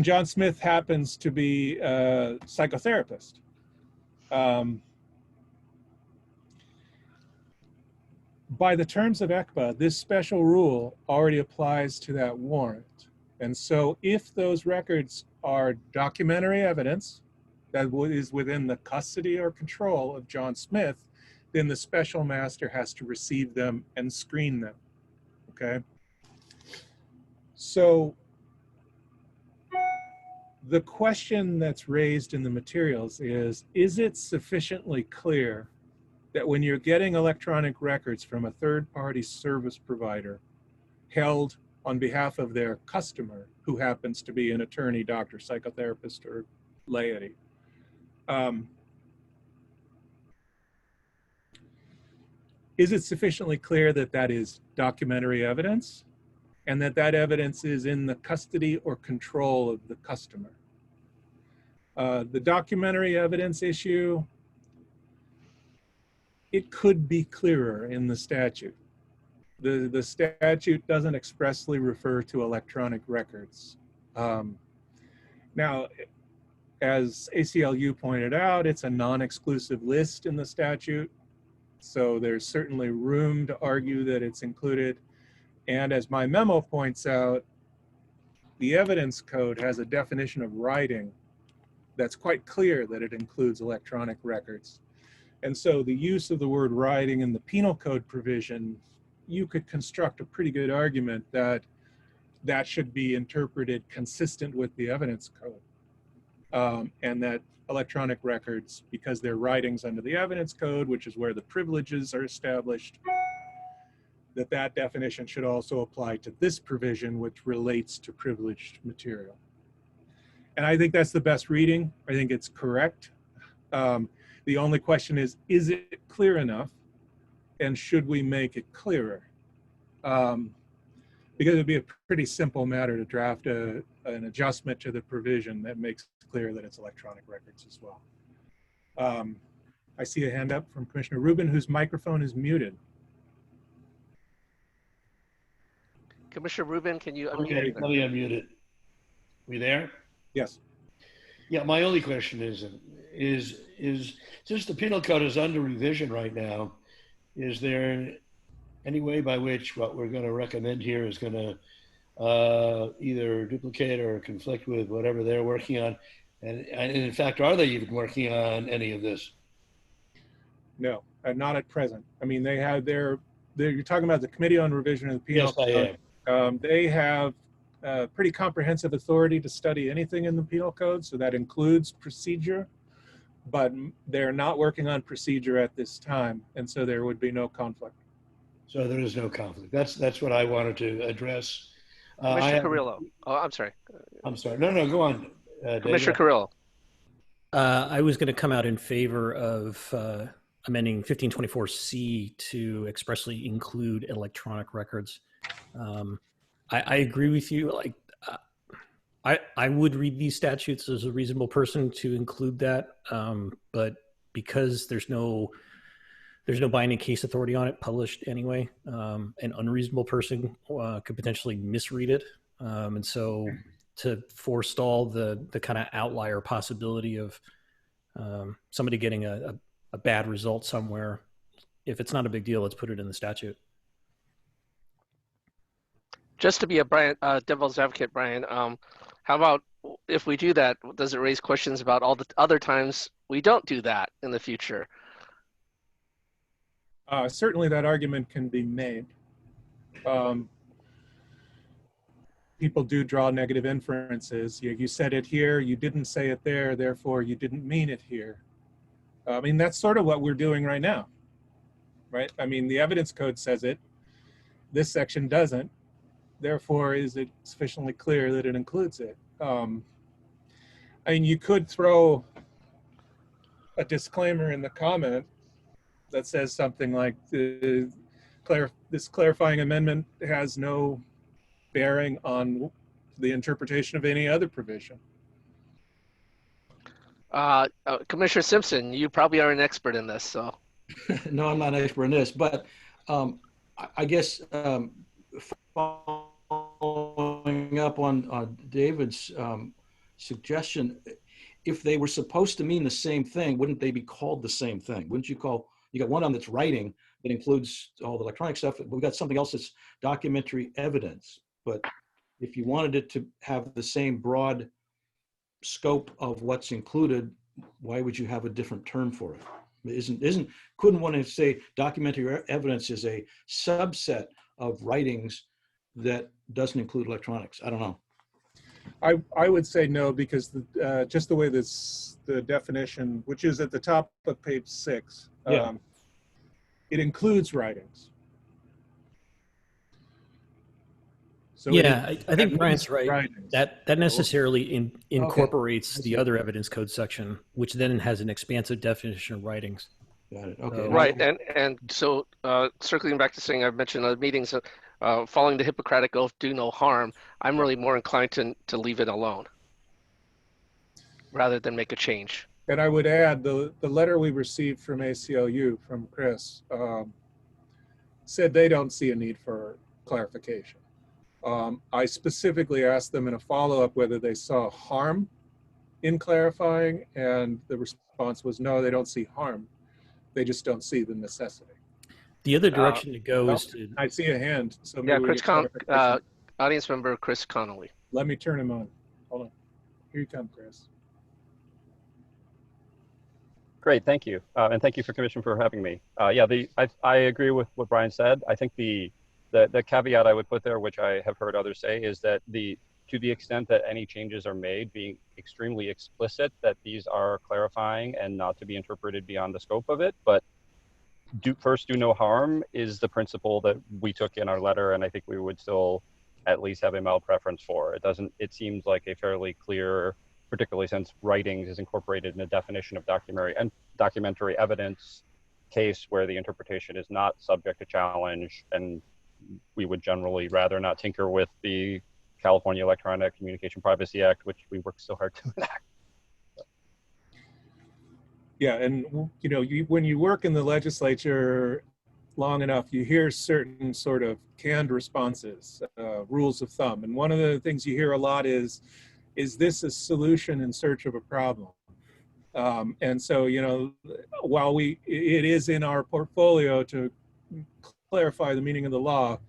John Smith happens to be a psychotherapist. By the terms of ECPA, this special rule already applies to that warrant. And so if those records are documentary evidence that is within the custody or control of John Smith, then the special master has to receive them and screen them, okay? So the question that's raised in the materials is it sufficiently clear that when you're getting electronic records from a third-party service provider held on behalf of their customer, who happens to be an attorney, doctor, psychotherapist, or laity, is it sufficiently clear that that is documentary evidence and that that evidence is in the custody or control of the customer? The documentary evidence issue, it could be clearer in the statute. The statute doesn't expressly refer to electronic records. Now, as ACLU pointed out, it's a non-exclusive list in the statute. So there's certainly room to argue that it's included. And as my memo points out, the evidence code has a definition of writing that's quite clear that it includes electronic records. And so the use of the word writing in the penal code provision, you could construct a pretty good argument that that should be interpreted consistent with the evidence code. And that electronic records, because they're writings under the evidence code, which is where the privileges are established, that definition should also apply to this provision, which relates to privileged material. And I think that's the best reading. I think it's correct. The only question is it clear enough? And should we make it clearer? Because it'd be a pretty simple matter to draft an adjustment to the provision that makes clear that it's electronic records as well. I see a hand up from Commissioner Rubin, whose microphone is muted. Commissioner Rubin, can you unmute? Okay, let me unmute it. We there? Yes. Yeah, my only question is since the penal code is under revision right now, is there any way by which what we're going to recommend here is going to either duplicate or conflict with whatever they're working on? And in fact, are they even working on any of this? No, not at present. I mean, they have you're talking about the Committee on Revision of the Penal Code. Yes, I am. They have pretty comprehensive authority to study anything in the penal code, so that includes procedure, but they're not working on procedure at this time, and so there would be no conflict. So there is no conflict. That's what I wanted to address. Commissioner Carrillo. Oh, I'm sorry. I'm sorry. No, go on. Commissioner Carrillo. I was going to come out in favor of amending 1524C to expressly include electronic records. I agree with you. Like, I would read these statutes as a reasonable person to include that, but because there's no binding case authority on it published anyway, an unreasonable person could potentially misread it, and so to forestall the kind of outlier possibility of somebody getting a bad result somewhere, if it's not a big deal, let's put it in the statute. Just to be a devil's advocate, Brian, how about if we do that, does it raise questions about all the other times we don't do that in the future? Certainly that argument can be made. People do draw negative inferences. You said it here, you didn't say it there, therefore you didn't mean it here. I mean, that's sort of what we're doing right now, right? I mean, the evidence code says it, this section doesn't. Therefore, is it sufficiently clear that it includes it? I mean, you could throw a disclaimer in the comment that says something like, this clarifying amendment has no bearing on the interpretation of any other provision. Commissioner Simpson, you probably are an expert in this, so. No, I'm not an expert in this, but I guess following up on David's suggestion, if they were supposed to mean the same thing, wouldn't they be called the same thing? Wouldn't you got one on that's writing that includes all the electronic stuff, but we've got something else that's documentary evidence. But if you wanted it to have the same broad scope of what's included, why would you have a different term for it? Couldn't one to say documentary evidence is a subset of writings that doesn't include electronics? I don't know. I would say no, because just the way the definition, which is at the top of page 6, it includes writings. So yeah, I think Brian's right. Writings. That necessarily incorporates the other evidence code section, which then has an expansive definition of writings. Got it. Okay. Right, and so circling back to saying I've mentioned other meetings, following the Hippocratic Oath, do no harm. I'm really more inclined to leave it alone rather than make a change. And I would add the letter we received from ACLU from Chris said they don't see a need for clarification. I specifically asked them in a follow-up whether they saw harm in clarifying, and the response was no, they don't see harm. They just don't see the necessity. The other direction to go is to... I see a hand. So yeah, audience member Chris Connolly. Let me turn him on. Hold on. Here you come, Chris. Great, thank you. And thank you for Commission for having me. Yeah, I agree with what Brian said. I think the caveat I would put there, which I have heard others say, is that to the extent that any changes are made, being extremely explicit that these are clarifying and not to be interpreted beyond the scope of it. But do no harm is the principle that we took in our letter, and I think we would still at least have a mild preference for. It seems like a fairly clear, particularly since writings is incorporated in a definition of documentary evidence case where the interpretation is not subject to challenge, and we would generally rather not tinker with the California Electronic Communication Privacy Act, which we work so hard to enact. Yeah, and when you work in the legislature long enough, you hear certain sort of canned responses, rules of thumb. And one of the things you hear a lot is this a solution in search of a problem? And so, while it is in our portfolio to clarify the meaning of the law,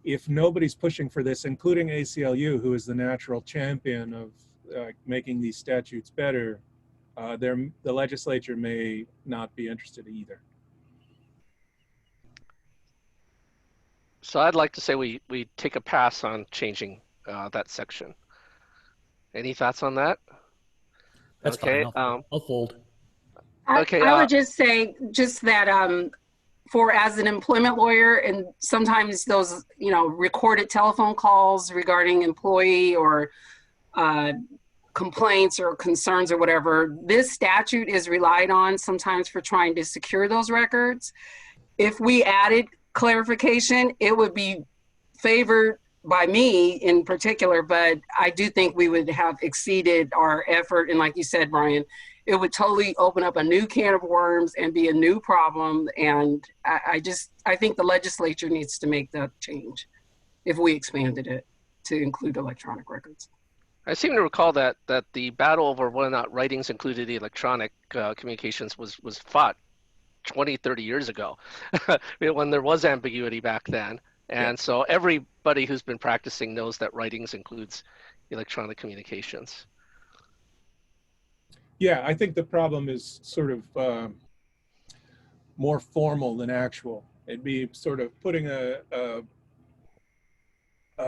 if nobody's pushing for this, including ACLU, who is the natural champion of making these statutes better, the legislature may not be interested either. So I'd like to say we take a pass on changing that section. Any thoughts on that? That's okay. Fine. I'll fold. Okay. I would just say that as an employment lawyer, and sometimes those recorded telephone calls regarding employee or complaints or concerns or whatever, this statute is relied on sometimes for trying to secure those records. If we added clarification, it would be favored by me in particular, but I do think we would have exceeded our effort. And like you said, Brian, it would totally open up a new can of worms and be a new problem. And I think the legislature needs to make that change if we expanded it to include electronic records. I seem to recall that the battle over whether or not writings included the electronic communications was fought 20, 30 years ago when there was ambiguity back then. And so everybody who's been practicing knows that writings includes electronic communications. Yeah, I think the problem is sort of more formal than actual. It'd be sort of putting a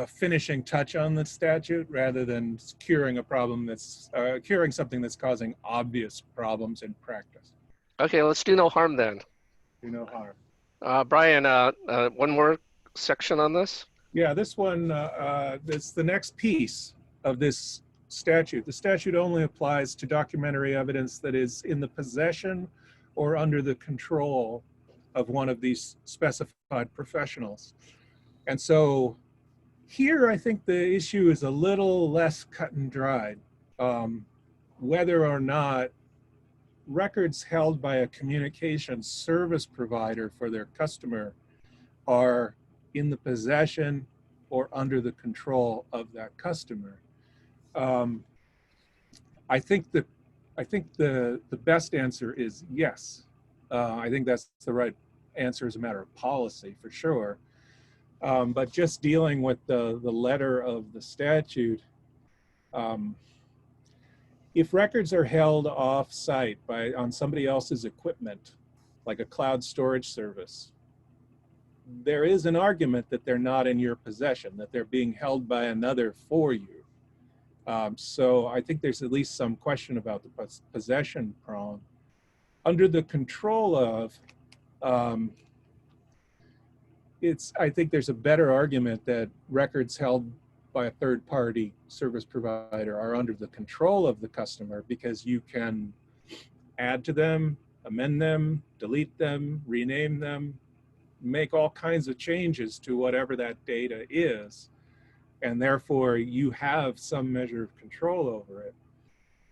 finishing touch on the statute rather than curing a problem that's curing something that's causing obvious problems in practice. Okay, let's do no harm then. Do no harm. Brian, one more section on this? Yeah, this one, that's the next piece of this statute. The statute only applies to documentary evidence that is in the possession or under the control of one of these specified professionals. And so here, I think the issue is a little less cut and dried. Whether or not records held by a communications service provider for their customer are in the possession or under the control of that customer. I think the best answer is yes. I think that's the right answer as a matter of policy for sure. But just dealing with the letter of the statute, if records are held off-site on somebody else's equipment, like a cloud storage service, there is an argument that they're not in your possession, that they're being held by another for you. So I think there's at least some question about the possession prong. Under the control of, I think there's a better argument that records held by a third-party service provider are under the control of the customer because you can add to them, amend them, delete them, rename them, make all kinds of changes to whatever that data is, and therefore you have some measure of control over it.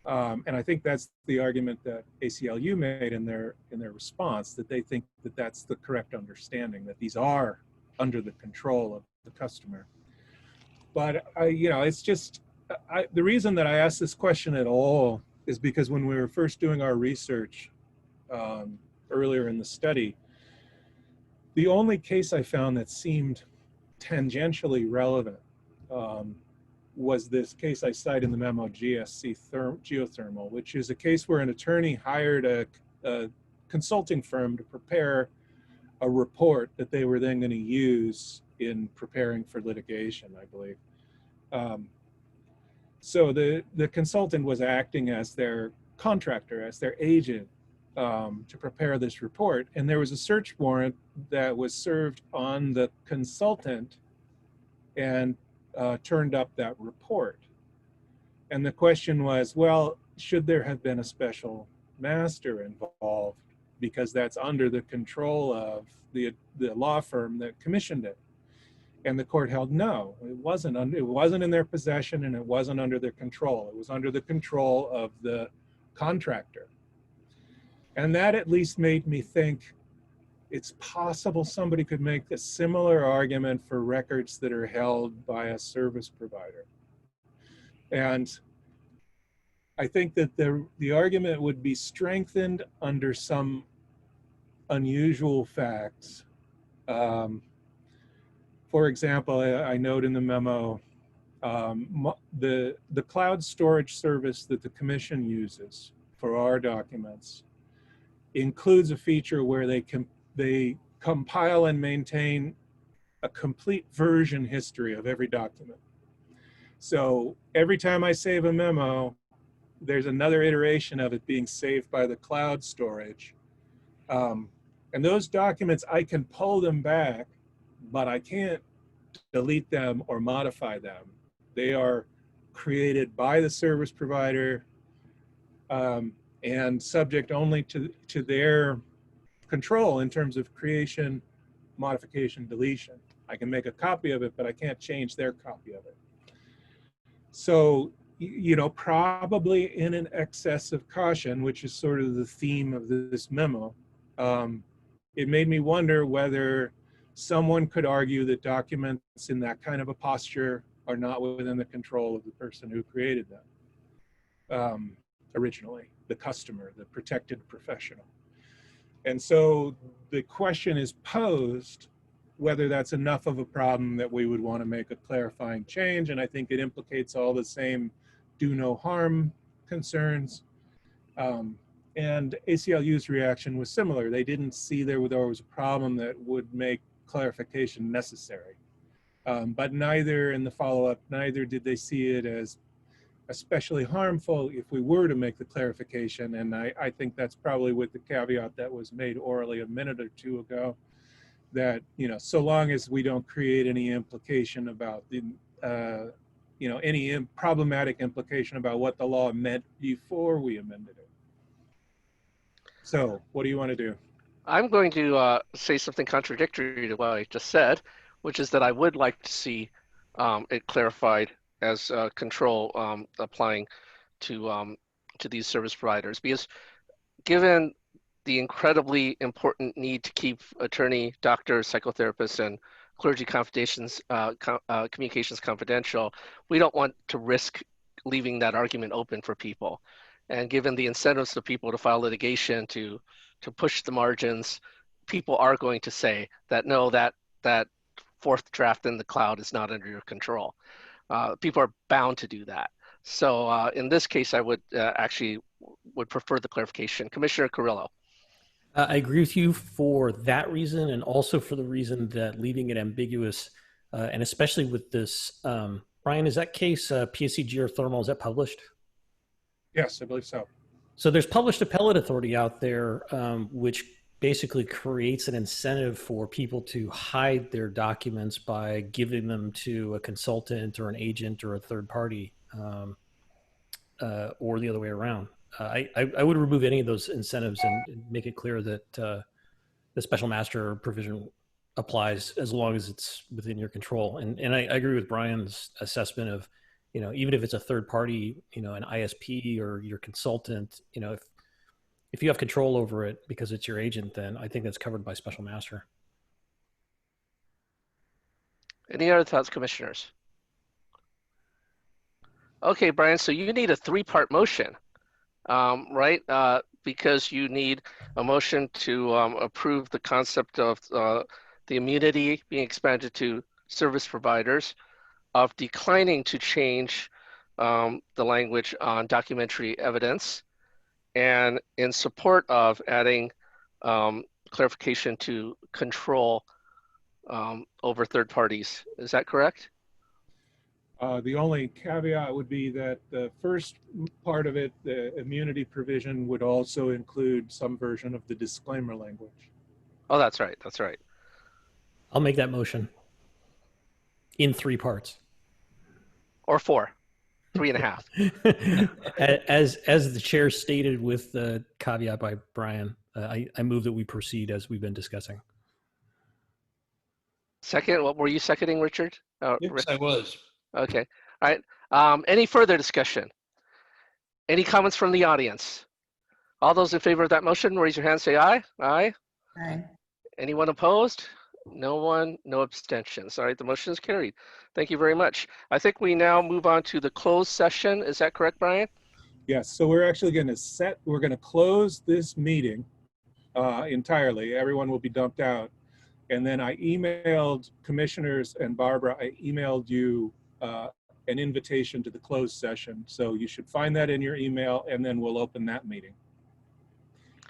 And I think that's the argument that ACLU made in their response, that they think that that's the correct understanding, that these are under the control of the customer. But it's just, the reason that I asked this question at all is because when we were first doing our research earlier in the study, the only case I found that seemed tangentially relevant was this case I cite in the memo, GSC Geothermal, which is a case where an attorney hired a consulting firm to prepare a report that they were then going to use in preparing for litigation, I believe. So the consultant was acting as their contractor, as their agent, to prepare this report. And there was a search warrant that was served on the consultant and turned up that report. And the question was, well, should there have been a special master involved, because that's under the control of the law firm that commissioned it? And the court held no, it wasn't in their possession and it wasn't under their control. It was under the control of the contractor. And that at least made me think it's possible somebody could make a similar argument for records that are held by a service provider. And I think that the argument would be strengthened under some unusual facts. For example, I note in the memo, the cloud storage service that the commission uses for our documents includes a feature where they compile and maintain a complete version history of every document. So every time I save a memo, there's another iteration of it being saved by the cloud storage. And those documents, I can pull them back, but I can't delete them or modify them. They are created by the service provider and subject only to their control in terms of creation, modification, deletion. I can make a copy of it, but I can't change their copy of it. So, you know, probably in an excess of caution, which is sort of the theme of this memo, it made me wonder whether someone could argue that documents in that kind of a posture are not within the control of the person who created them originally, the customer, the protected professional. And so the question is posed whether that's enough of a problem that we would want to make a clarifying change. And I think it implicates all the same do no harm concerns. And ACLU's reaction was similar. They didn't see there was a problem that would make clarification necessary. But neither in the follow-up, neither did they see it as especially harmful if we were to make the clarification. And I think that's probably with the caveat that was made orally a minute or two ago, that, you know, so long as we don't create any implication about the, you know, any problematic implication about what the law meant before we amended it. So what do you want to do? I'm going to say something contradictory to what I just said, which is that I would like to see it clarified as control applying to these service providers, because given the incredibly important need to keep attorney, doctors, psychotherapists, and clergy communications confidential, we don't want to risk leaving that argument open for people. And given the incentives of people to file litigation to push the margins, people are going to say that no, that fourth draft in the cloud is not under your control. People are bound to do that. So in this case, I would actually prefer the clarification. Commissioner Carrillo. I agree with you for that reason, and also for the reason that leaving it ambiguous, and especially with this, Brian, is that case PSC geothermal, is that published? Yes, I believe so. So there's published appellate authority out there, which basically creates an incentive for people to hide their documents by giving them to a consultant or an agent or a third party, or the other way around. I would remove any of those incentives and make it clear that the special master provision applies as long as it's within your control. And I agree with Brian's assessment of, you know, even if it's a third party, you know, an ISP or your consultant, you know, if you have control over it because it's your agent, then I think that's covered by special master. Any other thoughts, commissioners? Okay, Brian, so you need a three-part motion, right? Because you need a motion to approve the concept of the immunity being expanded to service providers, of declining to change the language on documentary evidence, and in support of adding clarification to control over third parties. Is that correct? The only caveat would be that the first part of it, the immunity provision, would also include some version of the disclaimer language. Oh, that's right. That's right. I'll make that motion in 3 parts. Or 4, 3.5. As the chair stated with the caveat by Brian, I move that we proceed as we've been discussing. Second, what were you seconding, Richard? Yes, I was. Okay. All right. Any further discussion? Any comments from the audience? All those in favor of that motion, raise your hand, say aye. Aye. Aye. Anyone opposed? No one, no abstentions. All right, the motion is carried. Thank you very much. I think we now move on to the closed session. Is that correct, Brian? Yes, so we're actually going to close this meeting entirely. Everyone will be dumped out. And then I emailed commissioners and Barbara, I emailed you an invitation to the closed session. So you should find that in your email, and then we'll open that meeting.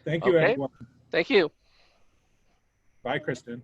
Thank you, Okay. everyone. Thank you. Bye, Kristen.